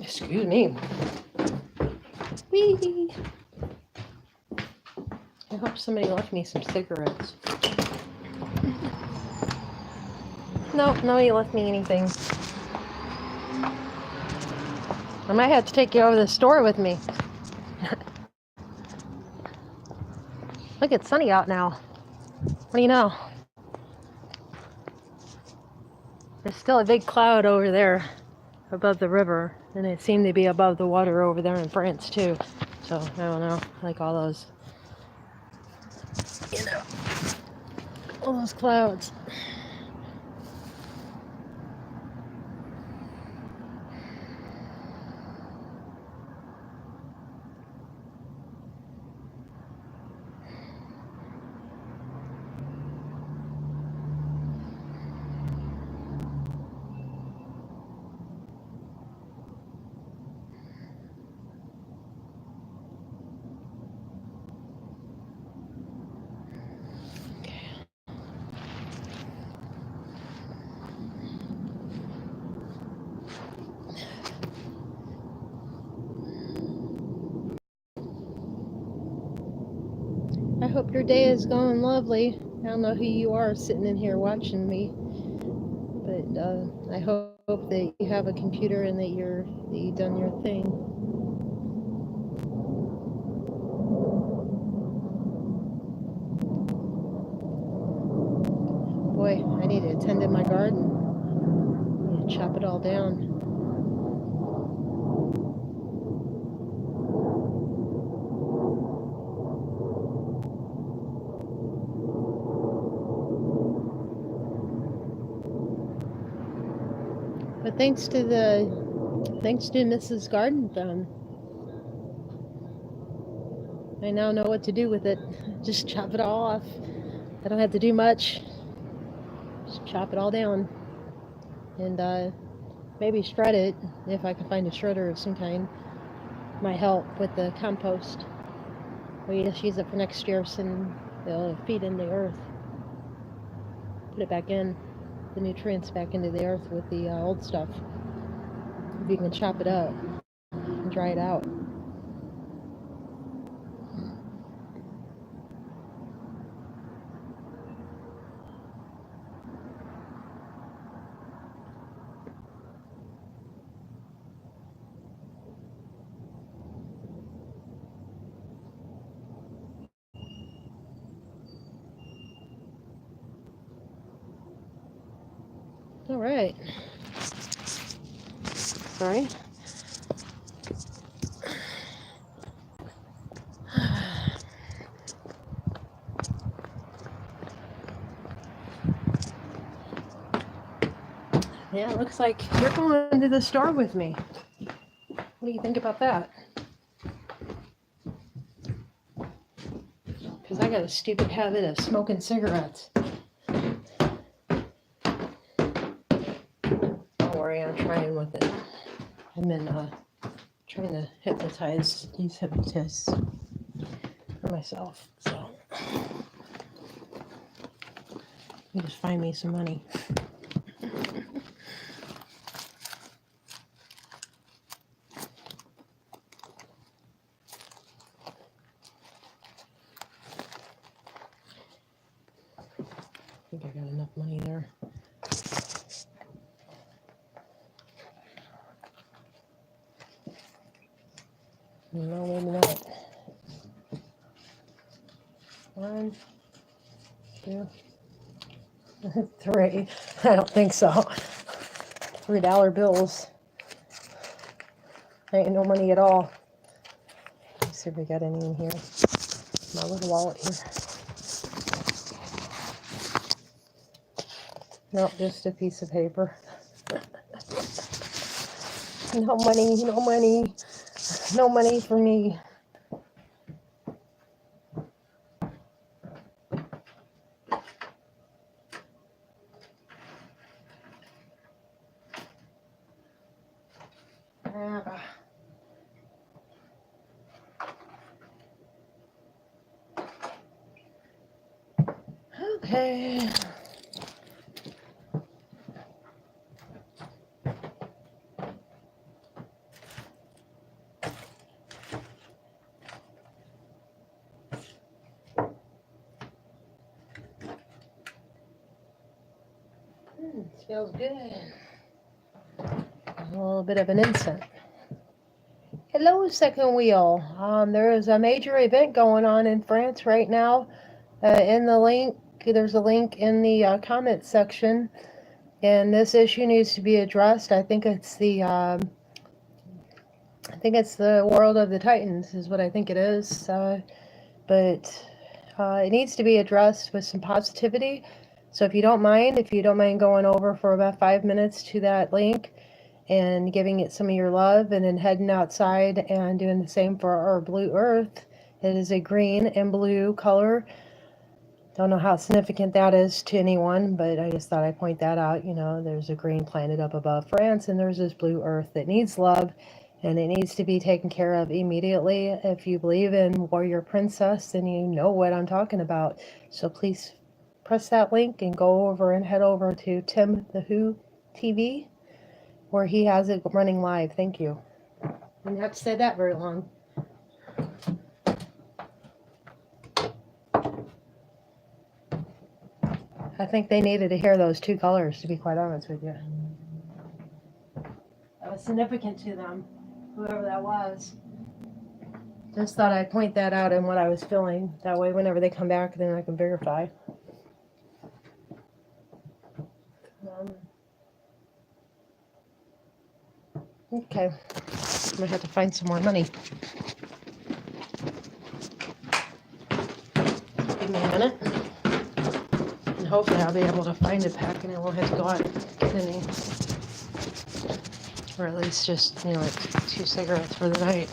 Excuse me. Whee! I hope somebody left me some cigarettes. Nope, nobody left me anything. I might have to take you over to the store with me. Look, it's sunny out now. What do you know? There's still a big cloud over there above the river, and it seemed to be above the water over there in France too. So I don't know, like all those, you know, all those clouds. I hope your day is going lovely. I don't know who you are sitting in here watching me, but I hope that you have a computer and that you've done your thing. Boy, I need to attend to my garden. I need to chop it all down. But thanks to Mrs. Garden Thumb, I now know what to do with it. Just chop it all off. I don't have to do much. Just chop it all down. And maybe shred it if I can find a shredder of some kind. Might help with the compost. We just use it for next year, so they'll feed in the earth. Put it back in, the nutrients back into the earth with the old stuff. If you can chop it up and dry it out. All right. Sorry. Yeah, it looks like you're going to the store with me. What do you think about that? Because I got a stupid habit of smoking cigarettes. Don't worry, I'm trying with it. I've been trying to use hypnotists for myself. So you just find me some money. I think I got enough money there. No, maybe not. 1, 2, 3. I don't think so. $3 bills. Ain't no money at all. Let's see if we got any in here. My little wallet here. Nope, just a piece of paper. No money, no money. No money for me. Okay. Smells good. A little bit of an incense. Hello, second wheel. There is a major event going on in France right now. In the link, there's a link in the comment section, and this issue needs to be addressed. I think it's the World of the Titans is what I think it is. But it needs to be addressed with some positivity. So if you don't mind going over for about 5 minutes to that link and giving it some of your love, and then heading outside and doing the same for our blue earth. It is a green and blue color. Don't know how significant that is to anyone, but I just thought I'd point that out. You know, there's a green planet up above France, and there's this blue earth that needs love, and it needs to be taken care of immediately. If you believe in Warrior Princess, then you know what I'm talking about. So please press that link and go over and head over to Tim the Who TV, where he has it running live. Thank you. You didn't have to say that very long. I think they needed to hear those 2 colors, to be quite honest with you. That was significant to them, whoever that was. Just thought I'd point that out in what I was feeling. That way, whenever they come back, then I can verify. Okay, I'm gonna have to find some more money. Give me a minute. And hopefully I'll be able to find a pack and I won't have to go out and get any. Or at least just, like 2 cigarettes for the night.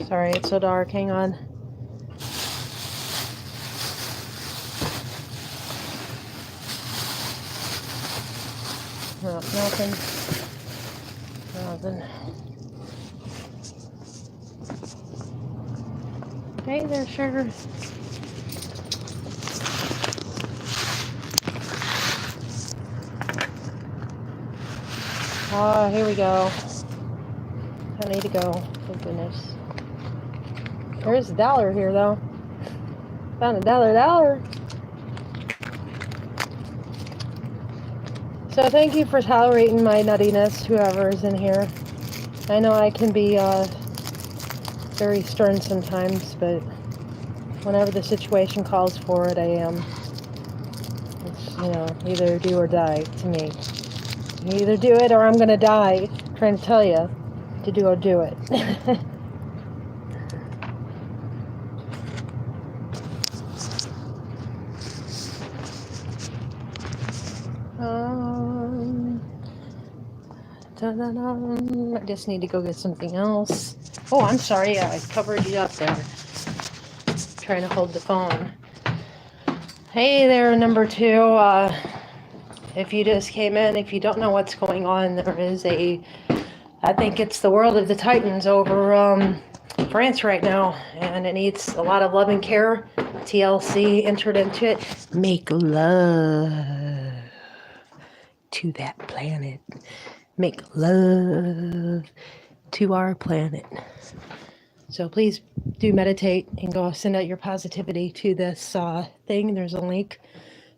Sorry, it's so dark. Hang on. No, nothing. Nothing. Hey there, sugar. Oh, here we go. I need to go. Thank goodness. There is $1 here, though. Found $1. So thank you for tolerating my nuttiness, whoever is in here. I know I can be very stern sometimes, but whenever the situation calls for it, I am. It's, you know, either do or die to me. You either do it or I'm gonna die. I'm trying to tell you to do or do it. I just need to go get something else. Oh, I'm sorry, I covered you up there. Trying to hold the phone. Hey there, number 2. If you just came in, if you don't know what's going on, there is I think it's the World of the Titans over France right now, and it needs a lot of love and care. TLC entered into it. Make love to that planet. Make love to our planet. So please do meditate and go send out your positivity to this thing. There's a link,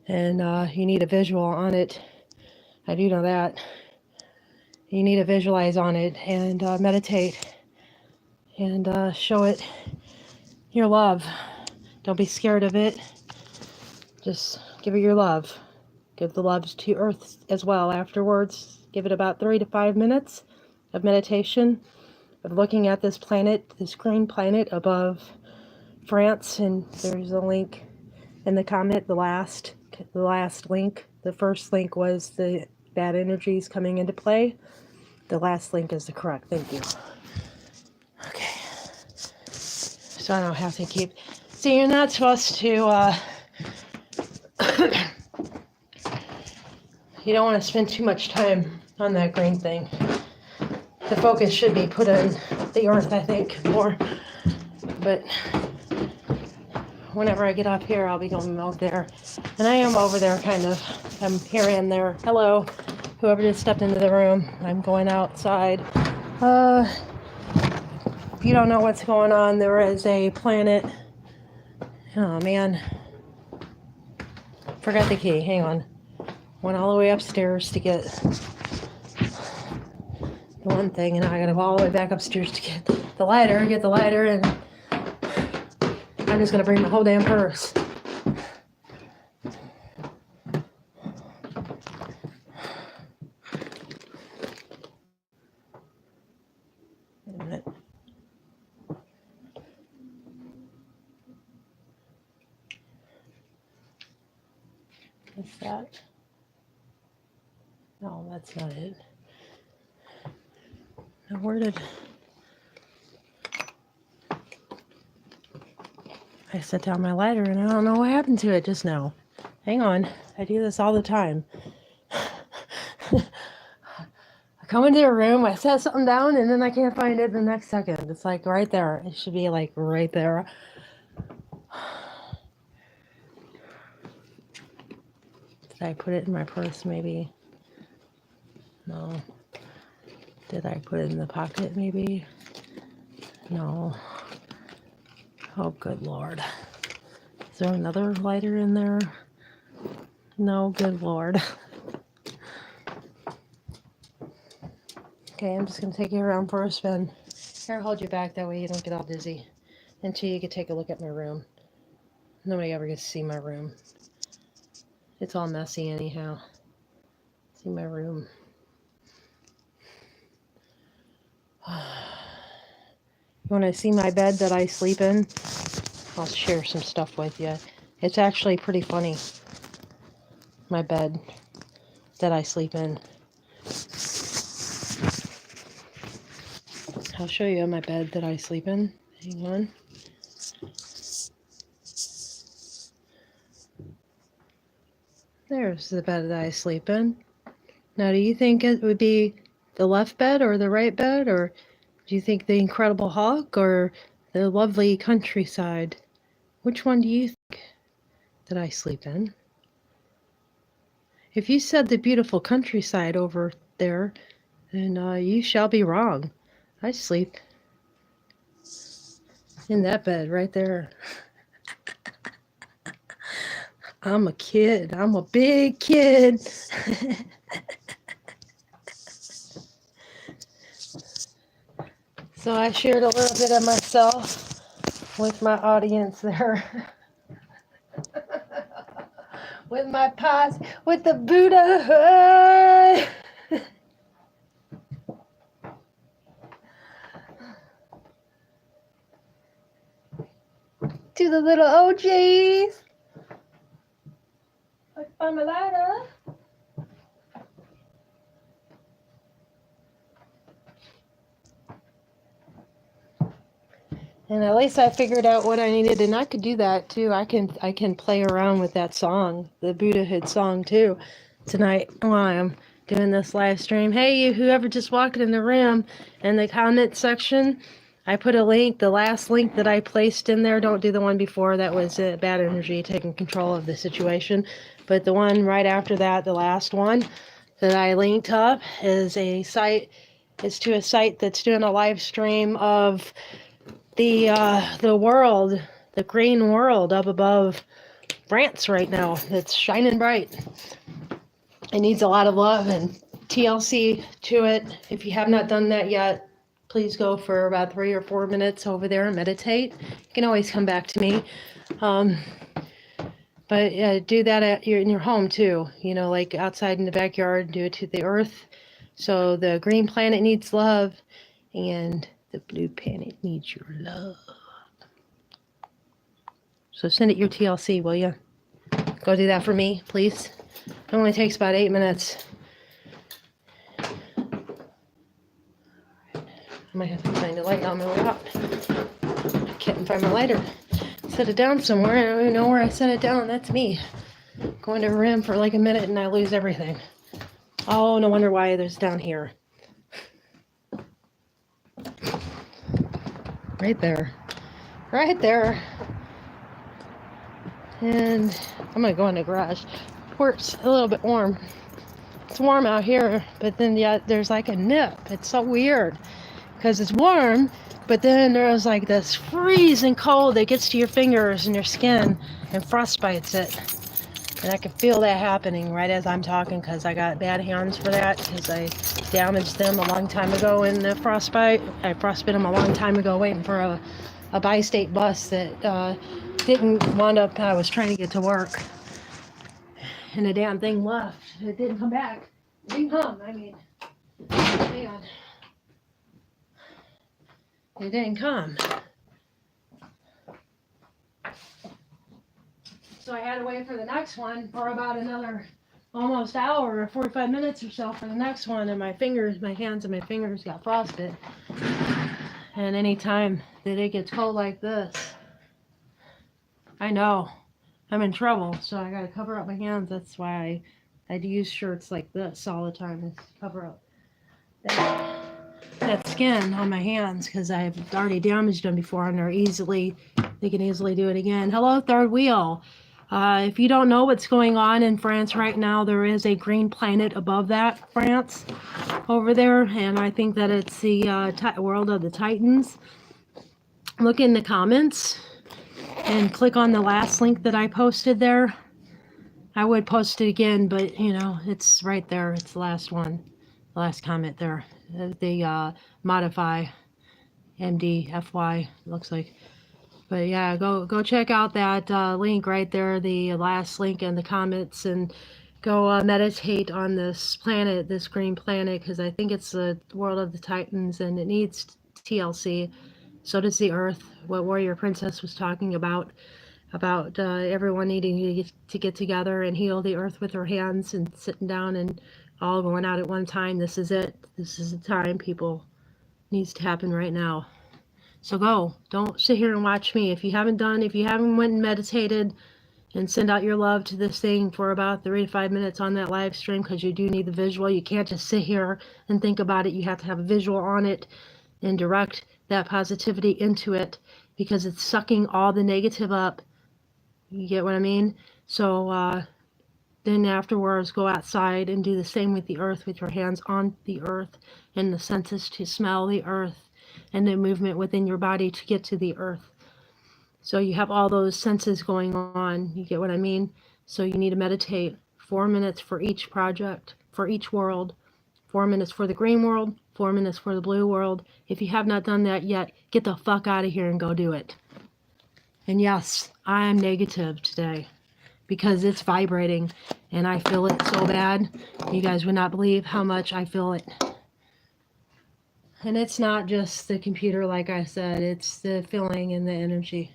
and you need a visual on it. I do know that. You need to visualize on it and meditate and show it your love. Don't be scared of it. Just give it your love. Give the loves to Earth as well afterwards. Give it about 3 to 5 minutes of meditation, of looking at this planet, this green planet above France. And there's a link in the comment, the last link. The first link was the bad energies coming into play. The last link is the correct. Thank you. Okay. So I don't have to keep... See, you're not supposed to... You don't want to spend too much time on that green thing. The focus should be put on the Earth, I think, more. But whenever I get up here, I'll be going over there. And I am over there, kind of. I'm here and there. Hello, whoever just stepped into the room. I'm going outside. If you don't know what's going on, there is a planet. Oh, man. Forgot the key. Hang on. Went all the way upstairs to get the one thing, and now I gotta go all the way back upstairs to get the lighter, and I'm just gonna bring my whole damn purse. Wait a minute. What's that? No, that's not it. Now, where did... I set down my lighter and I don't know what happened to it just now. Hang on. I do this all the time. I come into a room, I set something down, and then I can't find it the next second. It's like right there. It should be like right there. Did I put it in my purse maybe? No. Did I put it in the pocket maybe? No. Oh, good Lord. Is there another lighter in there? No, good Lord. Okay, I'm just going to take you around for a spin. Here, I'll hold you back. That way you don't get all dizzy. Until you can take a look at my room. Nobody ever gets to see my room. It's all messy anyhow. See my room. You want to see my bed that I sleep in? I'll share some stuff with you. It's actually pretty funny. My bed that I sleep in. I'll show you my bed that I sleep in. Hang on. There's the bed that I sleep in. Now, do you think it would be the left bed or the right bed, or do you think the Incredible Hulk or the lovely countryside? Which one do you think that I sleep in? If you said the beautiful countryside over there, then you shall be wrong. I sleep in that bed right there. I'm a kid. I'm a big kid. So I shared a little bit of myself with my audience there. With my pause, with the Buddha. To the little OGs. On my lighter. And at least I figured out what I needed, and I could do that too. I can play around with that song, the Buddhahood song too, tonight while I'm doing this live stream. Hey, you whoever just walked in the room, in the comment section, I put a link. The last link that I placed in there, don't do the one before. That was bad energy taking control of the situation. But the one right after that, the last one that I linked up, is a site. It's to a site that's doing a live stream of the world, the green world up above France right now. It's shining bright. It needs a lot of love and TLC to it. If you have not done that yet, please go for about 3 or 4 minutes over there and meditate. You can always come back to me. But do that in your home too. You know, like outside in the backyard, do it to the earth. So the green planet needs love, and the blue planet needs your love. So send it your TLC, will you? Go do that for me, please. It only takes about 8 minutes. I might have to find a light on my way out. I can't find my lighter. Set it down somewhere. I don't even know where I set it down. That's me. Going to a room for like a minute and I lose everything. Oh, no wonder why there's down here. Right there. Right there. And I'm going to go in the garage. Port's a little bit warm. It's warm out here, but then there's like a nip. It's so weird because it's warm, but then there's like this freezing cold that gets to your fingers and your skin and frostbites it. And I can feel that happening right as I'm talking because I got bad hands for that because I damaged them a long time ago in the frostbite. I frostbit them a long time ago waiting for a bi-state bus that didn't wind up. I was trying to get to work. And the damn thing left. It didn't come back. It didn't come. I mean, man. It didn't come. So I had to wait for the next one for about another almost hour or 45 minutes or so for the next one. And my hands and my fingers got frostbit. And anytime that it gets cold like this, I know I'm in trouble. So I got to cover up my hands. That's why I use shirts like this all the time to cover up that skin on my hands because I've already damaged them before and they can easily do it again. Hello, Third Wheel. If you don't know what's going on in France right now, there is a green planet above that, France, over there, and I think that it's the world of the Titans. Look in the comments and click on the last link that I posted there. I would post it again, but you know, it's right there. It's the last one, the last comment there. The modify MDFY looks like. But yeah, go check out that link right there, the last link in the comments, and go meditate on this planet, this green planet, because I think it's the world of the Titans and it needs TLC. So does the Earth, what Warrior Princess was talking about everyone needing to get together and heal the Earth with their hands and sitting down and all going out at one time. This is it. This is the time, people. Needs to happen right now. So go. Don't sit here and watch me. If you haven't went and meditated and send out your love to this thing for about 3 to 5 minutes on that live stream, because you do need the visual. You can't just sit here and think about it. You have to have a visual on it and direct that positivity into it, because it's sucking all the negative up. You get what I mean? So then afterwards, go outside and do the same with the earth, with your hands on the earth and the senses to smell the earth and the movement within your body to get to the earth. So you have all those senses going on. You get what I mean? So you need to meditate 4 minutes for each project, for each world. 4 minutes for the green world, 4 minutes for the blue world. If you have not done that yet, get the fuck out of here and go do it. And yes, I am negative today because it's vibrating and I feel it so bad. You guys would not believe how much I feel it. And it's not just the computer, like I said, it's the feeling and the energy.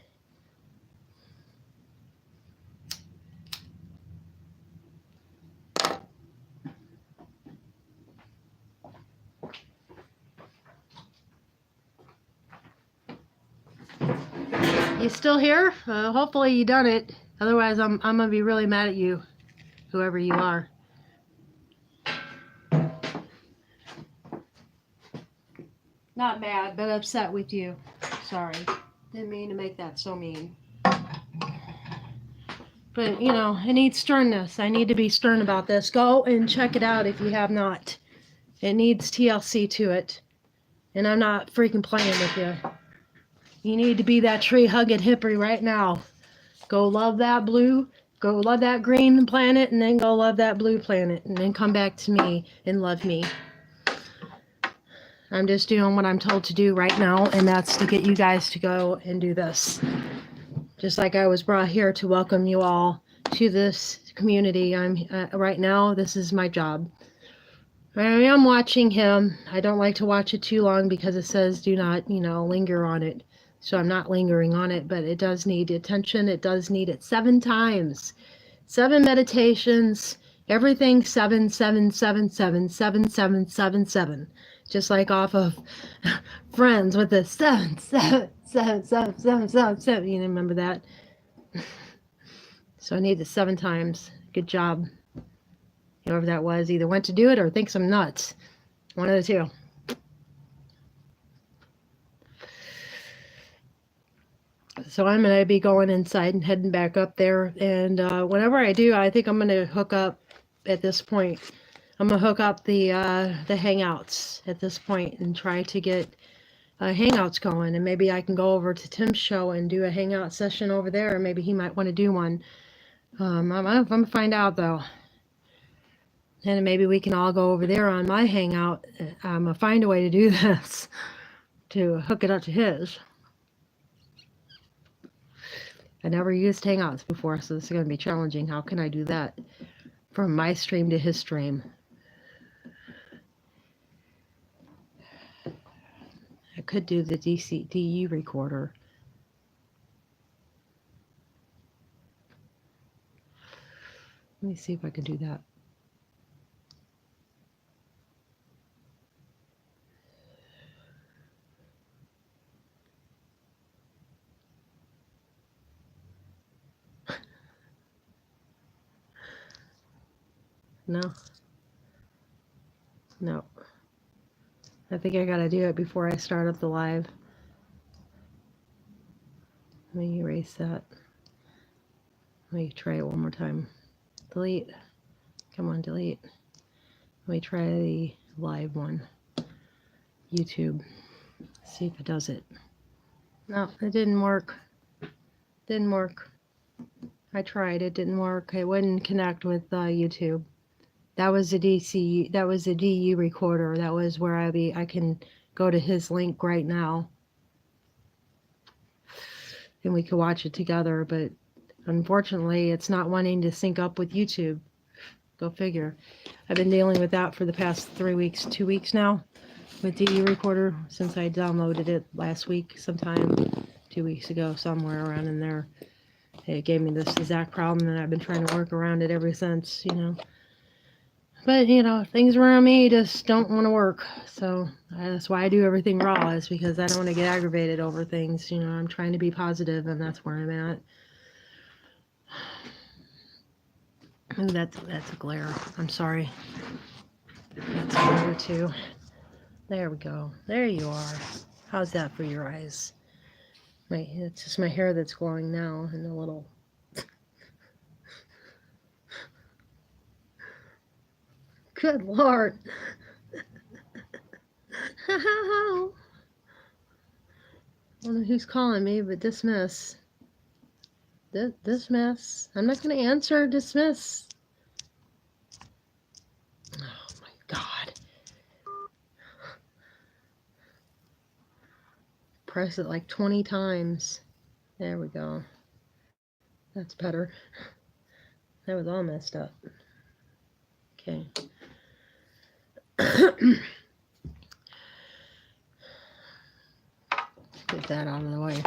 You still here? Hopefully you done it. Otherwise, I'm gonna be really mad at you, whoever you are. Not mad, but upset with you. Sorry. Didn't mean to make that so mean. But, you know, it needs sternness. I need to be stern about this. Go and check it out if you have not. It needs TLC to it. And I'm not freaking playing with you. You need to be that tree-hugging hippie right now. Go love that blue. Go love that green planet, and then go love that blue planet. And then come back to me and love me. I'm just doing what I'm told to do right now, and that's to get you guys to go and do this. Just like I was brought here to welcome you all to this community. Right now, this is my job. I am watching him. I don't like to watch it too long because it says do not, linger on it. So I'm not lingering on it, but it does need attention. It does need it 7 times. 7 meditations, everything 7, 7, 7, 7, 7, 7, 7, 7. Just like off of Friends with the 7, 7, 7, 7, 7, 7, 7. You remember that? So I need it 7 times. Good job. Whoever that was either went to do it or thinks I'm nuts. One of the two. So I'm going to be going inside and heading back up there. And whenever I do, I think I'm going to hook up at this point. I'm going to hook up the Hangouts at this point and try to get Hangouts going. And maybe I can go over to Tim's show and do a Hangout session over there. Maybe he might want to do one. I'm going to find out, though. And maybe we can all go over there on my Hangout. I'm going to find a way to do this, to hook it up to his. I never used Hangouts before, so this is going to be challenging. How can I do that from my stream to his stream? I could do the DU recorder. Let me see if I can do that. No. I think I gotta do it before I start up the live. Let me erase that. Let me try it one more time. Delete. Come on, delete. Let me try the live one. YouTube. See if it does it. No, it didn't work. Didn't work. I tried. It didn't work. It wouldn't connect with YouTube. That was a DU recorder. That was where I can go to his link right now. And we could watch it together, but unfortunately it's not wanting to sync up with YouTube. Go figure. I've been dealing with that for the past 3 weeks, 2 weeks now with DU recorder since I downloaded it last week sometime, 2 weeks ago, somewhere around in there. It gave me this exact problem and I've been trying to work around it ever since, But, things around me just don't want to work. So that's why I do everything raw, is because I don't want to get aggravated over things. I'm trying to be positive, and that's where I'm at. Ooh, that's a glare. I'm sorry. That's a glare too. There we go. There you are. How's that for your eyes? It's just my hair that's glowing now and a little. Good Lord. I don't know who's calling me, but dismiss. Dismiss. I'm not going to answer. Dismiss. Oh my God. Press it like 20 times. There we go. That's better. That was all messed up. Okay. Get that out of the way.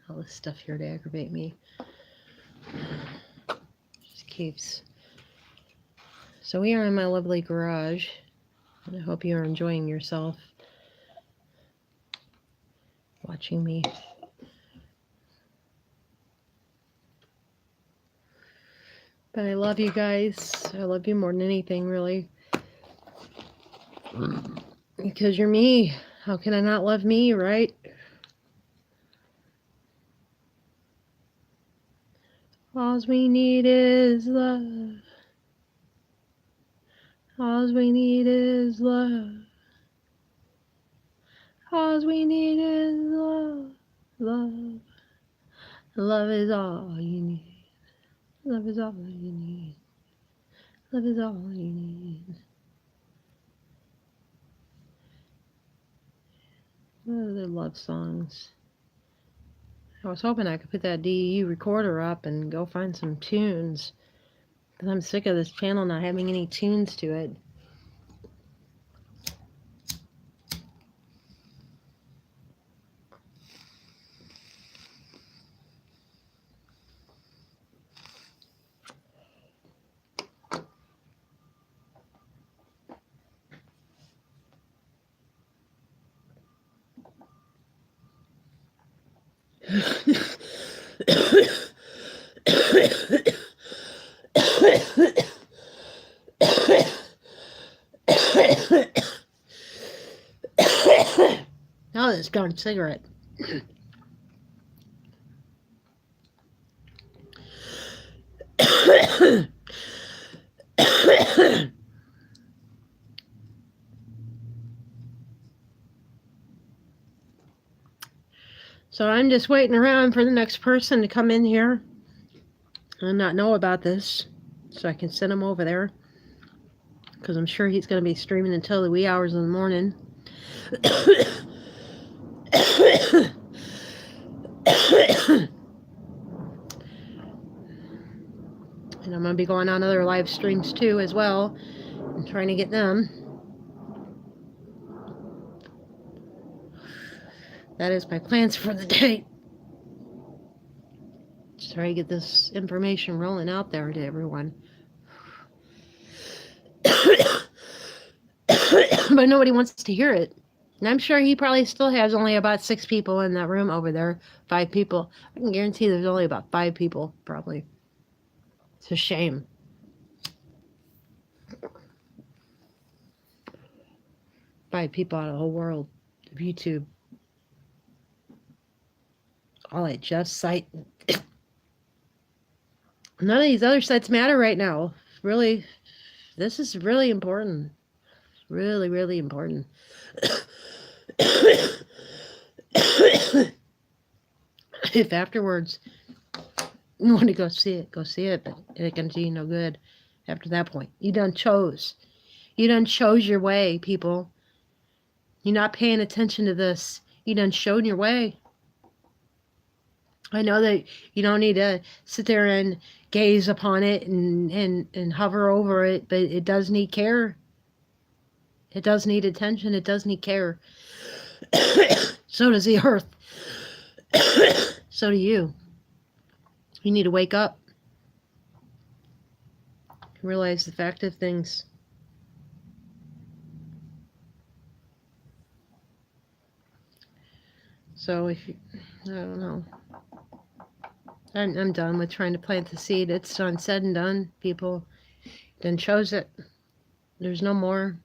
All this stuff here to aggravate me. Just keeps. So we are in my lovely garage. And I hope you are enjoying yourself. Watching me. But I love you guys. I love you more than anything, really. Because you're me. How can I not love me, right? All we need is love. All we need is love. All we need is love. Love. Love is all you need. Love is all you need. Love is all you need. What other love songs? I was hoping I could put that DEU recorder up and go find some tunes. Because I'm sick of this channel not having any tunes to it. Now this darn cigarette. So I'm just waiting around for the next person to come in here and not know about this so I can send him over there. Because I'm sure he's going to be streaming until the wee hours of the morning. And I'm going to be going on other live streams too as well and trying to get them. That is my plans for the day. Just try to get this information rolling out there to everyone. But nobody wants to hear it. And I'm sure he probably still has only about 6 people in that room over there. 5 people. I can guarantee there's only about 5 people, probably. It's a shame. Five people out of the whole world of YouTube. All at Just Site. None of these other sites matter right now. Really, this is really important. Really, really important. If afterwards you want to go see it, go see it. But it can do you no good after that point. You done chose. You done chose your way, people. You're not paying attention to this. You done showed your way. I know that you don't need to sit there and gaze upon it and hover over it, but it does need care. It does need attention. It does need care. So does the earth. So do you. You need to wake up. Realize the fact of things. So if you, I don't know. I'm done with trying to plant the seed. It's done, said and done. People then chose it. There's no more.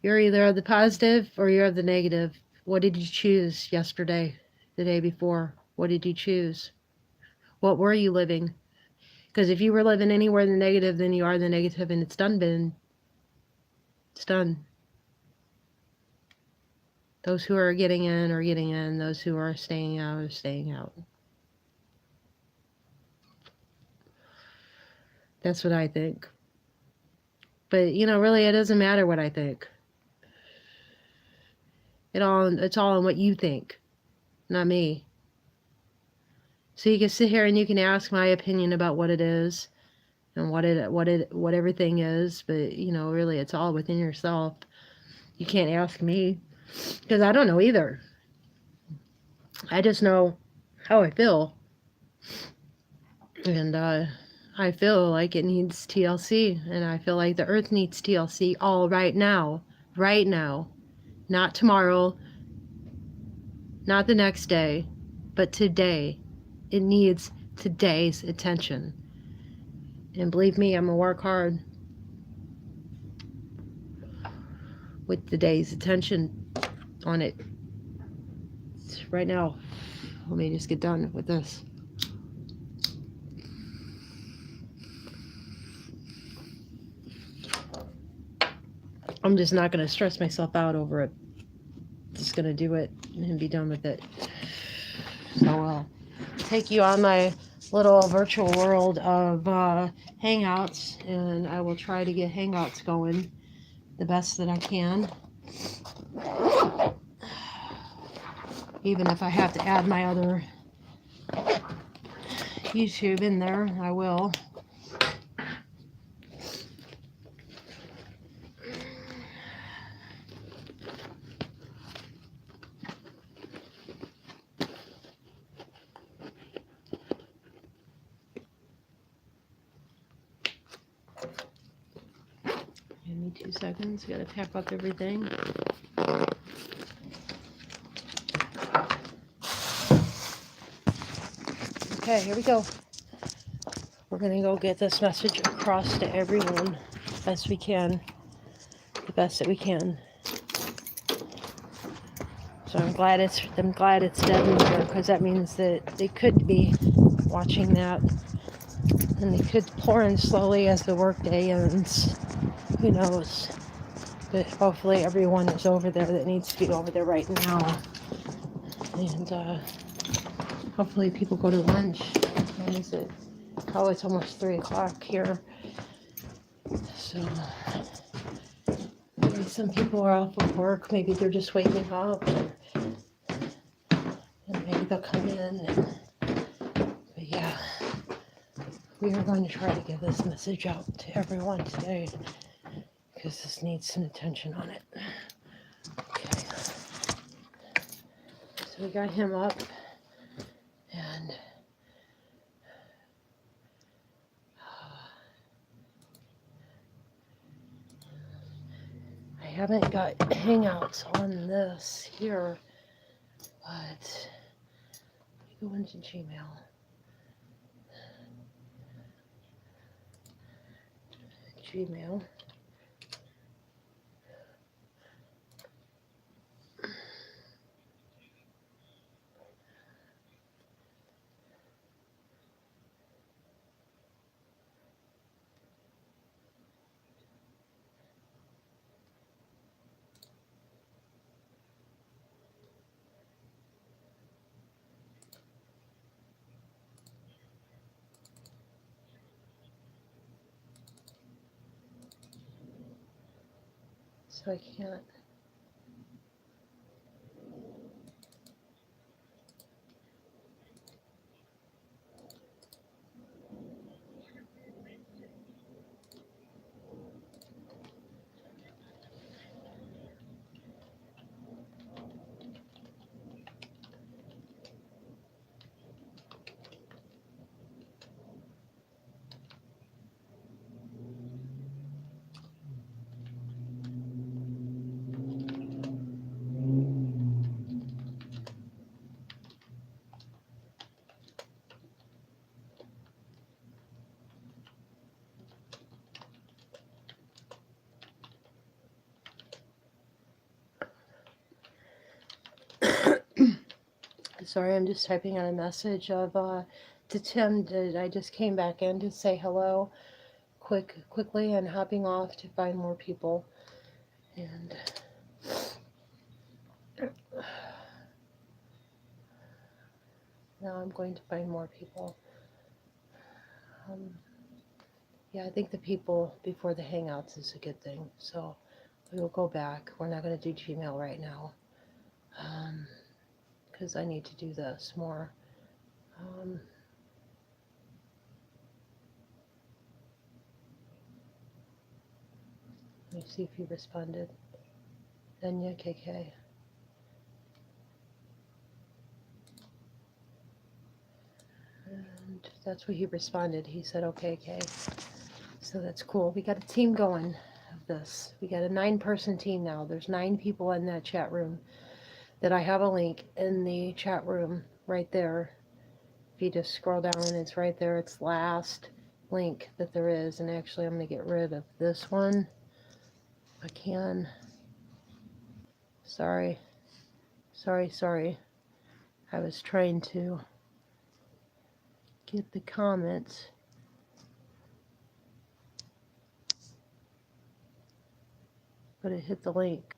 You're either of the positive or you're of the negative. What did you choose yesterday, the day before? What did you choose? What were you living? Because if you were living anywhere in the negative, then you are the negative, and it's done, Ben. It's done. Those who are getting in are getting in. Those who are staying out are staying out. That's what I think. But, really, it doesn't matter what I think. It's all in what you think, not me. So you can sit here and you can ask my opinion about what it is and what everything is, but really it's all within yourself. You can't ask me because I don't know either. I just know how I feel. And I feel like it needs TLC, and I feel like the earth needs TLC all right now, not tomorrow, not the next day, but today. It needs today's attention. And believe me, I'm gonna work hard with today's attention on it. Right now, let me just get done with this. I'm just not gonna stress myself out over it. Just gonna do it and be done with it. So I'll take you on my little virtual world of Hangouts, and I will try to get Hangouts going the best that I can. Even if I have to add my other YouTube in there, I will. Give me 2 seconds. Gotta pack up everything. Okay, here we go. We're gonna go get this message across to everyone best we can, the best that we can. So I'm glad it's dead in here, because that means that they could be watching that, and they could pour in slowly as the workday ends. Who knows? But hopefully everyone is over there that needs to be over there right now, and hopefully people go to lunch. When is it? Oh, it's almost 3 o'clock here. So maybe some people are off of work. Maybe they're just waking up, and maybe they'll come in. But yeah, we are going to try to get this message out to everyone today, because this needs some attention on it. Okay. So we got him up, and I haven't got Hangouts on this here, but let me go into Gmail. Gmail. So I can't. Sorry, I'm just typing out a message of to Tim that I just came back in to say hello quickly and hopping off to find more people. And now I'm going to find more people. Yeah, I think the people before the Hangouts is a good thing. So we will go back. We're not going to do Gmail right now because I need to do this more. Let me see if he responded. Danya KK. And that's what he responded. He said, okay, Kay. So that's cool. We got a team going of this. We got a 9-person team now. There's 9 people in that chat room that I have a link in the chat room right there. If you just scroll down, it's right there. It's last link that there is. And actually, I'm going to get rid of this one. I can. Sorry. I was trying to get the comments. But it hit the link.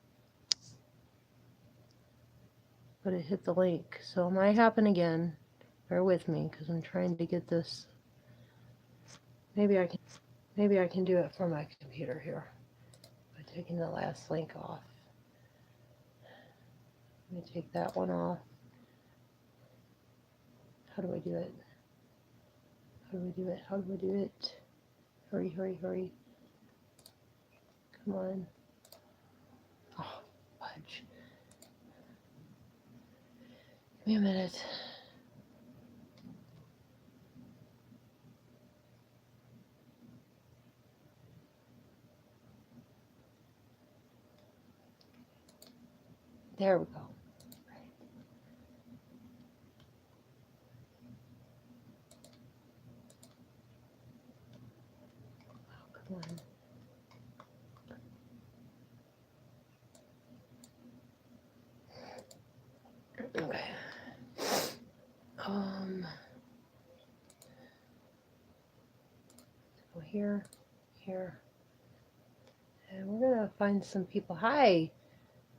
So it might happen again. Bear with me because I'm trying to get this. Maybe I can do it from my computer here by taking the last link off. Let me take that one off. How do I do it? Hurry. Come on. Oh, fudge. Give me a minute. There we go. Oh, come on. Okay. Go here, and we're gonna find some people. Hi.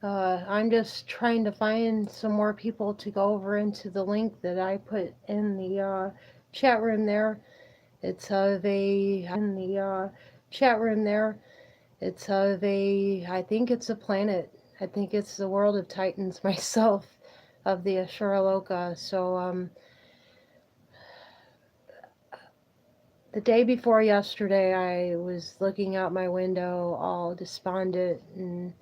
I'm just trying to find some more people to go over into the link that I put in the chat room there. It's of a I think it's a planet. I think it's the world of Titans myself, of the Ashura Loka. So the day before yesterday, I was looking out my window, all despondent and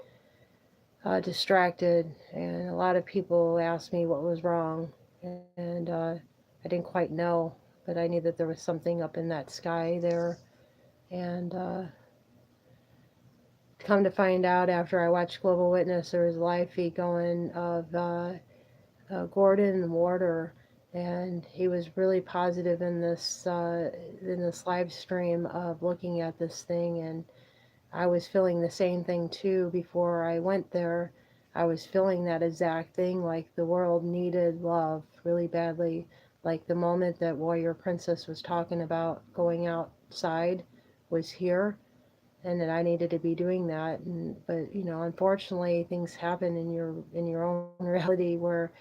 distracted, and a lot of people asked me what was wrong, and I didn't quite know, but I knew that there was something up in that sky there, and come to find out after I watched Global Witness, there was a live feed going of Gordon Warder, and he was really positive in this live stream of looking at this thing, and I was feeling the same thing too before I went there. I was feeling that exact thing, like the world needed love really badly. Like the moment that Warrior Princess was talking about going outside was here, and that I needed to be doing that. But you know, unfortunately, things happen in your own reality where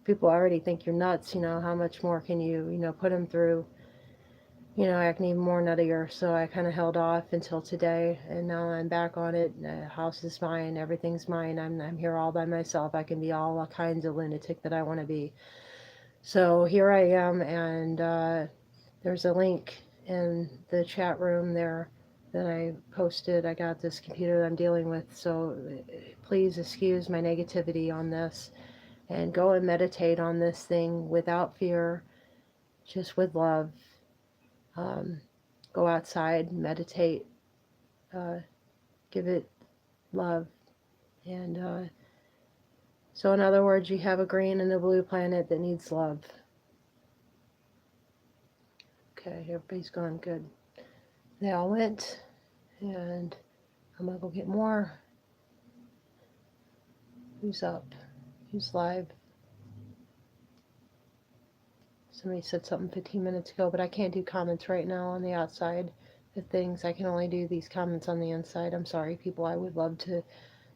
people already think you're nuts. You know, how much more can you put them through? Acting even more nuttier. So I kind of held off until today, and now I'm back on it. The house is mine, everything's mine. I'm here all by myself. I can be all kinds of lunatic that I want to be. So here I am, and there's a link in the chat room there that I posted. I got this computer that I'm dealing with, so please excuse my negativity on this, and go and meditate on this thing without fear, just with love. Go outside, meditate, give it love. And so in other words, you have a green and a blue planet that needs love. Okay, everybody's gone. Good. They all went, and I'm gonna go get more. Who's up? Who's live? Somebody said something 15 minutes ago, but I can't do comments right now on the outside of things. I can only do these comments on the inside. I'm sorry, people. I would love to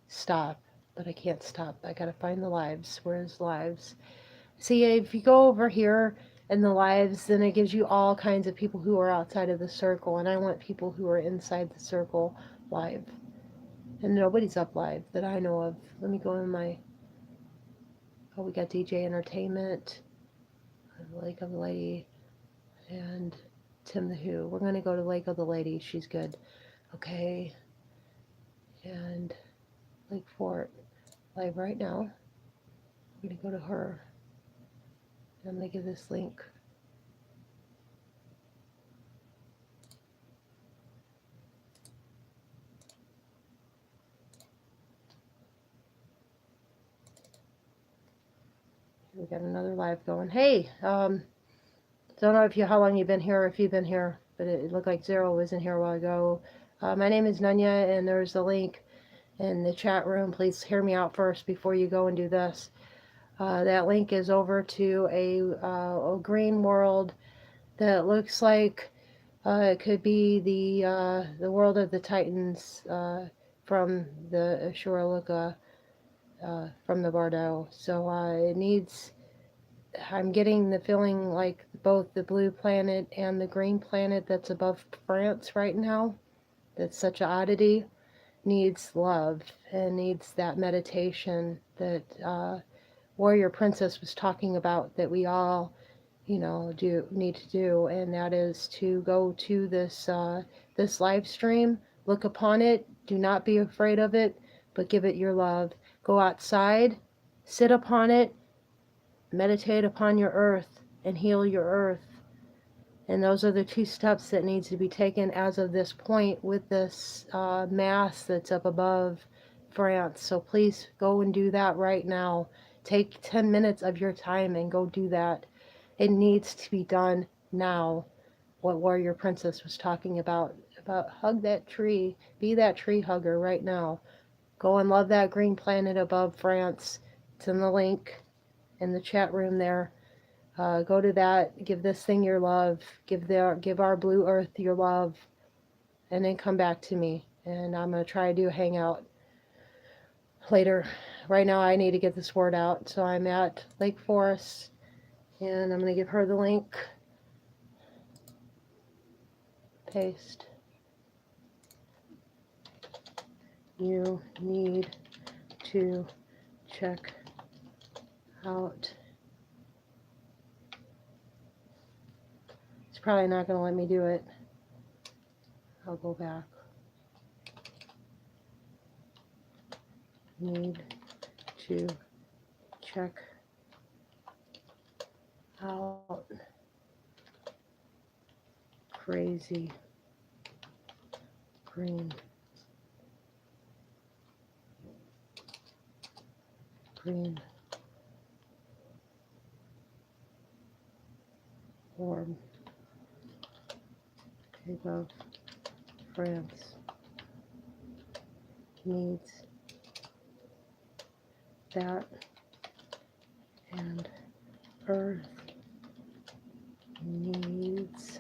stop, but I can't stop. I gotta find the lives. Where's lives? See, if you go over here in the lives, then it gives you all kinds of people who are outside of the circle, and I want people who are inside the circle live. And nobody's up live that I know of. Let me go in my... Oh, we got DJ Entertainment, Lake of the Lady, and Tim the Who. We're going to go to Lake of the Lady. She's good. Okay. And Lake Fort, live right now. I'm going to go to her. And I'm going to give this link. We got another live going. Hey, don't know how long you've been here, or if you've been here, but it looked like Zero was in here a while ago. My name is Nunya, and there's a link in the chat room. Please hear me out first before you go and do this. That link is over to a green world that looks like it could be the world of the Titans from the Ashura Luka. From the Bardo. So it needs... I'm getting the feeling like both the blue planet and the green planet that's above France right now, that's such an oddity, needs love and needs that meditation that Warrior Princess was talking about, that we all, need to do, and that is to go to this live stream, look upon it, do not be afraid of it, but give it your love. Go outside, sit upon it, meditate upon your earth, and heal your earth. And those are the 2 steps that needs to be taken as of this point with this mass that's up above France. So please go and do that right now. Take 10 minutes of your time and go do that. It needs to be done now. What Warrior Princess was talking about hug that tree, be that tree hugger right now. Go and love that green planet above France. It's in the link in the chat room there. Go to that, give this thing your love, give our blue earth your love, and then come back to me. And I'm going to try to do a hangout later. Right now I need to get this word out. So I'm at Lake Forest, and I'm going to give her the link. Paste. You need to check out. It's probably not going to let me do it. I'll go back. Need to check out Crazy Green orb above France needs that, and Earth needs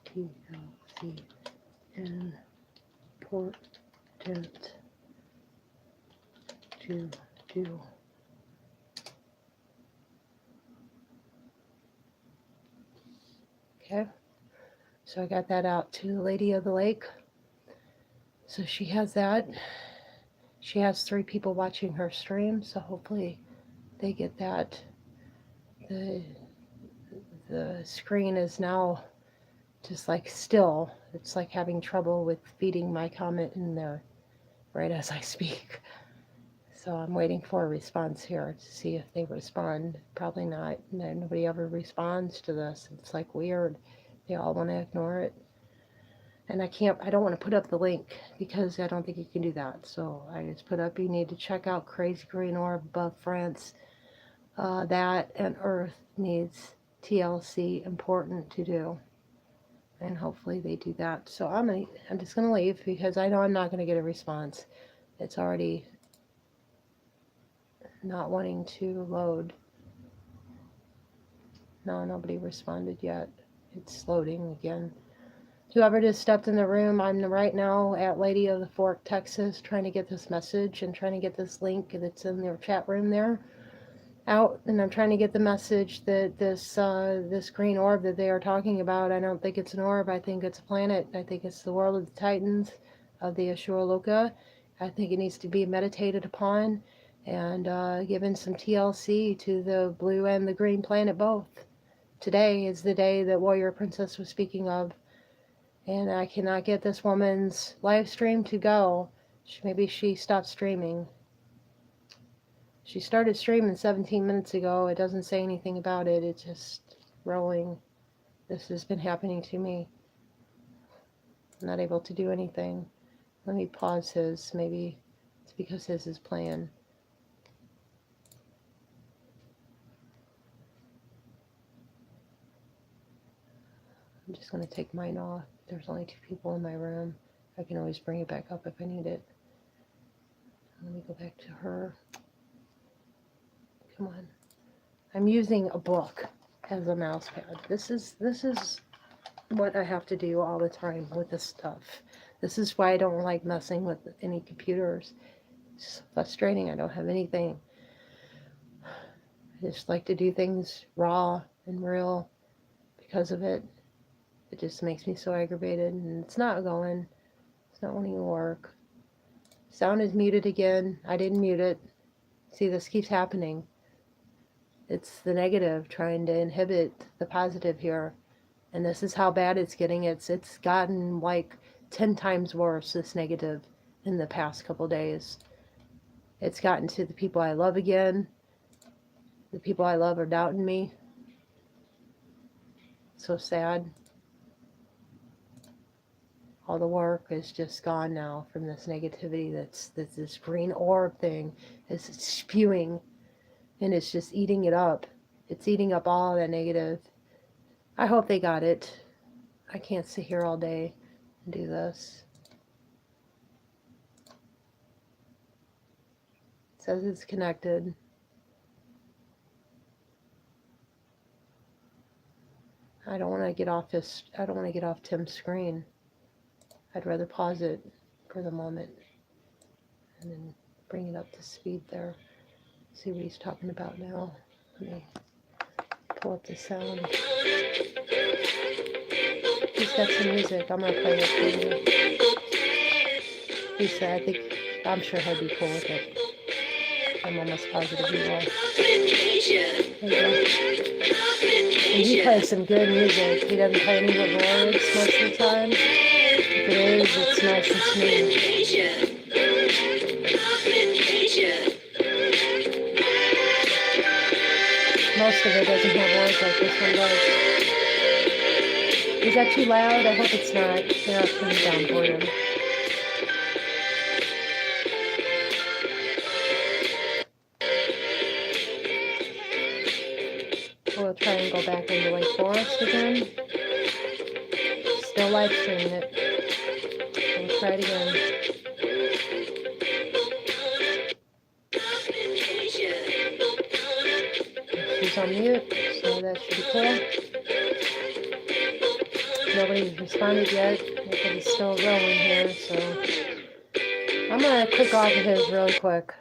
TLC important to do. Okay, so I got that out to Lady of the Lake. So she has that. She has 3 people watching her stream, so hopefully they get that. The screen is now just like still. It's like having trouble with feeding my comment in there right as I speak. So I'm waiting for a response here to see if they respond. Probably not. Nobody ever responds to this. It's like weird. They all want to ignore it. And I don't want to put up the link because I don't think you can do that. So I just put up, you need to check out Crazy Green Orb above France. That and Earth needs TLC important to do. And hopefully they do that. So I'm just going to leave because I know I'm not going to get a response. It's already not wanting to load. No, nobody responded yet. It's loading again. Whoever just stepped in the room, I'm right now at Lady of the Fork, Texas, trying to get this message and trying to get this link that's in their chat room there out, and I'm trying to get the message that this green orb that they are talking about, I don't think it's an orb, I think it's a planet. I think it's the world of the Titans of the Ashura Luka. I think it needs to be meditated upon and given some TLC to the blue and the green planet both. Today is the day that Warrior Princess was speaking of, and I cannot get this woman's live stream to go. Maybe she stopped streaming. She started streaming 17 minutes ago. It doesn't say anything about it. It's just rolling. This has been happening to me. I'm not able to do anything. Let me pause his. Maybe it's because his is playing. I'm just going to take mine off. There's only 2 people in my room. I can always bring it back up if I need it. Let me go back to her. Come on. I'm using a book as a mouse pad. This is what I have to do all the time with this stuff. This is why I don't like messing with any computers. It's frustrating. I don't have anything. I just like to do things raw and real because of it. It just makes me so aggravated, and it's not going. It's not wanting to work. Sound is muted again. I didn't mute it. See, this keeps happening. It's the negative trying to inhibit the positive here. And this is how bad it's getting. It's gotten like 10 times worse, this negative, in the past couple days. It's gotten to the people I love again. The people I love are doubting me. So sad. All the work is just gone now from this negativity that's this green orb thing is spewing, and it's just eating it up. It's eating up all that negative. I hope they got it. I can't sit here all day and do this. It says it's connected. I don't want to get off this. I don't want to get off Tim's screen. I'd rather pause it for the moment and then bring it up to speed there. See what he's talking about now. Let me pull up the sound. He's got some music. I'm going to play it for you. He said, I'm sure he'd be cool with it. I'm almost positive he will. There you go. And he plays some good music. He doesn't play any of the words most of the time. If it is, it's nice and smooth. Most of it doesn't have words like this one does. Is that too loud? I hope it's not. Yeah, I'll turn it down for you. We'll try and go back into Lake Forest again. Still live streaming it. We'll try it again. She's on mute, so that should be cool. Nobody's responded yet. Nobody's still rolling here, so I'm gonna click off of his really quick.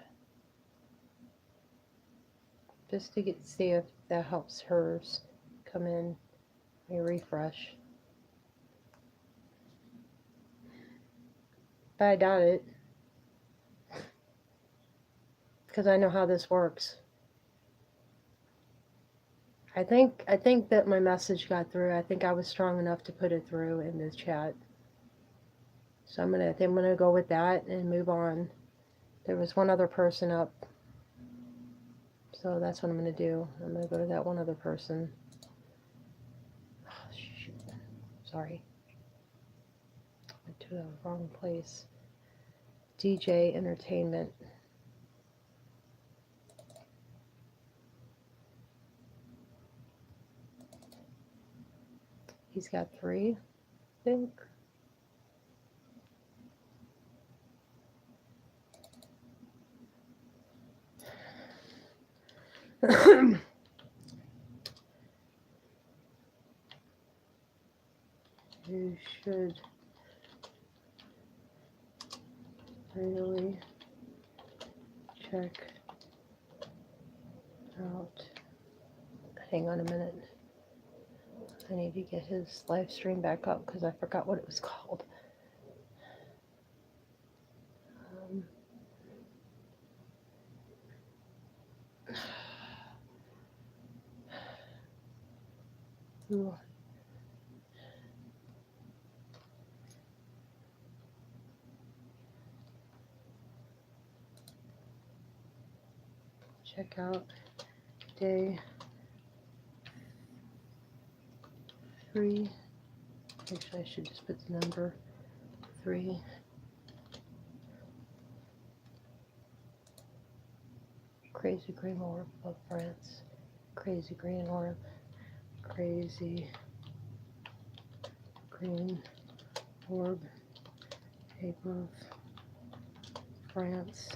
Just to see if that helps hers come in. Let me refresh. But I doubt it. Because I know how this works. I think that my message got through. I think I was strong enough to put it through in the chat. So I'm gonna go with that and move on. There was one other person up. So that's what I'm going to do. I'm going to go to that one other person. Oh, shoot. Sorry. Went to the wrong place. DJ Entertainment. He's got 3, I think. You should really check out. Hang on a minute. I need to get his live stream back up because I forgot what it was called. Ooh. Check out day 3. Actually, I should just put the number 3. Crazy green orb of France. Crazy green orb. Crazy green orb above France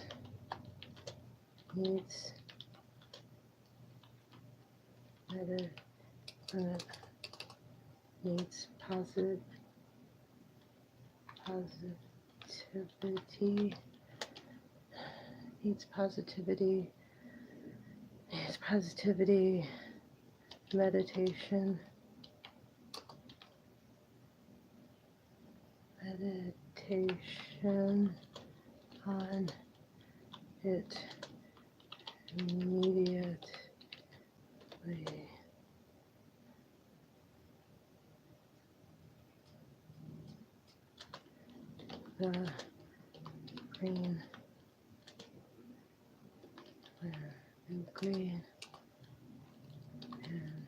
needs needs positivity, meditation on it immediately. The green and green and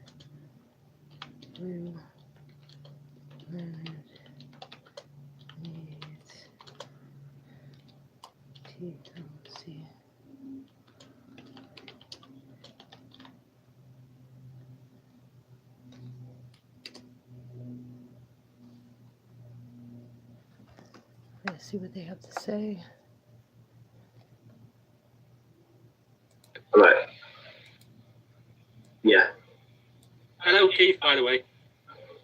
blue planet needs TLC. Let's see what they have to say. Right. Yeah. Hello, Keith, by the way.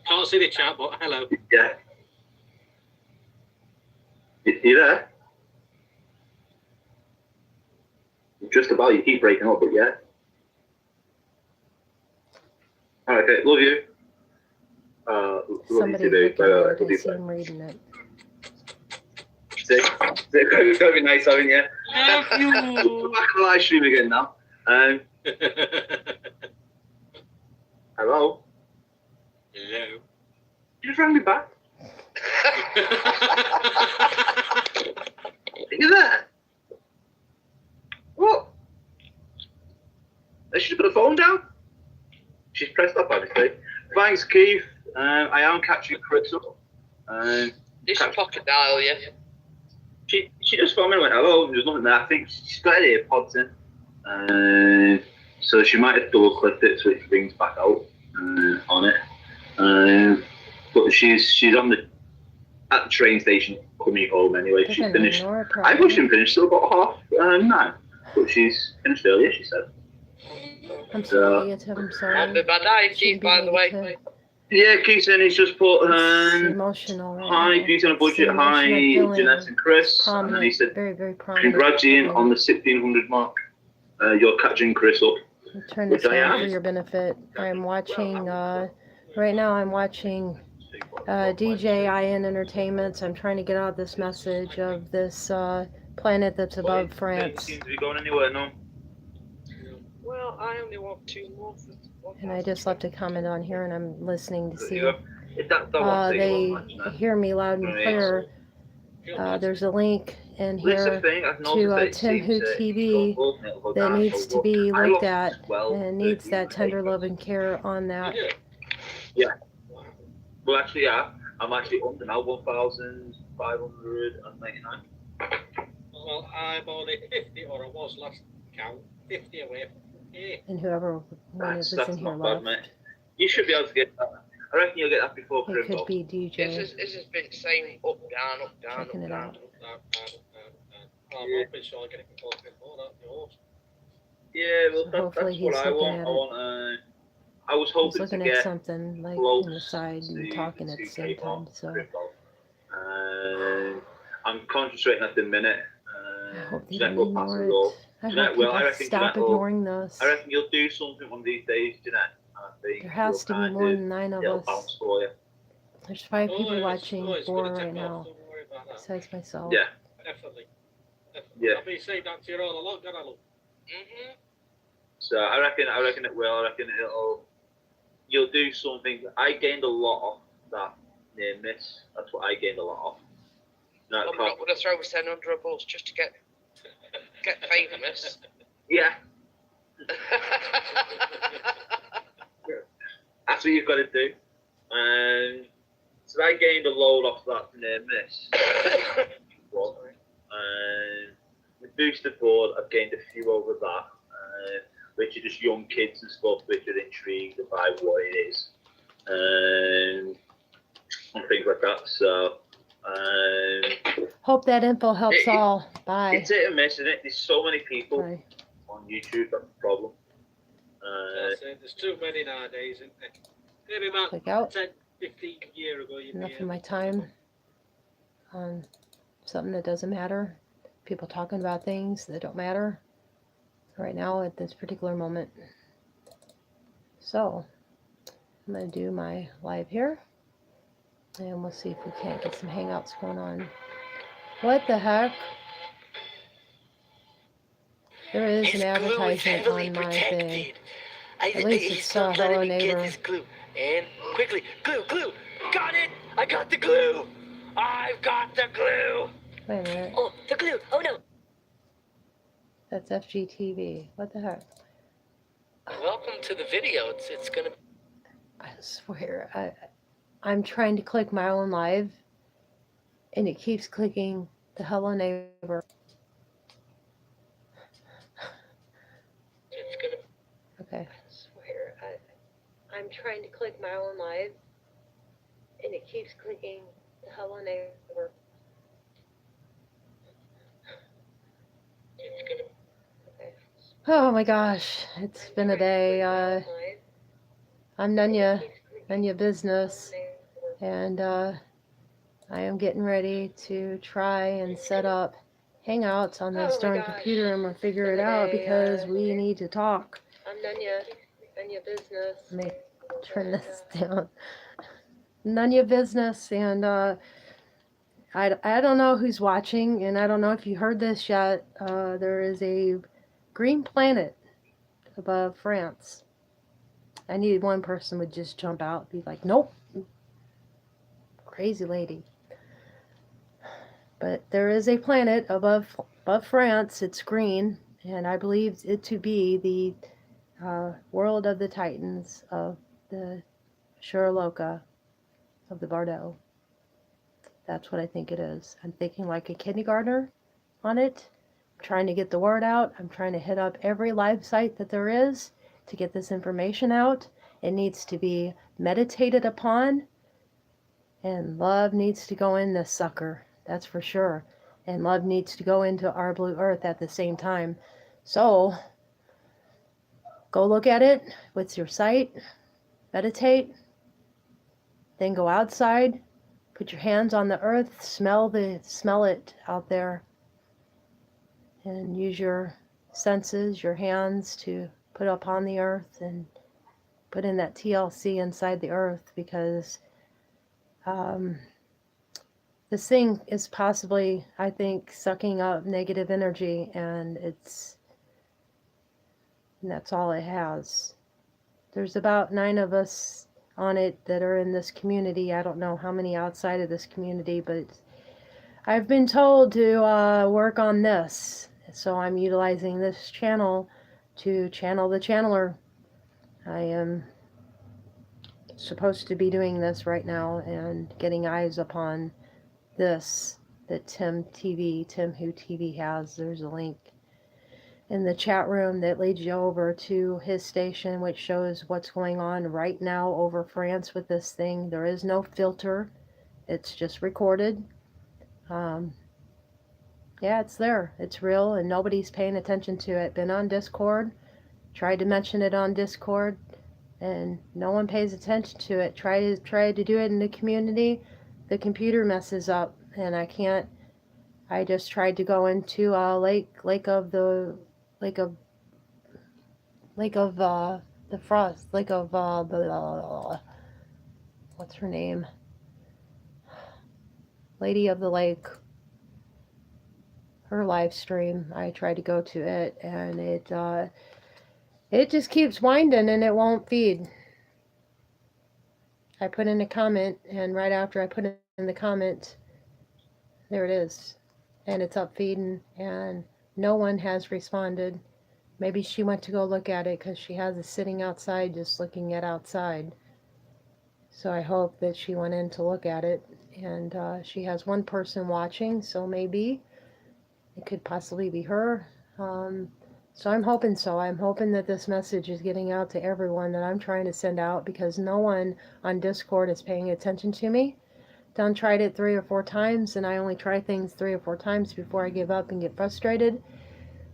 Can't see the chat, but hello. Yeah. You there? Just about. You keep breaking up, but yeah. All right, okay. Love you. Love Somebody you too, looking at it, I see him reading it. It's gotta be nice having you. Love you. We're back on the live stream again now. Hello. Hello. You just rang me back. Are you there? What? They should put the phone down. She's pressed up, obviously. Thanks, Keith. I am catching Chris up. You should pocket dial, yeah. She just phoned me and went, hello. There's nothing there. I think she's got her earpods in. So she might have double clicked it so it brings back out on it. But she's at the train station coming home anyway. She's finished. I wish she finished till about 9:30. But she's finished earlier, she said. I'm sorry, it's him, sorry. Not a bad day, Keith, by the way. Yeah, Keith said he's just put emotional right hi, now. beauty on a budget, It's hi, emotional Jeanette and Chris. prominent, And he said, very, very prominent. congratulating on the 1600 mark. You're catching Chris up. Turn this which I down am. for your benefit. I'm watching, right now I'm watching DJIN Entertainments. I'm trying to get out this message of this planet that's above Doesn't France. seem to be going anywhere, no. Well, I only want 2 more. And I just left a comment on here and I'm listening to see. If that won't take They long, much, no. hear me loud and clear. There's a link in Well, that's the here thing, I've noticed that it Tim seems Who to TV go up and it'll go that down, needs it'll to go be up. I looked lost at 12, and needs that 13, tender love and care on that. Well, actually, yeah. I'm actually under now, 1,599. Well, I'm only 50, or I was last count, 50 away from here. And whoever one is That's in here not bad, left. mate. You should be able to get that. I reckon you'll get that before It Christmas. could be DJ. This has been saying up, down, up, down, Checking up, it down. out. I'm hoping so I'll get it before that yours. Yeah, well, So hopefully that's what he's I looking want. at I it. want I was I was hoping to looking at get something like close on the side to and talking at the same time, so crypto. I'm concentrating at the minute. I hope they Jeanette don't will pass ignore the it. role. I Jeanette hope will. people I reckon stop Jeanette will. ignoring this. I reckon you'll do something one of these days, Jeanette. I think There has to be more than 9 of it'll us. bounce for you. There's 5 Oh, people it's, watching, oh, it's 4 going to right take now, off. Don't worry about that. besides myself. Yeah, Definitely. yeah. I'll be saying that to you all along, can I look? So I reckon it will. I reckon you'll do something. I gained a lot off that near miss. That's what I gained a lot off. No, I'm not going to throw a 10 under a bus just to get famous. yeah, that's what you've got to do. So I gained a load off that near miss. The boosted board, I've gained a few over that, which are just young kids and stuff which are intrigued by what it is, and things like that. So, Hope that info helps all. Bye. it's hit and miss, isn't it? There's so many people Bye. on YouTube, that's the problem. That's it. There's too many nowadays, isn't there? Maybe about Click out. 10, 15 years ago, you'd Enough be of my time on something that doesn't matter. People talking about things that don't matter right now at this particular moment. So I'm going to do my live here, and we'll see if we can't get some hangouts going on. What the heck? There is an advertisement on my thing. At least it's Hello Neighbor. Glue. And quickly, glue. Got it. I got the glue. I've got the glue. Wait a minute. Oh, the glue. Oh no. That's FGTV. What the heck? Welcome to the video. It's gonna. I swear, I'm trying to click my own live, and it keeps clicking the Hello Neighbor. It's gonna. Okay. I swear, I'm trying to click my own live, and it keeps clicking the Hello Neighbor. It's gonna. Okay. Oh my gosh, it's been a day. I'm Nunya Business, and I am getting ready to try and set up Hangouts on this darn computer. I'm gonna figure it out because we need to talk. I'm Nunya Business. Let me turn this down. Nunya Business, and I don't know who's watching, and I don't know if you heard this yet. There is a green planet above France. I needed one person would just jump out and be like, nope. Crazy lady. But there is a planet above France. It's green, and I believe it to be the world of the Titans of the Shuraloka of the Bardo. That's what I think it is. I'm thinking like a kindergartner on it. I'm trying to get the word out. I'm trying to hit up every live site that there is to get this information out. It needs to be meditated upon, and love needs to go in this sucker. That's for sure. And love needs to go into our blue earth at the same time. So go look at it with your sight, meditate, then go outside, put your hands on the earth, smell it out there, and use your senses, your hands to put upon the earth and put in that TLC inside the earth, because this thing is possibly, I think, sucking up negative energy, and that's all it has. There's about 9 of us on it that are in this community. I don't know how many outside of this community, but I've been told to work on this. So I'm utilizing this channel to channel the channeler. I am supposed to be doing this right now and getting eyes upon this that Tim Who TV has. There's a link in the chat room that leads you over to his station, which shows what's going on right now over France with this thing. There is no filter. It's just recorded. Yeah, it's there. It's real, and nobody's paying attention to it. Been on Discord, tried to mention it on Discord, and no one pays attention to it. Try to do it in the community, the computer messes up, and I can't. I just tried to go into Lake of the Frost, Lake of the what's her name? Lady of the Lake. Her live stream. I tried to go to it, and it just keeps winding and it won't feed. I put in a comment, and right after I put in the comment, there it is, and it's up feeding, and no one has responded. Maybe she went to go look at it because she has it sitting outside just looking at outside. So I hope that she went in to look at it, and she has one person watching, so maybe it could possibly be her. So I'm hoping so. I'm hoping that this message is getting out to everyone that I'm trying to send out, because no one on Discord is paying attention to me. Done tried it 3 or 4 times, and I only try things 3 or 4 times before I give up and get frustrated.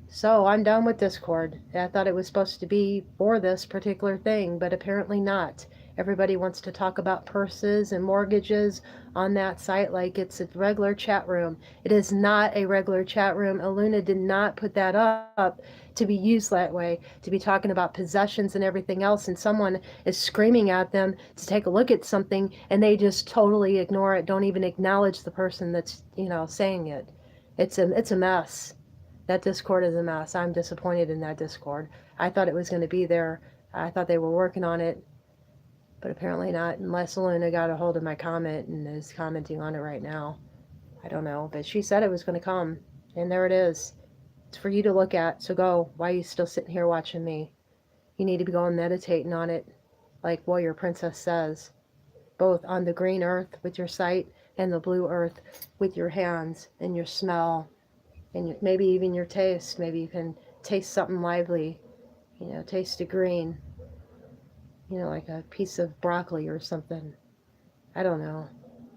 So I'm done with Discord. I thought it was supposed to be for this particular thing, but apparently not. Everybody wants to talk about purses and mortgages on that site like it's a regular chat room. It is not a regular chat room. Aluna did not put that up to be used that way, to be talking about possessions and everything else, and someone is screaming at them to take a look at something, and they just totally ignore it, don't even acknowledge the person that's, saying it. It's a mess. That Discord is a mess. I'm disappointed in that Discord. I thought it was going to be there. I thought they were working on it, but apparently not, unless Aluna got a hold of my comment and is commenting on it right now. I don't know, but she said it was going to come, and there it is. It's for you to look at, so go. Why are you still sitting here watching me? You need to be going meditating on it, like Warrior Princess says, both on the green earth with your sight and the blue earth with your hands and your smell and maybe even your taste. Maybe you can taste something lively, taste the green, like a piece of broccoli or something. I don't know.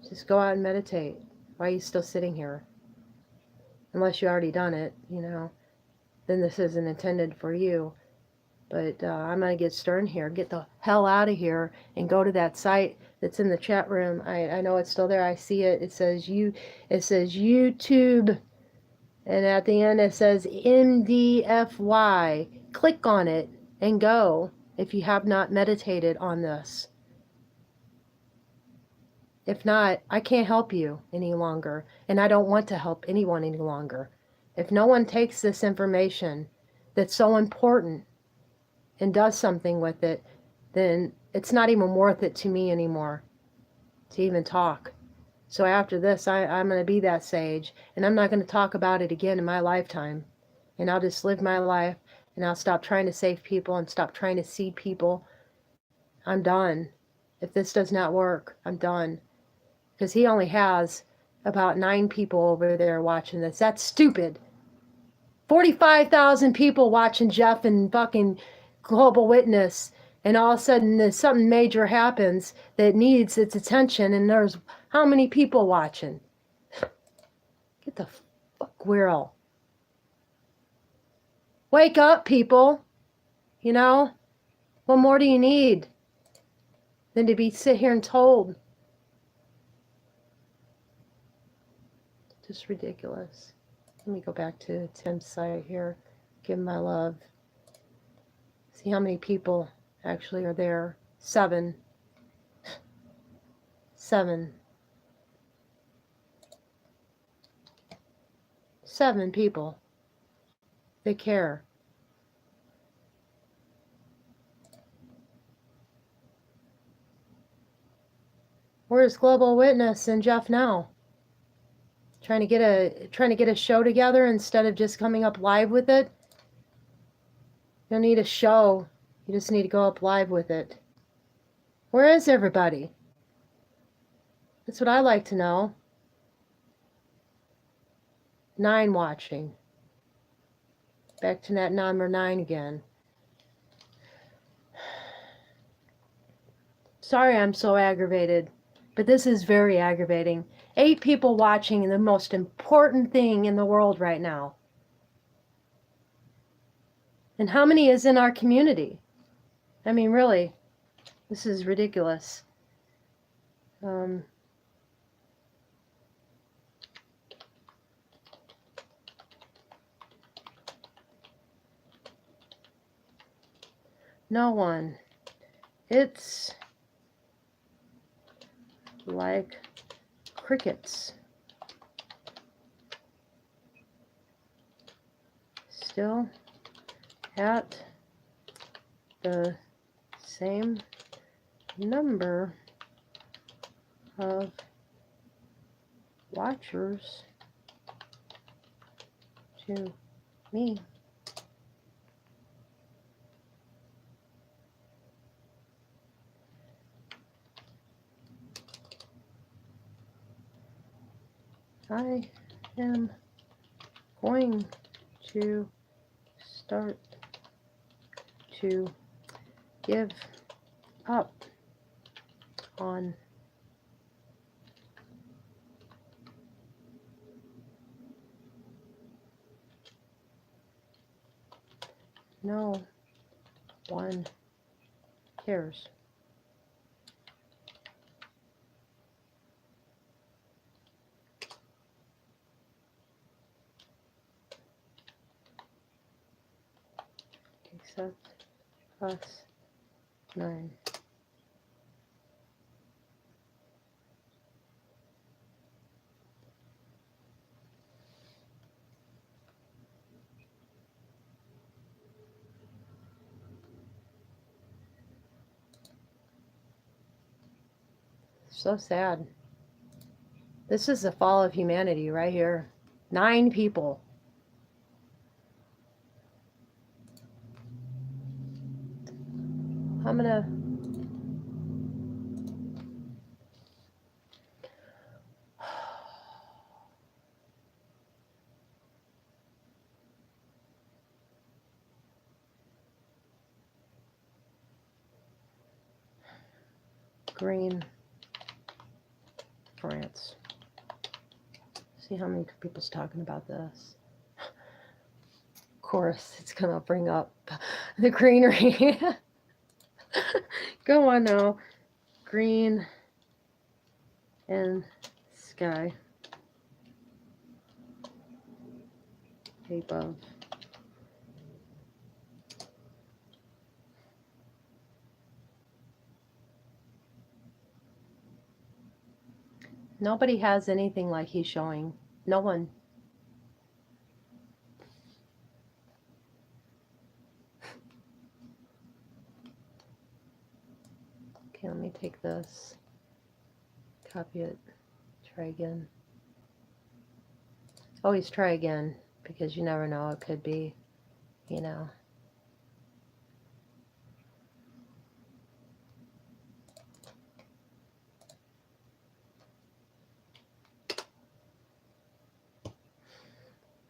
Just go out and meditate. Why are you still sitting here? Unless you already done it, then this isn't intended for you. But I'm going to get stern here. Get the hell out of here and go to that site that's in the chat room. I know it's still there. I see it. It says YouTube. And at the end it says MDFY. Click on it and go if you have not meditated on this. If not, I can't help you any longer, and I don't want to help anyone any longer. If no one takes this information that's so important and does something with it, then it's not even worth it to me anymore to even talk. So after this, I'm going to be that sage, and I'm not going to talk about it again in my lifetime. And I'll just live my life, and I'll stop trying to save people and stop trying to see people. I'm done. If this does not work, I'm done. Because he only has about 9 people over there watching this. That's stupid. 45,000 people watching Jeff and fucking Global Witness, and all of a sudden something major happens that needs its attention, and there's how many people watching? Get the fuck real. Wake up, people. What more do you need than to be sit here and told? Just ridiculous. Let me go back to Tim's site here. Give him my love. See how many people actually are there. 7. 7. 7 people. They care. Where's Global Witness and Jeff now? Trying to get a show together instead of just coming up live with it? You don't need a show. You just need to go up live with it. Where is everybody? That's what I like to know. 9 watching. Back to that number 9 again. Sorry I'm so aggravated, but this is very aggravating. 8 people watching the most important thing in the world right now. And how many is in our community? I mean, really, This is ridiculous. No one. It's like crickets. Still at the same number of watchers to me. I am going to start to give up on no one cares. Except us 9. So sad. This is the fall of humanity right here. 9 people. I'm gonna Green France. See how many people's talking about this. Of course, it's gonna bring up the greenery. Go on now. Green and sky above. Nobody has anything like he's showing. No one. Okay, let me take this, copy it, try again. Always try again, because you never know, it could be, you know.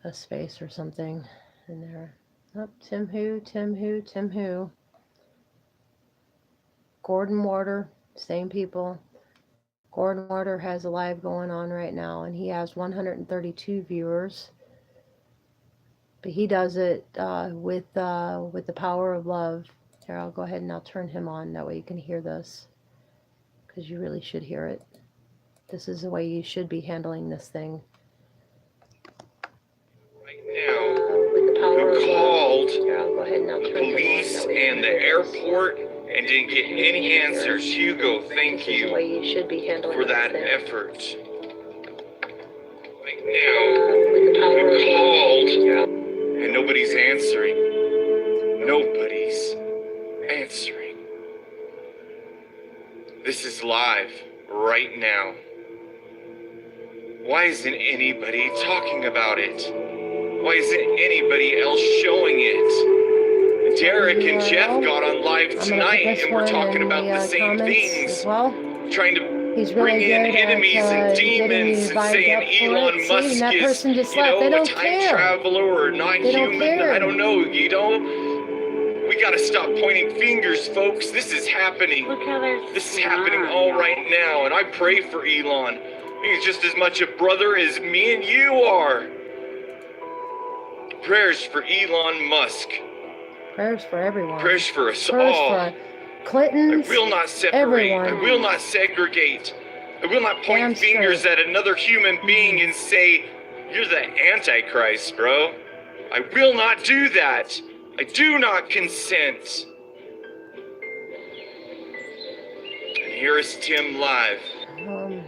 A space or something in there. Oh, Tim Who. Gordon Water, same people. Gordon Water has a live going on right now, and he has 132 viewers. But he does it with the power of love. Here, I'll go ahead and I'll turn him on. That way you can hear this, because you really should hear it. This is the way you should be handling this thing. Now, With the power who of called love. Here, I'll go ahead and I'll the turn him on. police That way you and can the hear this. airport and didn't get any answers. Hugo, thank This is the you way you should be handling for this that thing. effort. Right now, With the power who of called love. and nobody's answering. Nobody's answering. This is live right now. Why isn't anybody talking about it? Why isn't anybody else showing it? Derek and Jeff got on live tonight and we're talking about the same things. Well, Trying to he's bring really in good enemies at and getting demons you and vibed saying up for Elon it. See, Musk that is, person just you left. They know, a don't time care. traveler or not They don't human. care. I don't know, you know? We gotta stop pointing fingers, folks. This is happening. Look how they're This is happening all right now, and I pray for Elon. He's just as much a brother as me and you are. Prayers for Elon Musk. Prayers for everyone. Prayers for us Prayers all. for Clintons, I will not separate. everyone. I will not segregate. I will not point Damn fingers straight. at another human being and say, you're the Antichrist, bro. I will not do that. I do not consent. And here is Tim live. Tim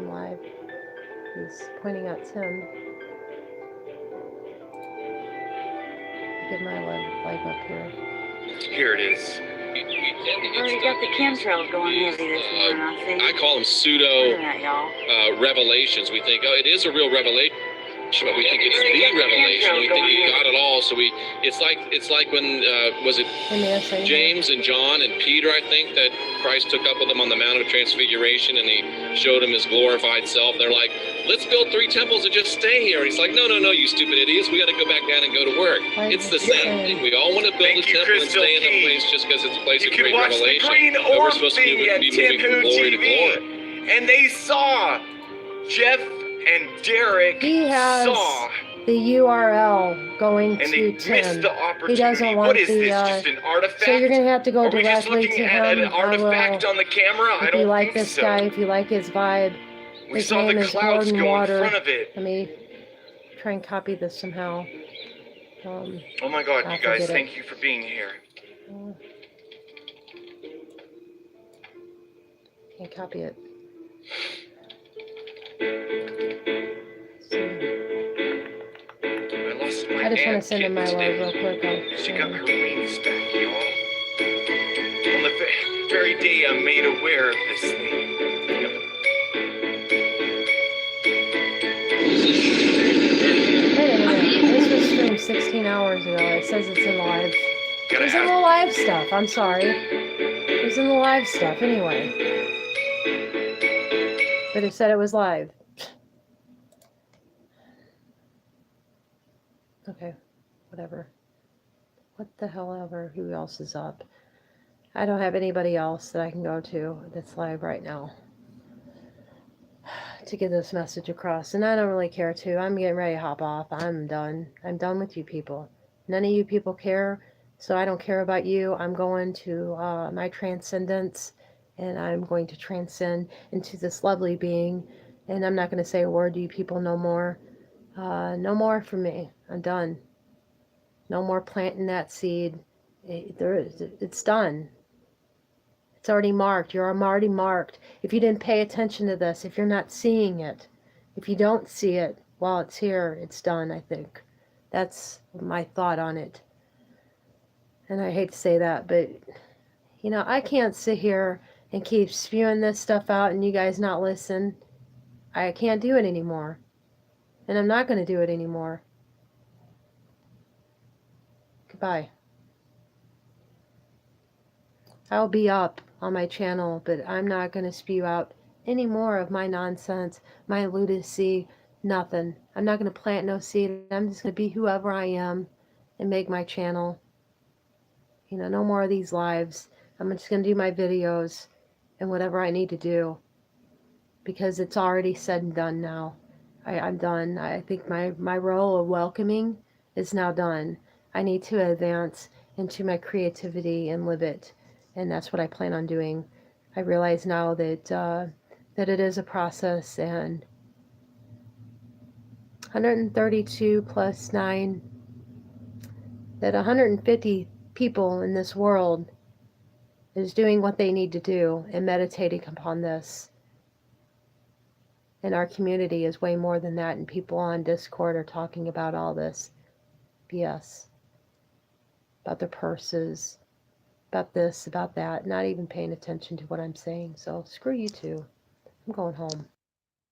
live. He's pointing at Tim. Get my live up here. Here it is. Already got the chemtrails going heavy this morning, I think. I call them pseudo Look at that, y'all. revelations. We think, oh, it is a real revelation, but we think it's the revelation. We think we got it all. So it's like when was it James and John and Peter? I think that Christ took up with them on the Mount of Transfiguration, and he showed him his glorified self. They're like, let's build 3 temples and just stay here. And he's like, no, you stupid idiots. We got to go back down and go to work. It's the same thing. We all want to build a temple and stay in a place just because it's a place of great revelation. But we're supposed to be moving from glory to glory. And they saw Jeff and Derek saw. The URL going and to they Tim. missed the opportunity. He doesn't want what is the. this? Just an artifact? So you're gonna have to go Are we just directly looking to at him. an artifact on the camera? I If don't you like think this so. guy, if you like his vibe, We his saw name the is clouds Gordon go Water. in front of it. Let me try and copy this somehow. Oh my God, I you guys! forget it. Thank you for being here. Can't copy it. I lost my I just want to aunt send him my love today. real quick. She got her wings back, y'all. On the very day I'm made aware of this thing. Wait a minute. This was streamed 16 hours ago. It says it's in live. It was in the live stuff. I'm sorry. It was in the live stuff anyway. But it said it was live. Okay. Whatever. What the hell ever. Who else is up? I don't have anybody else that I can go to that's live right now to get this message across. And I don't really care to. I'm getting ready to hop off. I'm done. I'm done with you people. None of you people care, so I don't care about you. I'm going to my transcendence, and I'm going to transcend into this lovely being. And I'm not going to say a word to you people no more. No more for me. I'm done. No more planting that seed. It's done. It's already marked. You're already marked. If you didn't pay attention to this, if you're not seeing it, if you don't see it while it's here, it's done, I think. That's my thought on it. And I hate to say that, but, you know, I can't sit here and keep spewing this stuff out and you guys not listen. I can't do it anymore. And I'm not going to do it anymore. Goodbye. I'll be up on my channel, but I'm not going to spew out any more of my nonsense, my lunacy, nothing. I'm not going to plant no seed. I'm just going to be whoever I am and make my channel. You know, no more of these lives. I'm just going to do my videos and whatever I need to do because it's already said and done now. I'm done. I think my role of welcoming is now done. I need to advance into my creativity and live it. And that's what I plan on doing. I realize now that that it is a process, and 132 plus 9, that 150 people in this world is doing what they need to do and meditating upon this. And our community is way more than that, and people on Discord are talking about all this BS. About their purses, about this, about that, not even paying attention to what I'm saying. So screw you two. I'm going home.